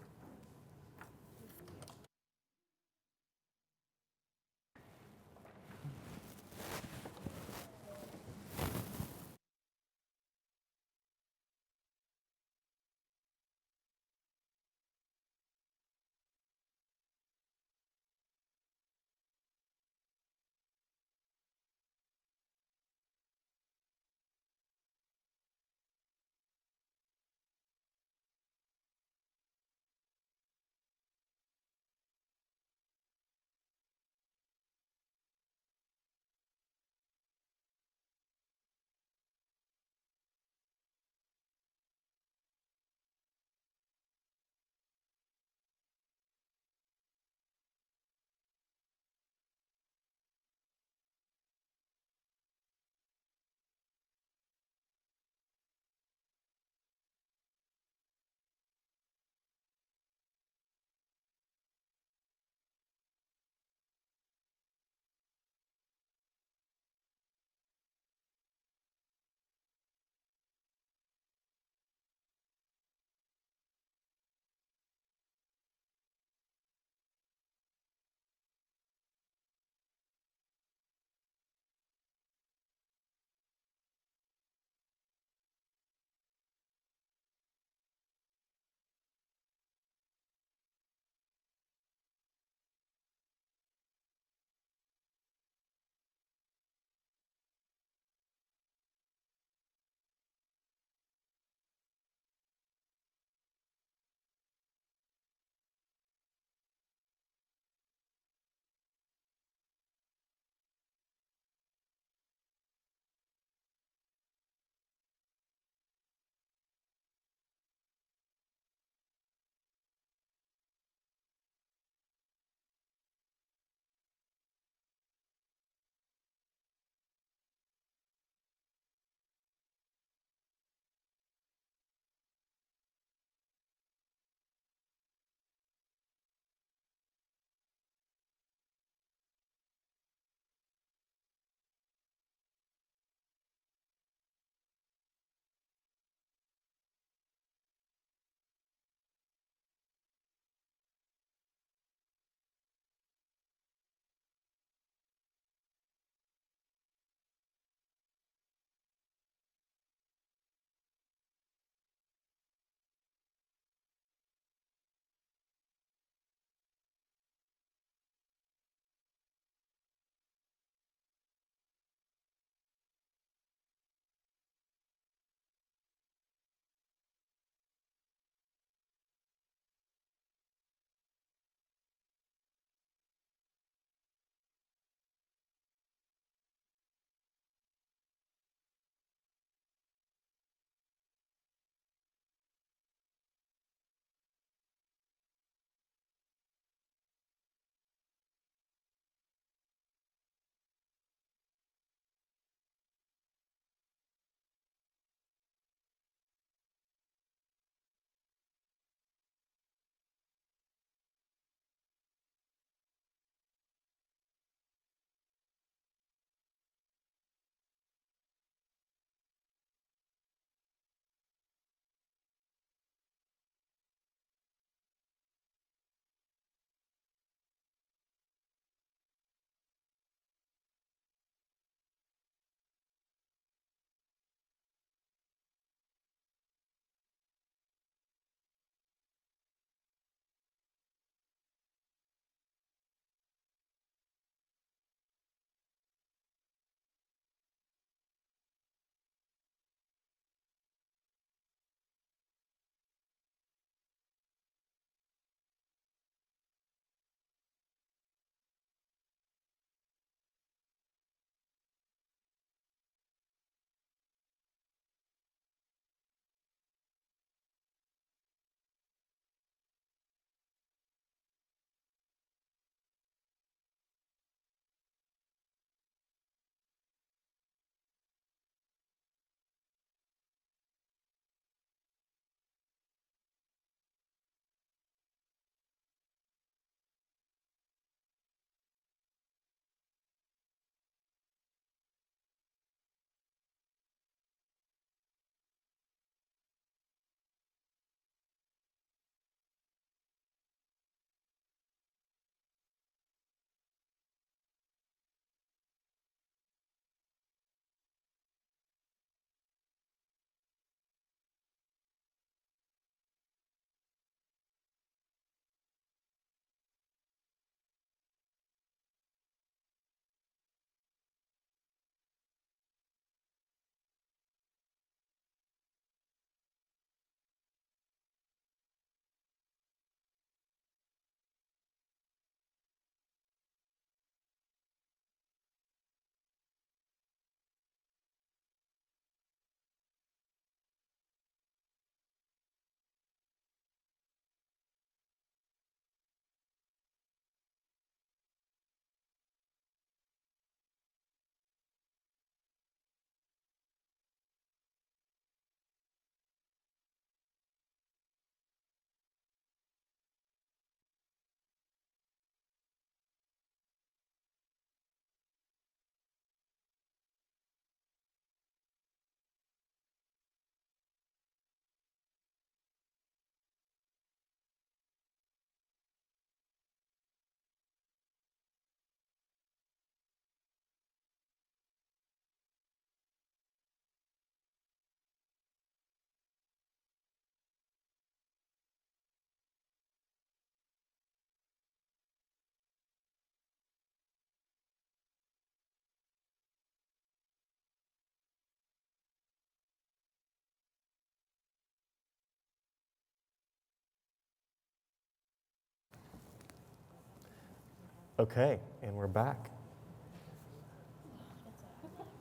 Okay, and we're back.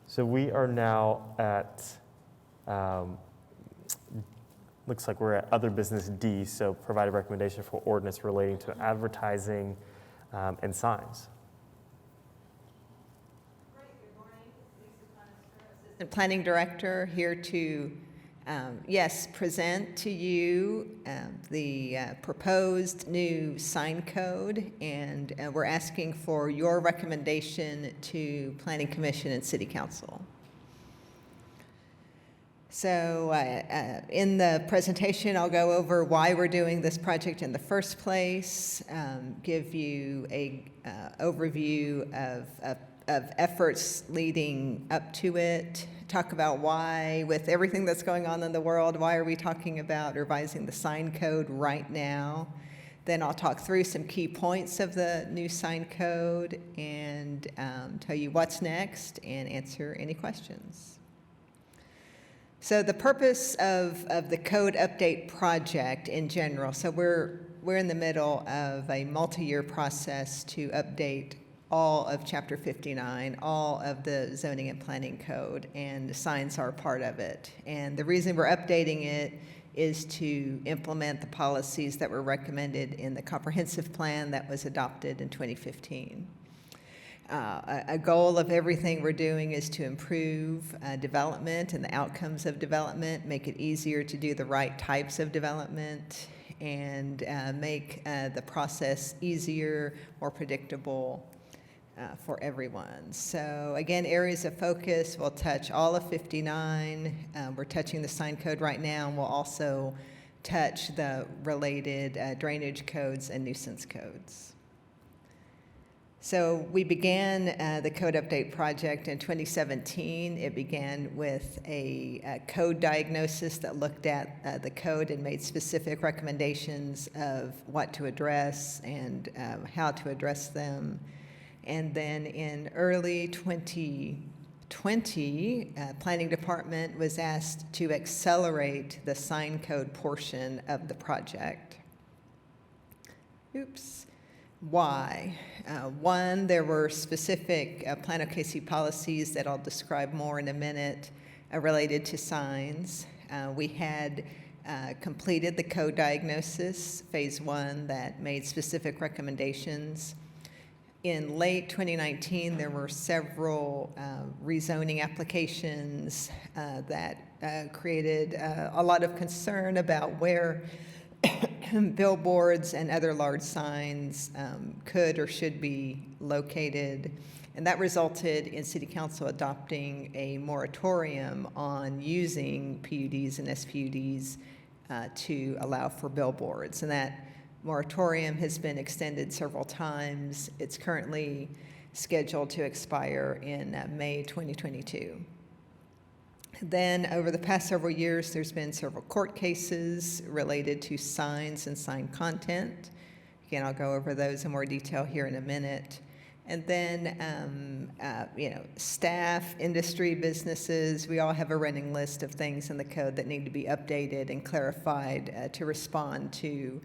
So we are now at, looks like we're at other business D, so provide a recommendation for ordinance relating to advertising and signs. Assistant Planning Director, here to, present to you the proposed new sign code, and we're asking for your recommendation to Planning Commission and City Council. So in the presentation, I'll go over why we're doing this project in the first place, give you a overview of efforts leading up to it, talk about why, with everything that's going on in the world, why are we talking about revising the sign code right now? Then I'll talk through some key points of the new sign code and tell you what's next and answer any questions. So the purpose of the code update project in general, so we're in the middle of a multi-year process to update all of Chapter 59, all of the zoning and planning code, and the signs are part of it. And the reason we're updating it is to implement the policies that were recommended in the comprehensive plan that was adopted in 2015. A goal of everything we're doing is to improve development and the outcomes of development, make it easier to do the right types of development, and make the process easier, more predictable for everyone. So again, areas of focus, we'll touch all of 59. We're touching the sign code right now, and we'll also touch the related drainage codes and nuisance codes. So we began the code update project in 2017. It began with a code diagnosis that looked at the code and made specific recommendations of what to address and how to address them. And then in early 2020, Planning Department was asked to accelerate the sign code portion of the project. Oops. Why? One, there were specific Plan OKC policies that I'll describe more in a minute related to signs. We had completed the code diagnosis, phase 1, that made specific recommendations. In late 2019, there were several rezoning applications that created a lot of concern about where billboards and other large signs could or should be located. And that resulted in City Council adopting a moratorium on using PUDs and SPUDs to allow for billboards. And that moratorium has been extended several times. It's currently scheduled to expire in May 2022. Then over the past several years, there's been several court cases related to signs and sign content. Again, I'll go over those in more detail here in a minute. And then, staff, industry, businesses, we all have a running list of things in the code that need to be updated and clarified to respond to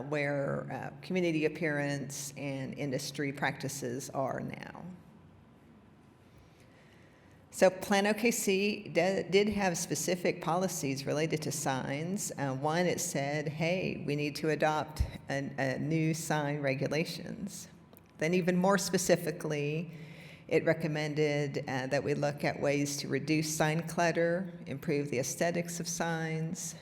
where community appearance and industry practices are now. So Plan OKC did have specific policies related to signs. One, it said, hey, we need to adopt a new sign regulations. Then even more specifically, it recommended that we look at ways to reduce sign clutter, improve the aesthetics of signs,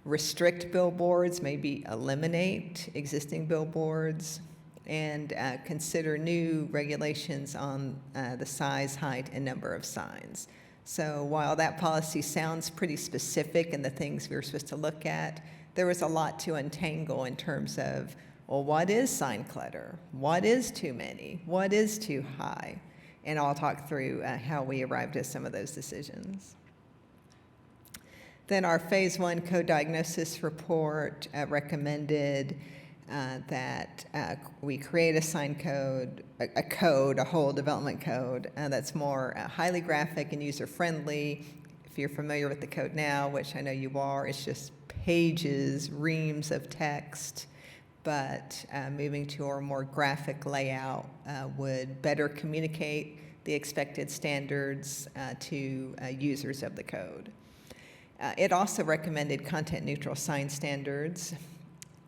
restrict billboards, maybe eliminate existing billboards, and consider new regulations on the size, height, and number of signs. So while that policy sounds pretty specific in the things we were supposed to look at, there was a lot to untangle in terms of, well, what is sign clutter? What is too many? What is too high? And I'll talk through how we arrived at some of those decisions. Then our phase 1 code diagnosis report recommended that we create a sign code, a whole development code that's more highly graphic and user-friendly. If you're familiar with the code now, which I know you are, it's just pages, reams of text, but moving to a more graphic layout would better communicate the expected standards to users of the code. It also recommended content-neutral sign standards.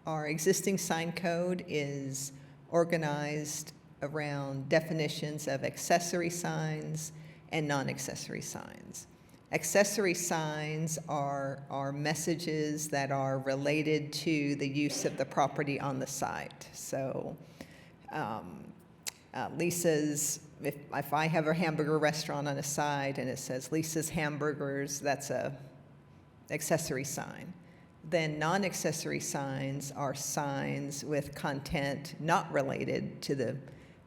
Our existing sign code is organized around definitions of accessory signs and non-accessory signs. Accessory signs are messages that are related to the use of the property on the site. So Lisa's, if I have a hamburger restaurant on a site and it says Lisa's Hamburgers, that's a accessory sign. Then non-accessory signs are signs with content not related to the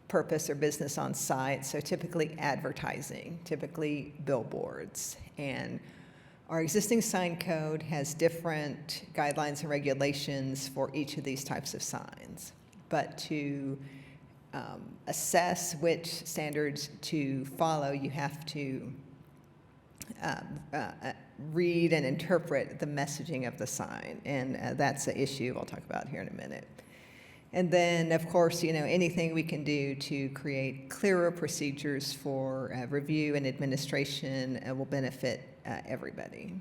purpose or business on site, so typically advertising, typically billboards. And our existing sign code has different guidelines and regulations for each of these types of signs. But to assess which standards to follow, you have to read and interpret the messaging of the sign, and that's an issue I'll talk about here in a minute. And then, of course, anything we can do to create clearer procedures for review and administration will benefit everybody.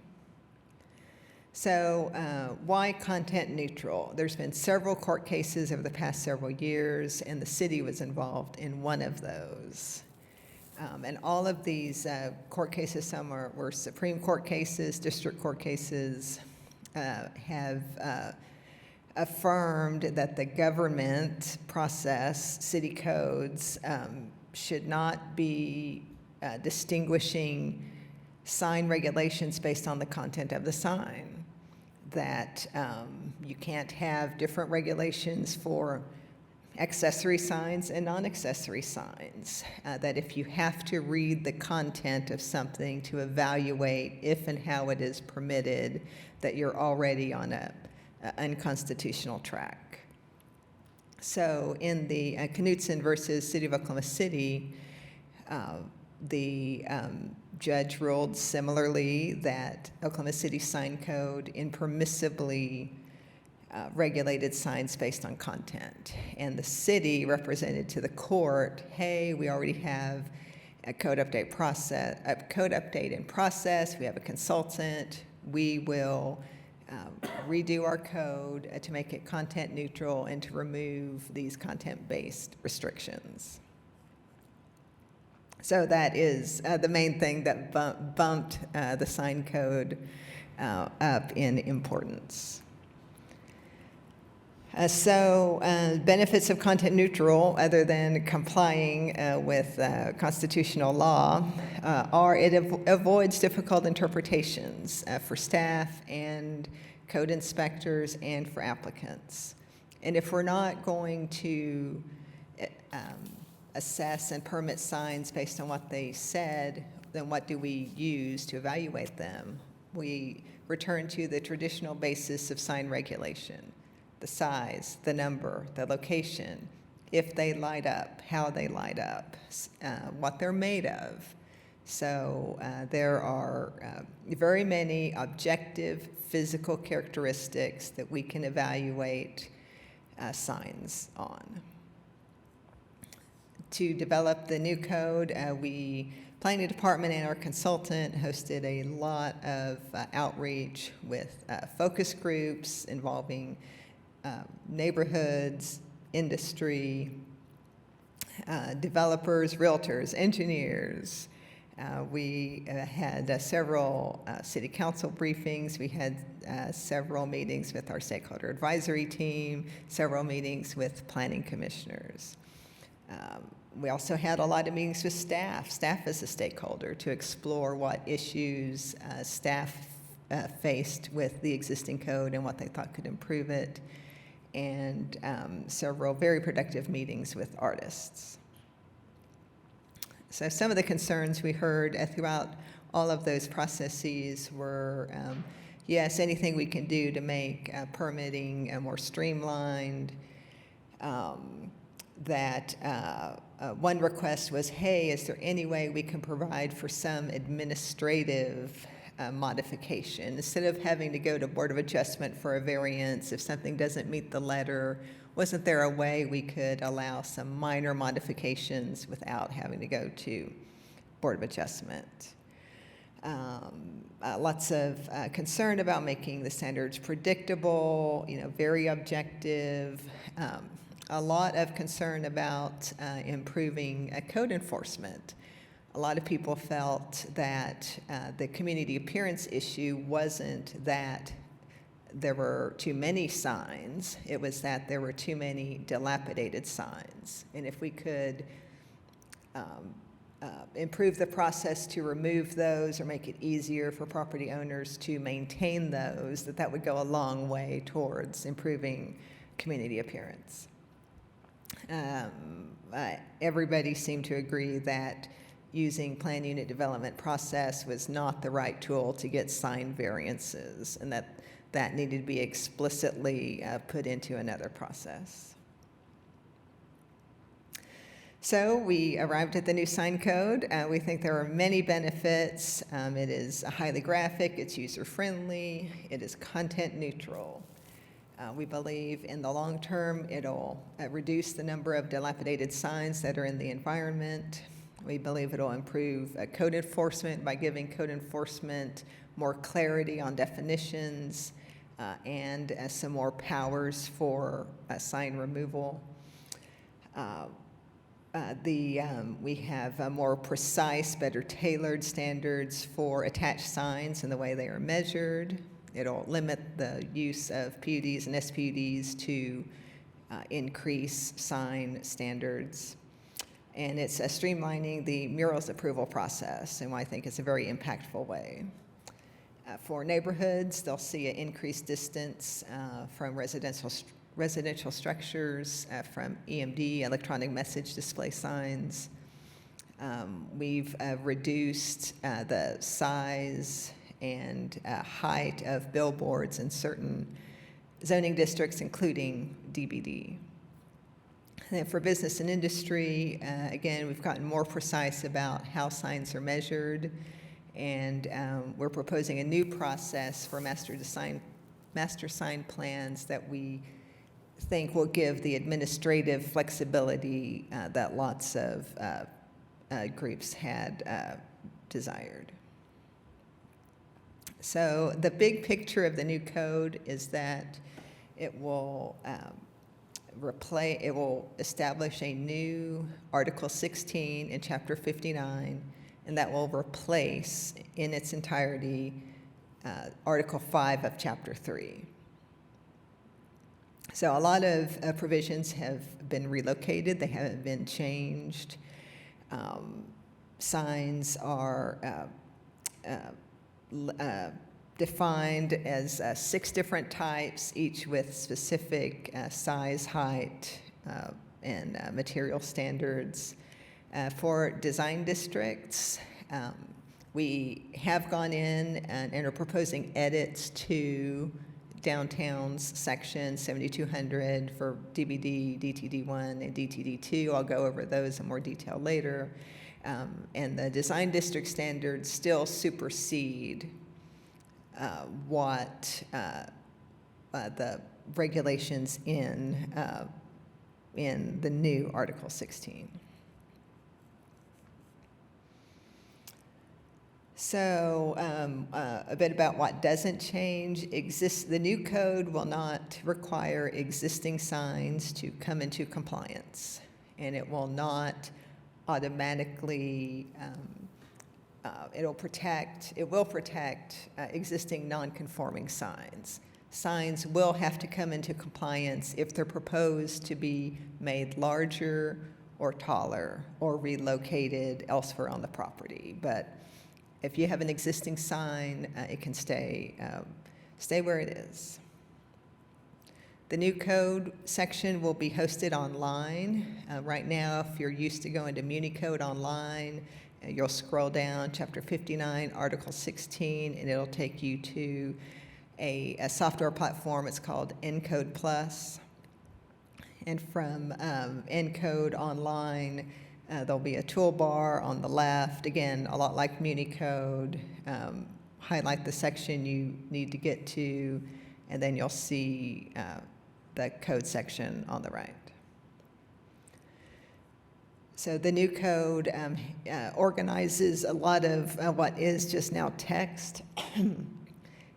So why content neutral? There's been several court cases over the past several years, and the city was involved in one of those. And all of these court cases, some were Supreme Court cases, district court cases, have affirmed that the government process, city codes, should not be distinguishing sign regulations based on the content of the sign. That you can't have different regulations for accessory signs and non-accessory signs. That if you have to read the content of something to evaluate if and how it is permitted, that you're already on an unconstitutional track. So in the Knutson versus City of Oklahoma City, the judge ruled similarly that Oklahoma City sign code impermissibly regulated signs based on content. And the city represented to the court, hey, we already have a code update in process, we have a consultant, we will redo our code to make it content neutral and to remove these content-based restrictions. So that is the main thing that bumped the sign code up in importance. Benefits of content neutral, other than complying with constitutional law, are it avoids difficult interpretations for staff and code inspectors and for applicants. And if we're not going to assess and permit signs based on what they said, then what do we use to evaluate them? We return to the traditional basis of sign regulation. The size, the number, the location, if they light up, how they light up, what they're made of. So there are very many objective physical characteristics that we can evaluate signs on. To develop the new code, planning department and our consultant hosted a lot of outreach with focus groups involving neighborhoods, industry, developers, realtors, engineers. We had several city council briefings. We had several meetings with our stakeholder advisory team, several meetings with planning commissioners. We also had a lot of meetings with staff. Staff is a stakeholder to explore what issues staff faced with the existing code and what they thought could improve it. And several very productive meetings with artists. So some of the concerns we heard throughout all of those processes were, yes, anything we can do to make permitting more streamlined. One request was, hey, is there any way we can provide for some administrative modification. Instead of having to go to Board of Adjustment for a variance if something doesn't meet the letter, wasn't there a way we could allow some minor modifications without having to go to Board of Adjustment? Lots of concern about making the standards predictable, very objective. A lot of concern about improving code enforcement. A lot of people felt that the community appearance issue wasn't that there were too many signs, it was that there were too many dilapidated signs. And if we could improve the process to remove those or make it easier for property owners to maintain those, that would go a long way towards improving community appearance. Everybody seemed to agree that using plan unit development process was not the right tool to get sign variances, and that needed to be explicitly put into another process. So we arrived at the new sign code. We think there are many benefits. It is highly graphic, it's user-friendly, it is content neutral. We believe in the long term it'll reduce the number of dilapidated signs that are in the environment. We believe it'll improve code enforcement by giving code enforcement more clarity on definitions and some more powers for sign removal. We have more precise, better tailored standards for attached signs and the way they are measured. It'll limit the use of PUDs and SPUDs to increase sign standards. And it's streamlining the murals approval process, and I think it's a very impactful way. For neighborhoods, they'll see an increased distance from residential structures, from EMD, electronic message display signs. We've reduced the size and height of billboards in certain zoning districts, including DBD. And then for business and industry, again, we've gotten more precise about how signs are measured, and we're proposing a new process for master sign plans that we think will give the administrative flexibility that lots of groups had desired. So the big picture of the new code is that it will establish a new Article 16 in Chapter 59, and that will replace in its entirety Article 5 of Chapter 3. So a lot of provisions have been relocated, they haven't been changed. Signs are defined as 6 different types, each with specific size, height, and material standards. For design districts, we have gone in and are proposing edits to downtown's section 7200 for DBD, DTD1, and DTD2. I'll go over those in more detail later. And the design district standards still supersede what the regulations in the new Article 16. So a bit about what doesn't change. The new code will not require existing signs to come into compliance, and it will not automatically, it will protect existing non-conforming signs. Signs will have to come into compliance if they're proposed to be made larger or taller or relocated elsewhere on the property. But if you have an existing sign, it can stay where it is. The new code section will be hosted online. Right now, if you're used to going to MuniCode online, you'll scroll down Chapter 59, Article 16, and it'll take you to a software platform. It's called Encode Plus. And from Encode Online, there'll be a toolbar on the left, again, a lot like MuniCode, highlight the section you need to get to, and then you'll see the code section on the right. So the new code organizes a lot of what is just now text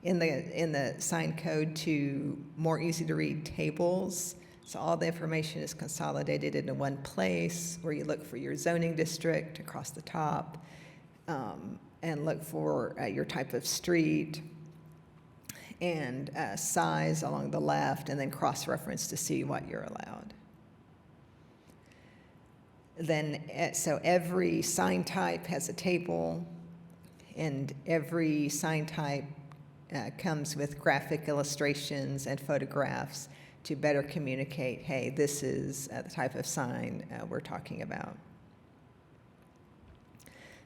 in the sign code to more easy to read tables. So all the information is consolidated into one place where you look for your zoning district across the top, and look for your type of street and size along the left, and then cross-reference to see what you're allowed. Then, so every sign type has a table, and every sign type comes with graphic illustrations and photographs to better communicate, hey, this is the type of sign we're talking about.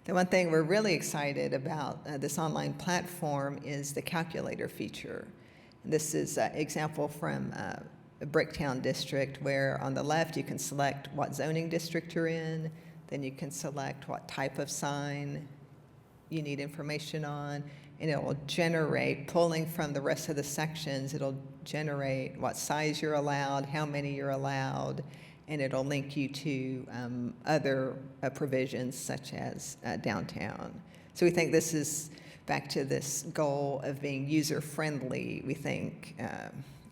The one thing we're really excited about this online platform is the calculator feature. This is an example from a Bricktown district where on the left you can select what zoning district you're in, then you can select what type of sign you need information on, and it will generate, pulling from the rest of the sections, it'll generate what size you're allowed, how many you're allowed, and it'll link you to other provisions such as downtown. So we think this is back to this goal of being user-friendly. We think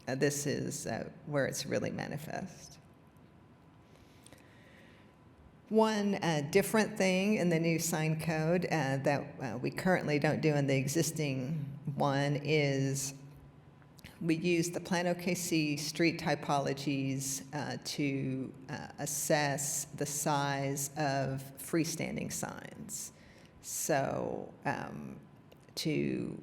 this is where it's really manifest. One different thing in the new sign code that we currently don't do in the existing one is we use the Plan OKC street typologies to assess the size of freestanding signs. So to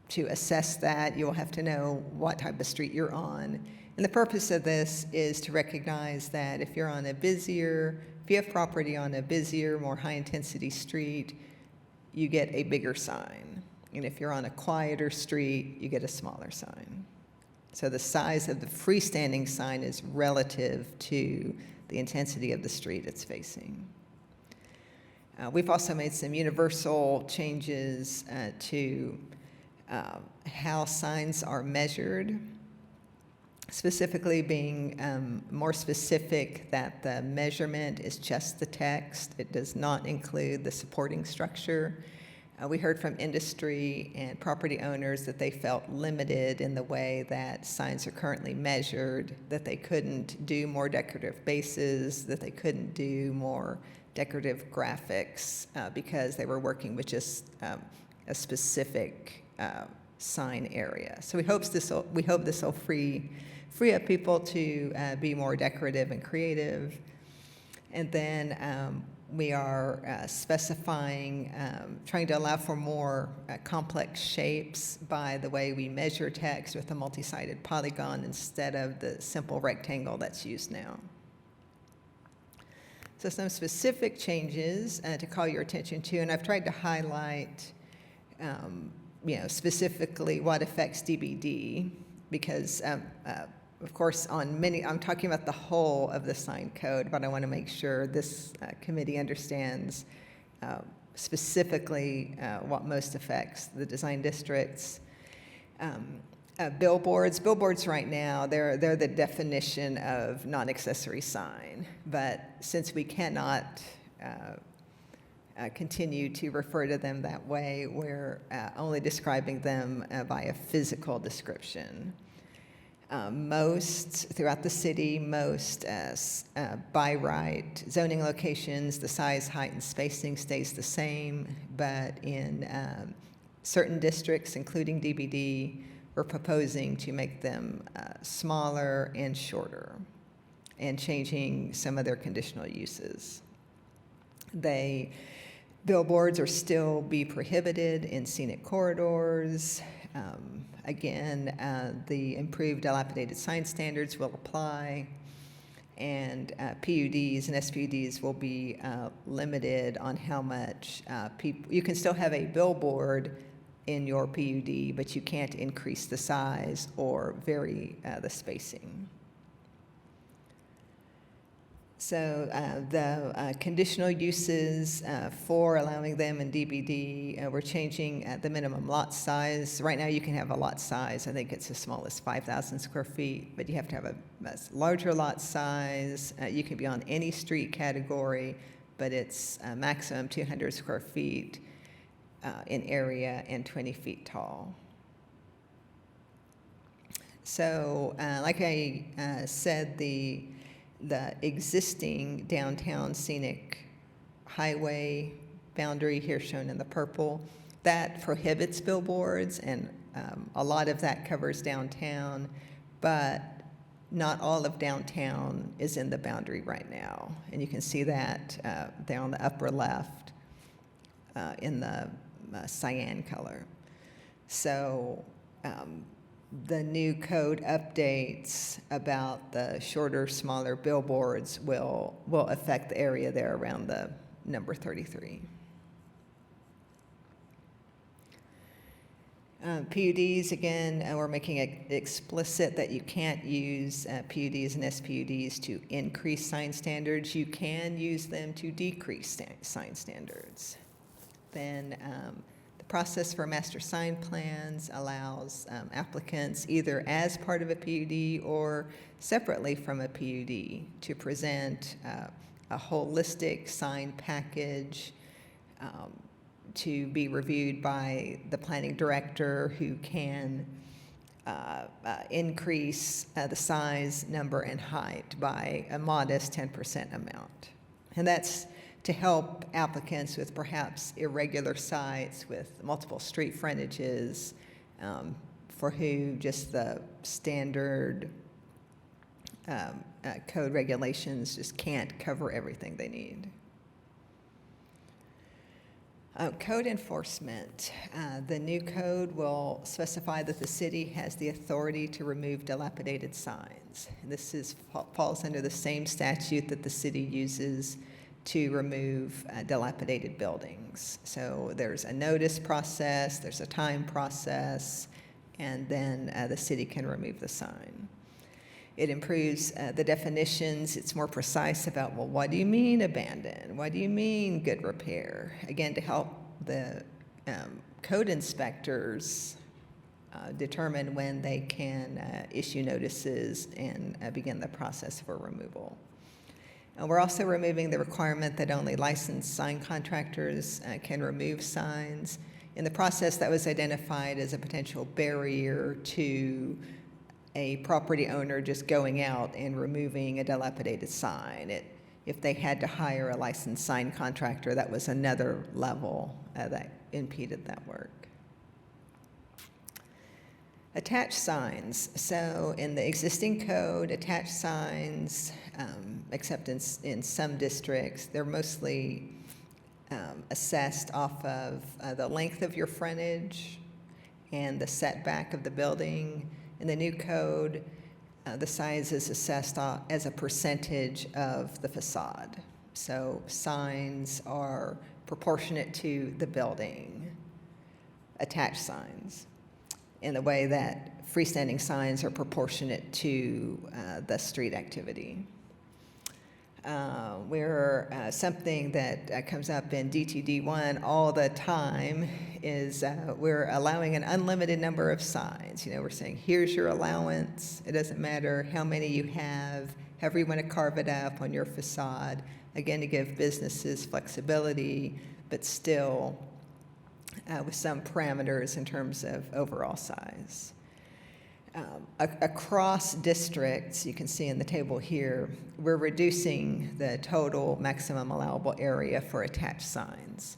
assess that, you'll have to know what type of street you're on. And the purpose of this is to recognize that if you're on if you have property on a busier, more high-intensity street, you get a bigger sign. And if you're on a quieter street, you get a smaller sign. So the size of the freestanding sign is relative to the intensity of the street it's facing. We've also made some universal changes to how signs are measured, specifically being more specific that the measurement is just the text. It does not include the supporting structure. We heard from industry and property owners that they felt limited in the way that signs are currently measured, that they couldn't do more decorative bases, that they couldn't do more decorative graphics because they were working with just a specific sign area. So we hope this will free up people to be more decorative and creative. And then we are specifying, trying to allow for more complex shapes by the way we measure text with a multi-sided polygon instead of the simple rectangle that's used now. So some specific changes to call your attention to, and I've tried to highlight specifically what affects DBD, because of course, I'm talking about the whole of the sign code, but I want to make sure this committee understands specifically what most affects the design districts. Billboards right now, they're the definition of non-accessory sign, but since we cannot continue to refer to them that way, we're only describing them by a physical description. Most throughout the city, by right zoning locations, the size, height, and spacing stays the same, but in certain districts, including DBD, we're proposing to make them smaller and shorter and changing some of their conditional uses. Billboards are still be prohibited in scenic corridors. Again, the improved dilapidated sign standards will apply, and PUDs and SPUDs will be limited on how much people. You can still have a billboard in your PUD, but you can't increase the size or vary the spacing. So the conditional uses for allowing them in DBD, we're changing the minimum lot size. Right now, you can have a lot size, I think it's as small as 5,000 square feet, but you have to have a larger lot size. You can be on any street category, but it's a maximum 200 square feet in area and 20 feet tall. So like I said, the existing downtown scenic highway boundary here shown in the purple, that prohibits billboards, and a lot of that covers downtown, but not all of downtown is in the boundary right now. And you can see that there on the upper left in the cyan color. So the new code updates about the shorter, smaller billboards will affect the area there around the number 33. PUDs, again, we're making it explicit that you can't use PUDs and SPUDs to increase sign standards. You can use them to decrease sign standards. Then the process for master sign plans allows applicants, either as part of a PUD or separately from a PUD, to present a holistic sign package to be reviewed by the planning director, who can increase the size, number, and height by a modest 10% amount. And that's to help applicants with perhaps irregular sites with multiple street frontages, for who just the standard code regulations just can't cover everything they need. Code enforcement. The new code will specify that the city has the authority to remove dilapidated signs. And this falls under the same statute that the city uses to remove dilapidated buildings. So there's a notice process, there's a time process, and then the city can remove the sign. It improves the definitions. It's more precise about, well, what do you mean abandoned? What do you mean good repair? Again, to help the code inspectors determine when they can issue notices and begin the process for removal. We're also removing the requirement that only licensed sign contractors can remove signs. In the process, that was identified as a potential barrier to a property owner just going out and removing a dilapidated sign. If they had to hire a licensed sign contractor, that was another level that impeded that work. Attached signs. So in the existing code, attached signs, except in some districts, they're mostly assessed off of the length of your frontage and the setback of the building. In the new code, the size is assessed as a percentage of the facade. So signs are proportionate to the building, attached signs, in the way that freestanding signs are proportionate to the street activity. Something that comes up in DTD1 all the time is we're allowing an unlimited number of signs. We're saying, here's your allowance. It doesn't matter how many you have, however you want to carve it up on your facade. Again, to give businesses flexibility, but still with some parameters in terms of overall size. Across districts, you can see in the table here, we're reducing the total maximum allowable area for attached signs.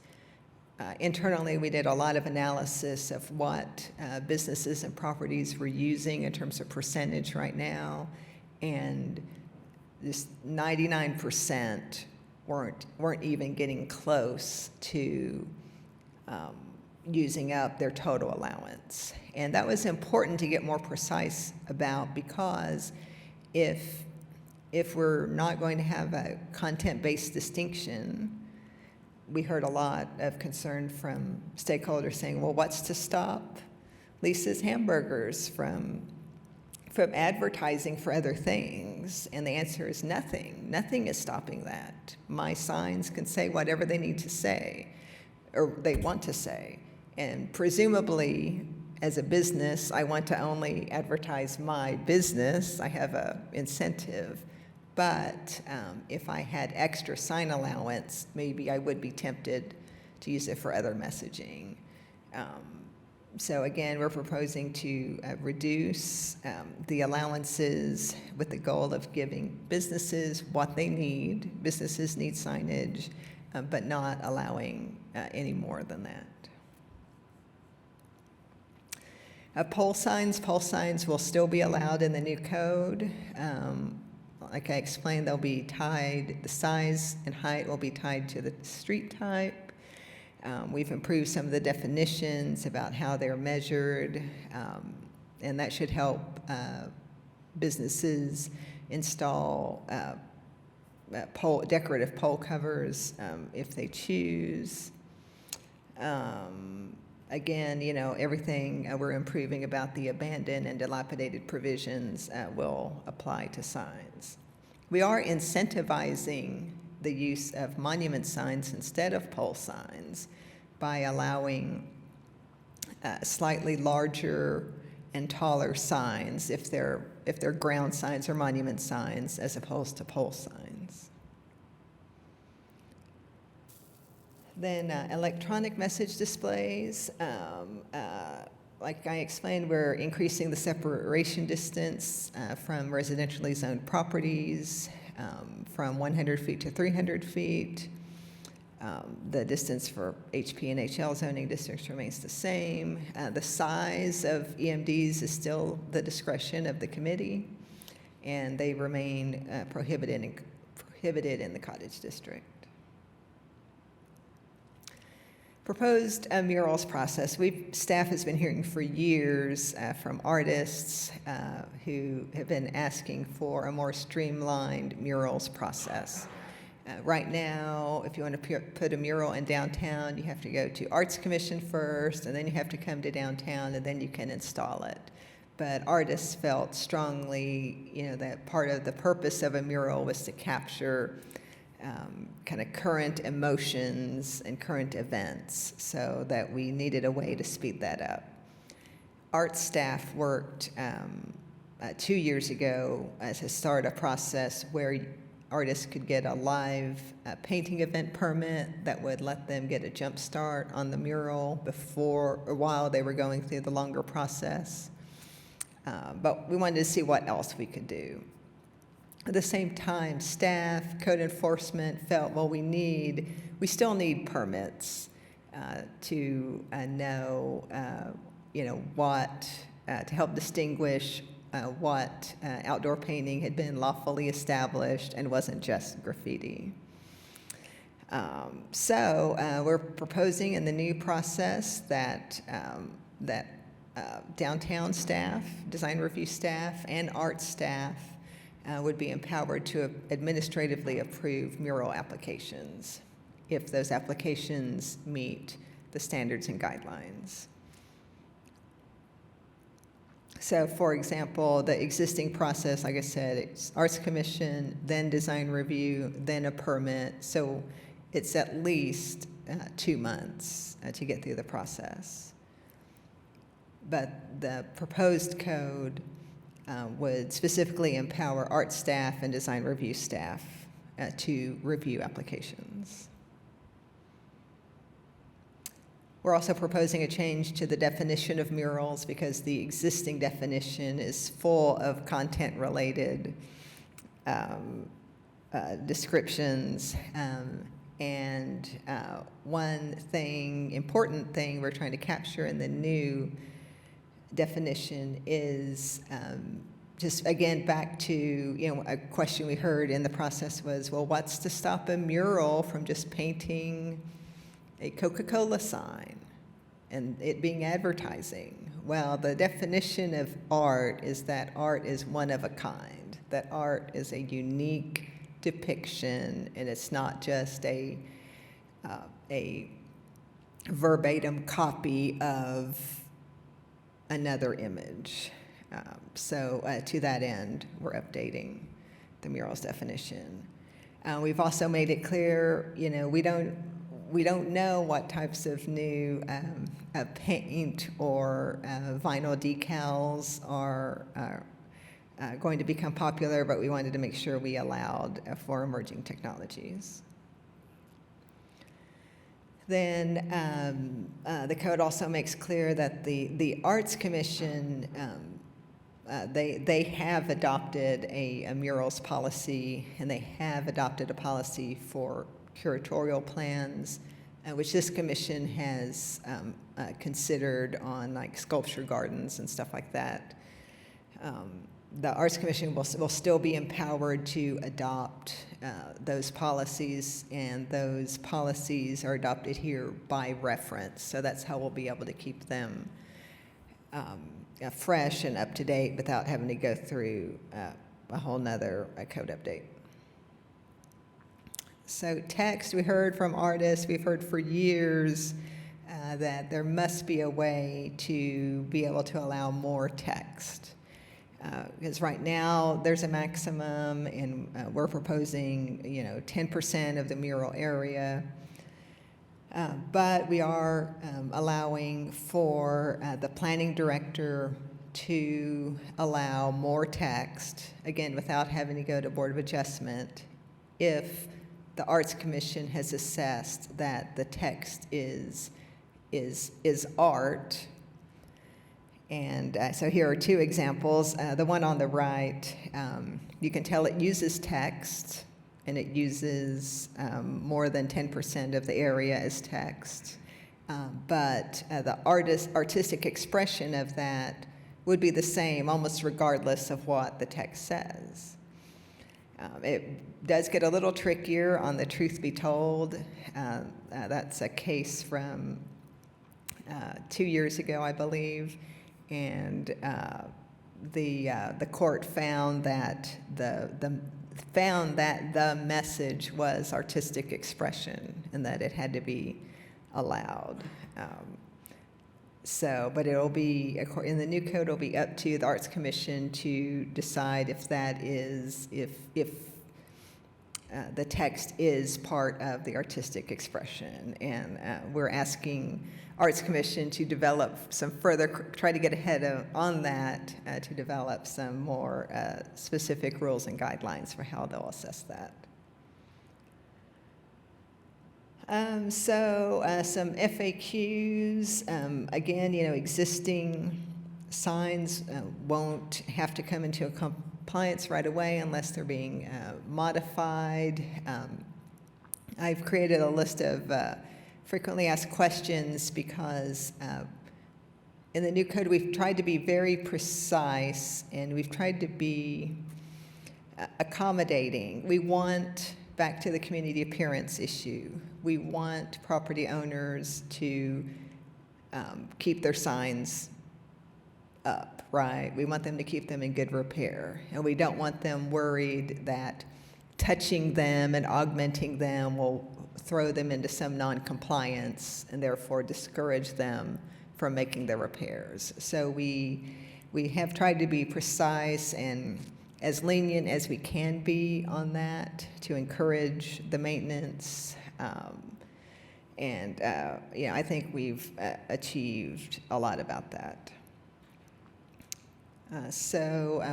Internally, we did a lot of analysis of what businesses and properties were using in terms of percentage right now, and just 99% weren't even getting close to using up their total allowance. And that was important to get more precise about, because if we're not going to have a content-based distinction, we heard a lot of concern from stakeholders saying, well, what's to stop Lisa's Hamburgers from from advertising for other things? And the answer is nothing. Nothing is stopping that. My signs can say whatever they need to say, or they want to say. And presumably, as a business, I want to only advertise my business. I have an incentive. But if I had extra sign allowance, maybe I would be tempted to use it for other messaging. So again, we're proposing to reduce the allowances with the goal of giving businesses what they need. Businesses need signage, but not allowing any more than that. Pole signs will still be allowed in the new code. Like I explained, they'll be tied, the size and height will be tied to the street type. We've improved some of the definitions about how they're measured, and that should help businesses install decorative pole covers if they choose. Again, everything we're improving about the abandoned and dilapidated provisions will apply to signs. We are incentivizing the use of monument signs instead of pole signs by allowing slightly larger and taller signs if they're ground signs or monument signs as opposed to pole signs. Then electronic message displays. Like I explained, we're increasing the separation distance from residentially zoned properties from 100 feet to 300 feet. The distance for HP and HL zoning districts remains the same. The size of EMDs is still the discretion of the committee, and they remain prohibited in the cottage district. Proposed murals process. Staff has been hearing for years from artists who have been asking for a more streamlined murals process. Right now, if you want to put a mural in downtown, you have to go to Arts Commission first, and then you have to come to downtown, and then you can install it. But artists felt strongly, that part of the purpose of a mural was to capture kind of current emotions and current events, so that we needed a way to speed that up. Art staff worked 2 years ago to start a process where artists could get a live painting event permit that would let them get a jump start on the mural before or while they were going through the longer process. But we wanted to see what else we could do. At the same time, staff, code enforcement felt, well, we still need permits to know, what, to help distinguish what outdoor painting had been lawfully established and wasn't just graffiti. So we're proposing in the new process that downtown staff, design review staff, and art staff would be empowered to administratively approve mural applications if those applications meet the standards and guidelines. So, for example, the existing process, like I said, it's Arts Commission, then design review, then a permit. So it's at least 2 months to get through the process. But the proposed code would specifically empower art staff and design review staff to review applications. We're also proposing a change to the definition of murals because the existing definition is full of content-related descriptions. And one important thing we're trying to capture in the new definition is just, again, back to, a question we heard in the process was, well, what's to stop a mural from just painting a Coca-Cola sign and it being advertising? Well, the definition of art is that art is one of a kind, that art is a unique depiction, and it's not just a verbatim copy of another image. So to that end, we're updating the murals definition. We've also made it clear, we don't know what types of new paint or vinyl decals are going to become popular, but we wanted to make sure we allowed for emerging technologies. Then the code also makes clear that the Arts Commission, they have adopted a murals policy, and they have adopted a policy for curatorial plans, which this commission has considered on like sculpture gardens and stuff like that. The Arts Commission will still be empowered to adopt those policies, and those policies are adopted here by reference. So that's how we'll be able to keep them fresh and up to date without having to go through a whole nother code update. So text, we heard from artists, we've heard for years that there must be a way to be able to allow more text. Because right now there's a maximum, and we're proposing 10% of the mural area, but we are allowing for the planning director to allow more text, again without having to go to Board of Adjustment, if the Arts Commission has assessed that the text is art. And so here are two examples. The one on the right, you can tell it uses text, and it uses more than 10% of the area as text. But the artistic expression of that would be the same almost regardless of what the text says. It does get a little trickier on the truth be told. That's a case from 2 years ago, I believe. And the court found that the message was artistic expression and that it had to be allowed. But it'll be, in the new code, it'll be up to the Arts Commission to decide if that is, if the text is part of the artistic expression. And we're asking Arts Commission to develop some further, try to get ahead on that, to develop some more specific rules and guidelines for how they'll assess that. Some FAQs, again, existing signs won't have to come into compliance right away unless they're being modified. I've created a list of frequently asked questions because in the new code we've tried to be very precise, and we've tried to be accommodating. We want, back to the community appearance issue, we want property owners to keep their signs up, right? We want them to keep them in good repair, and we don't want them worried that touching them and augmenting them will throw them into some non-compliance and therefore discourage them from making their repairs. So we have tried to be precise and as lenient as we can be on that to encourage the maintenance. I think we've achieved a lot about that.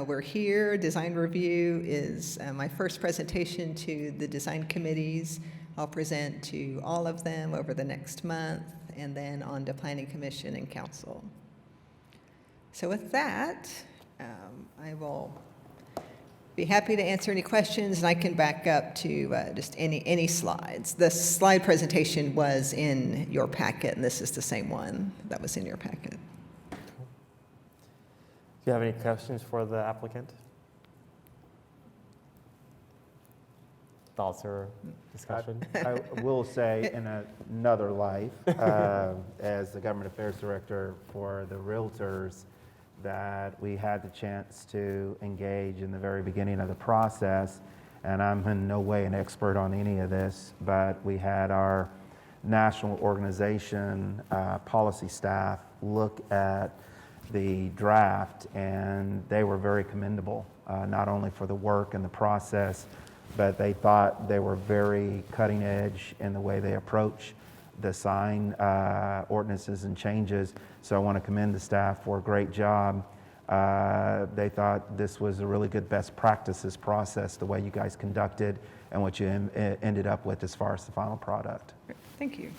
We're here. Design review is my first presentation to the design committees. I'll present to all of them over the next month, and then on to Planning Commission and Council. So with that, I will be happy to answer any questions, and I can back up to just any slides. The slide presentation was in your packet, and this is the same one that was in your packet. Do you have any questions for the applicant? Thoughts or discussion? I will say, in another life, as the Government Affairs Director for the Realtors, that we had the chance to engage in the very beginning of the process, and I'm in no way an expert on any of this, but we had our national organization policy staff look at the draft, and they were very commendable, not only for the work and the process, but they thought they were very cutting edge in the way they approach the sign ordinances and changes. So I want to commend the staff for a great job. They thought this was a really good best practices process, the way you guys conducted and what you ended up with as far as the final product. Thank you.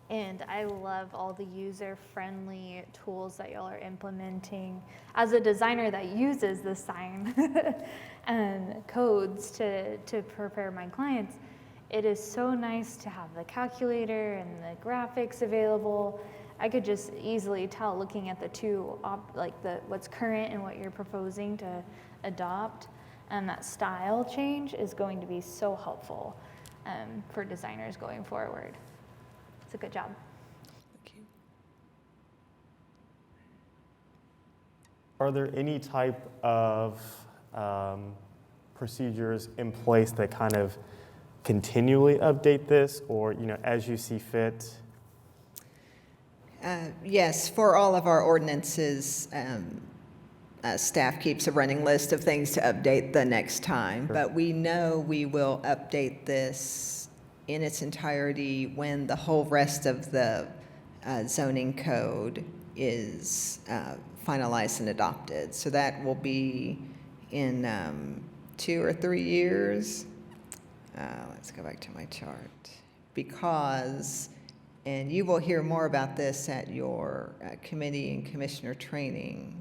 And I love all the user-friendly tools that y'all are implementing. As a designer that uses the sign codes to prepare my clients, it is so nice to have the calculator and the graphics available. I could just easily tell looking at the two, what's current and what you're proposing to adopt, and that style change is going to be so helpful for designers going forward. It's a good job. Thank you. Are there any type of procedures in place that kind of continually update this, or as you see fit? Yes, for all of our ordinances, staff keeps a running list of things to update the next time, but we know we will update this in its entirety when the whole rest of the zoning code is finalized and adopted. So that will be in 2 or 3 years. Let's go back to my chart. Because, and you will hear more about this at your committee and commissioner training.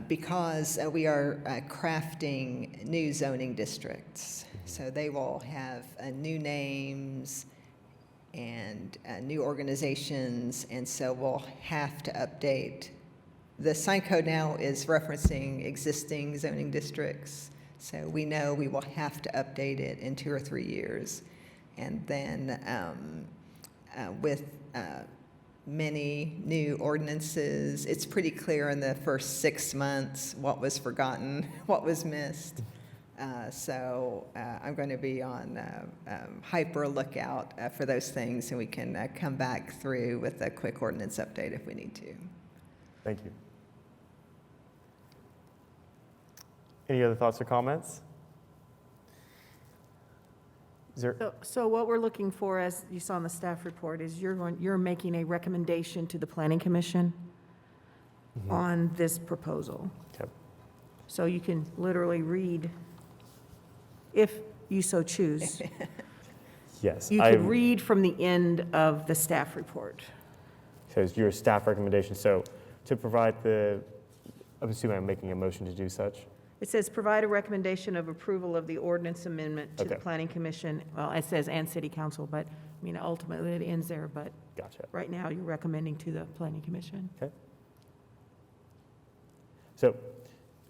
Because we are crafting new zoning districts. So they will have new names and new organizations, and so we'll have to update. The sign code now is referencing existing zoning districts, so we know we will have to update it in 2 or 3 years. And then with many new ordinances, it's pretty clear in the first 6 months what was forgotten, what was missed. So I'm going to be on hyper lookout for those things, and we can come back through with a quick ordinance update if we need to. Thank you. Any other thoughts or comments? Is there? So what we're looking for, as you saw in the staff report, is you're making a recommendation to the Planning Commission on this proposal. Okay. So you can literally read, if you so choose. Yes. You could read from the end of the staff report. So it's your staff recommendation. So to provide I'm assuming I'm making a motion to do such. It says, provide a recommendation of approval of the ordinance amendment to the Okay. Planning Commission. Well, it says, and City Council, but, I mean, ultimately it ends there, but Gotcha. right now you're recommending to the Planning Commission. Okay. So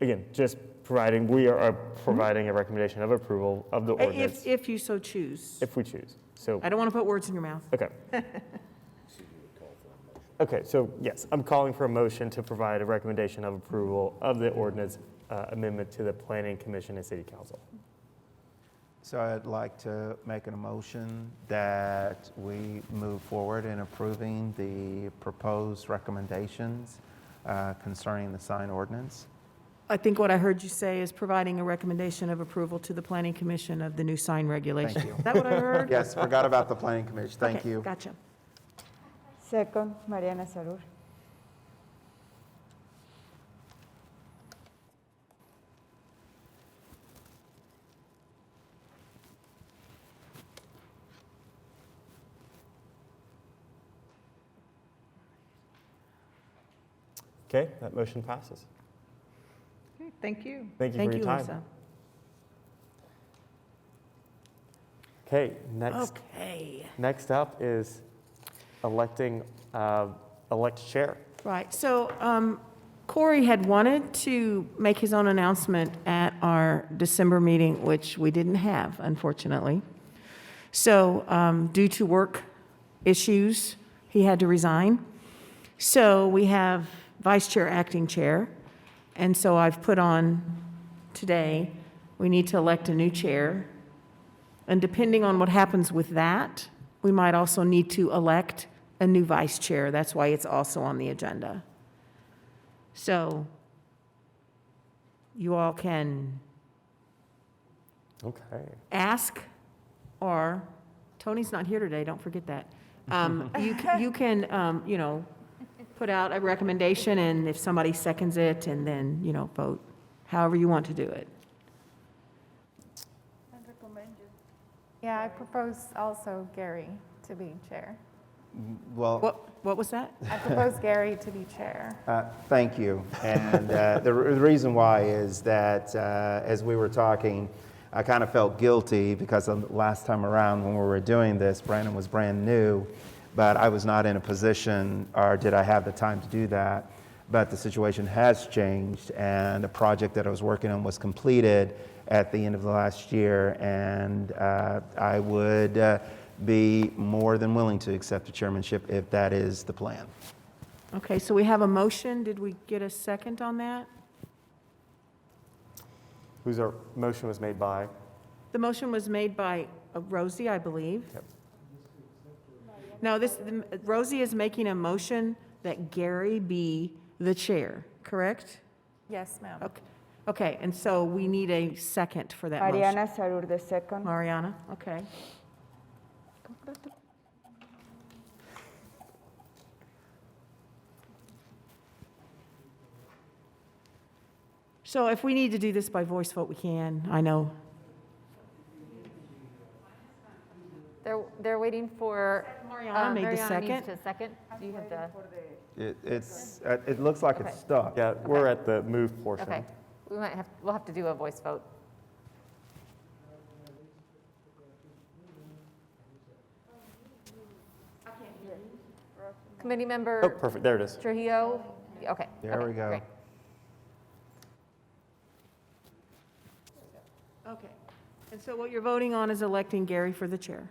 again, just providing, we are providing a recommendation of approval of the ordinance. If you so choose. If we choose. So, I don't want to put words in your mouth. okay. Okay, so yes, I'm calling for a motion to provide a recommendation of approval of the ordinance amendment to the Planning Commission and City Council. So I'd like to make a motion that we move forward in approving the proposed recommendations concerning the sign ordinance. I think what I heard you say is providing a recommendation of approval to the Planning Commission of the new sign regulation. Thank you. Is that what I heard? Yes, forgot about the Planning Commission. Thank Okay, you. Gotcha. Second, Mariana Sarur. Okay, that motion passes. Okay, thank you. Thank you for your time. Lisa. Okay, Okay. next up is electing elect chair. Right, so Corey had wanted to make his own announcement at our December meeting, which we didn't have, unfortunately. So due to work issues, he had to resign. So we have vice chair, acting chair, and so I've put on today, we need to elect a new chair. And depending on what happens with that, we might also need to elect a new vice chair. That's why it's also on the agenda. So you all can Okay. ask, or, Tony's not here today, don't forget that. You can, you know, put out a recommendation, and if somebody seconds it, and then, you know, vote, however you want to do it. Yeah, I propose also Gary to be chair. Well, What was that? I propose Gary to be chair. thank you. And the reason why is that as we were talking, I kind of felt guilty because the last time around when we were doing this, Brandon was brand new, but I was not in a position, or did I have the time to do that. But the situation has changed, and the project that I was working on was completed at the end of the last year, and I would be more than willing to accept the chairmanship if that is the plan. Okay, so we have a motion. Did we get a second on that? Whose our motion was made by? The motion was made by Rosie, I believe. Yep. No, Rosie is making a motion that Gary be the chair, correct? Yes, ma'am. Okay. Okay, and so we need a second for that motion. Mariana Sarur, the second. Mariana, okay. So if we need to do this by voice vote, we can, I know. They're waiting for. Mariana made the Mariana second. needs to second. Do you have the? It looks like Okay. it's stuck. Yeah, we're at the move portion. Okay, we'll have to do a voice vote. Committee member. Oh, perfect, there it is. Trujillo, okay. There okay, we go. great. Okay, and so what you're voting on is electing Gary for the chair.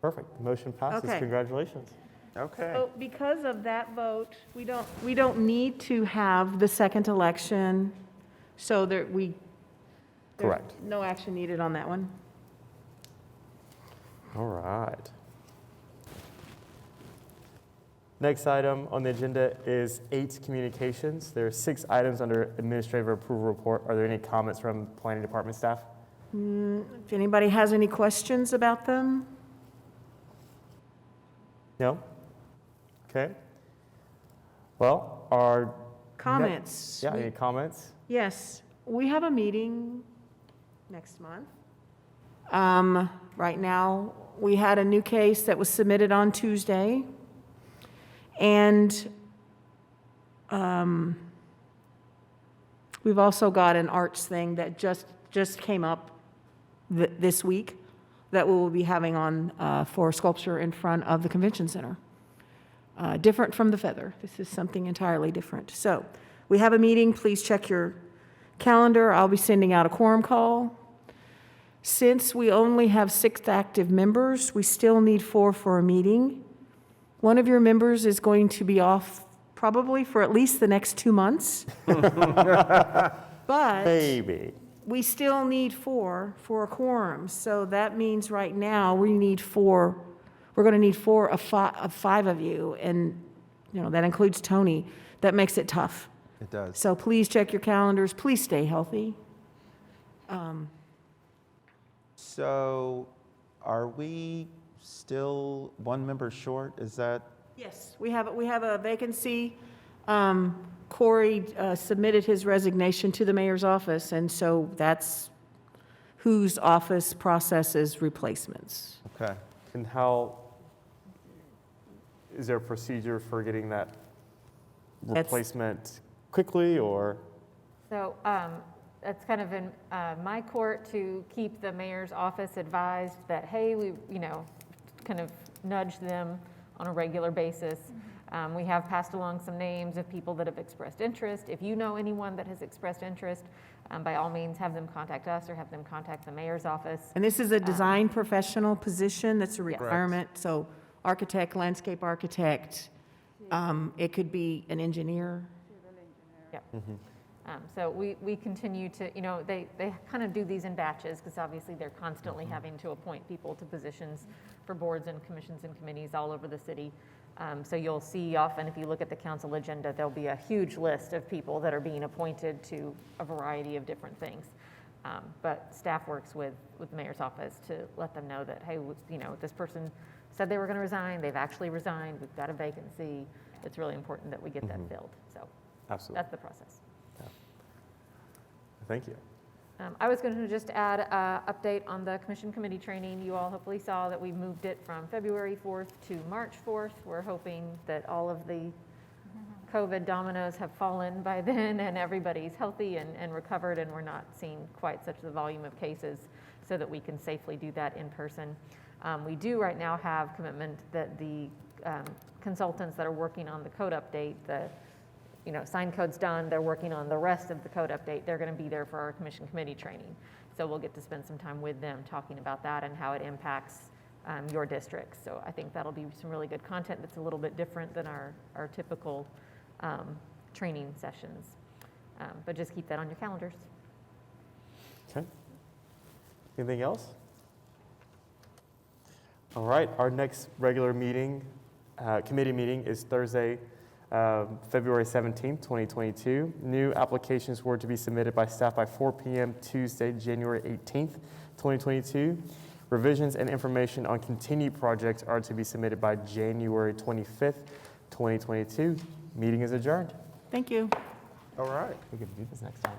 Perfect, the motion passes, Okay. congratulations. Okay. So because of that vote, we don't need to have the second election, so there's Correct. no action needed on that one. All right. Next item on the agenda is 8 communications. There are 6 items under administrative approval report. Are there any comments from planning department staff? If anybody has any questions about them? No? Okay. Well, our Comments? Yeah, any comments? Yes, we have a meeting next month. Right now, we had a new case that was submitted on Tuesday. And we've also got an arts thing that just came up this week that we will be having on for sculpture in front of the convention center. Different from the Feather. This is something entirely different. So we have a meeting. Please check your calendar. I'll be sending out a quorum call. Since we only have 6 active members, we still need 4 for a meeting. One of your members is going to be off probably for at least the next 2 months. But Maybe. we still need 4 for a quorum. So that means right now we need 4. We're going to need 4 of 5 of you. And, you know, that includes Tony. That makes it tough. It does. So please check your calendars. Please stay healthy. So are we still 1 member short? Is that? Yes, we have a vacancy. Corey submitted his resignation to the mayor's office, and so that's whose office processes replacements. Okay. And how, is there a procedure for getting that replacement quickly, or? So that's kind of in my court to keep the mayor's office advised that, hey, we, you know, kind of nudge them on a regular basis. We have passed along some names of people that have expressed interest. If you know anyone that has expressed interest, by all means, have them contact us or have them contact the mayor's office. And this is a design professional position, that's a requirement. So architect, landscape architect, it could be an engineer. Yep. So we continue to, they kind of do these in batches because obviously they're constantly having to appoint people to positions for boards and commissions and committees all over the city. So you'll see often, if you look at the council agenda, there'll be a huge list of people that are being appointed to a variety of different things. But staff works with the mayor's office to let them know that, hey, this person said they were going to resign, they've actually resigned, we've got a vacancy. It's really important that we get that filled. So Absolutely. that's the process. Yeah. Thank you. I was going to just add an update on the commission committee training. You all hopefully saw that we moved it from February 4th to March 4th. We're hoping that all of the COVID dominoes have fallen by then and everybody's healthy and recovered, and we're not seeing quite such the volume of cases so that we can safely do that in person. We do right now have commitment that the consultants that are working on the code update, sign code's done, they're working on the rest of the code update, they're going to be there for our commission committee training. So we'll get to spend some time with them talking about that and how it impacts your districts. So I think that'll be some really good content that's a little bit different than our typical training sessions. But just keep that on your calendars. Okay. Anything else? All right, our next regular meeting, committee meeting is Thursday, February 17th, 2022. New applications were to be submitted by staff by 4 p.m. Tuesday, January 18th, 2022. Revisions and information on continued projects are to be submitted by January 25th, 2022. Meeting is adjourned. Thank you. All right, we can do this next time.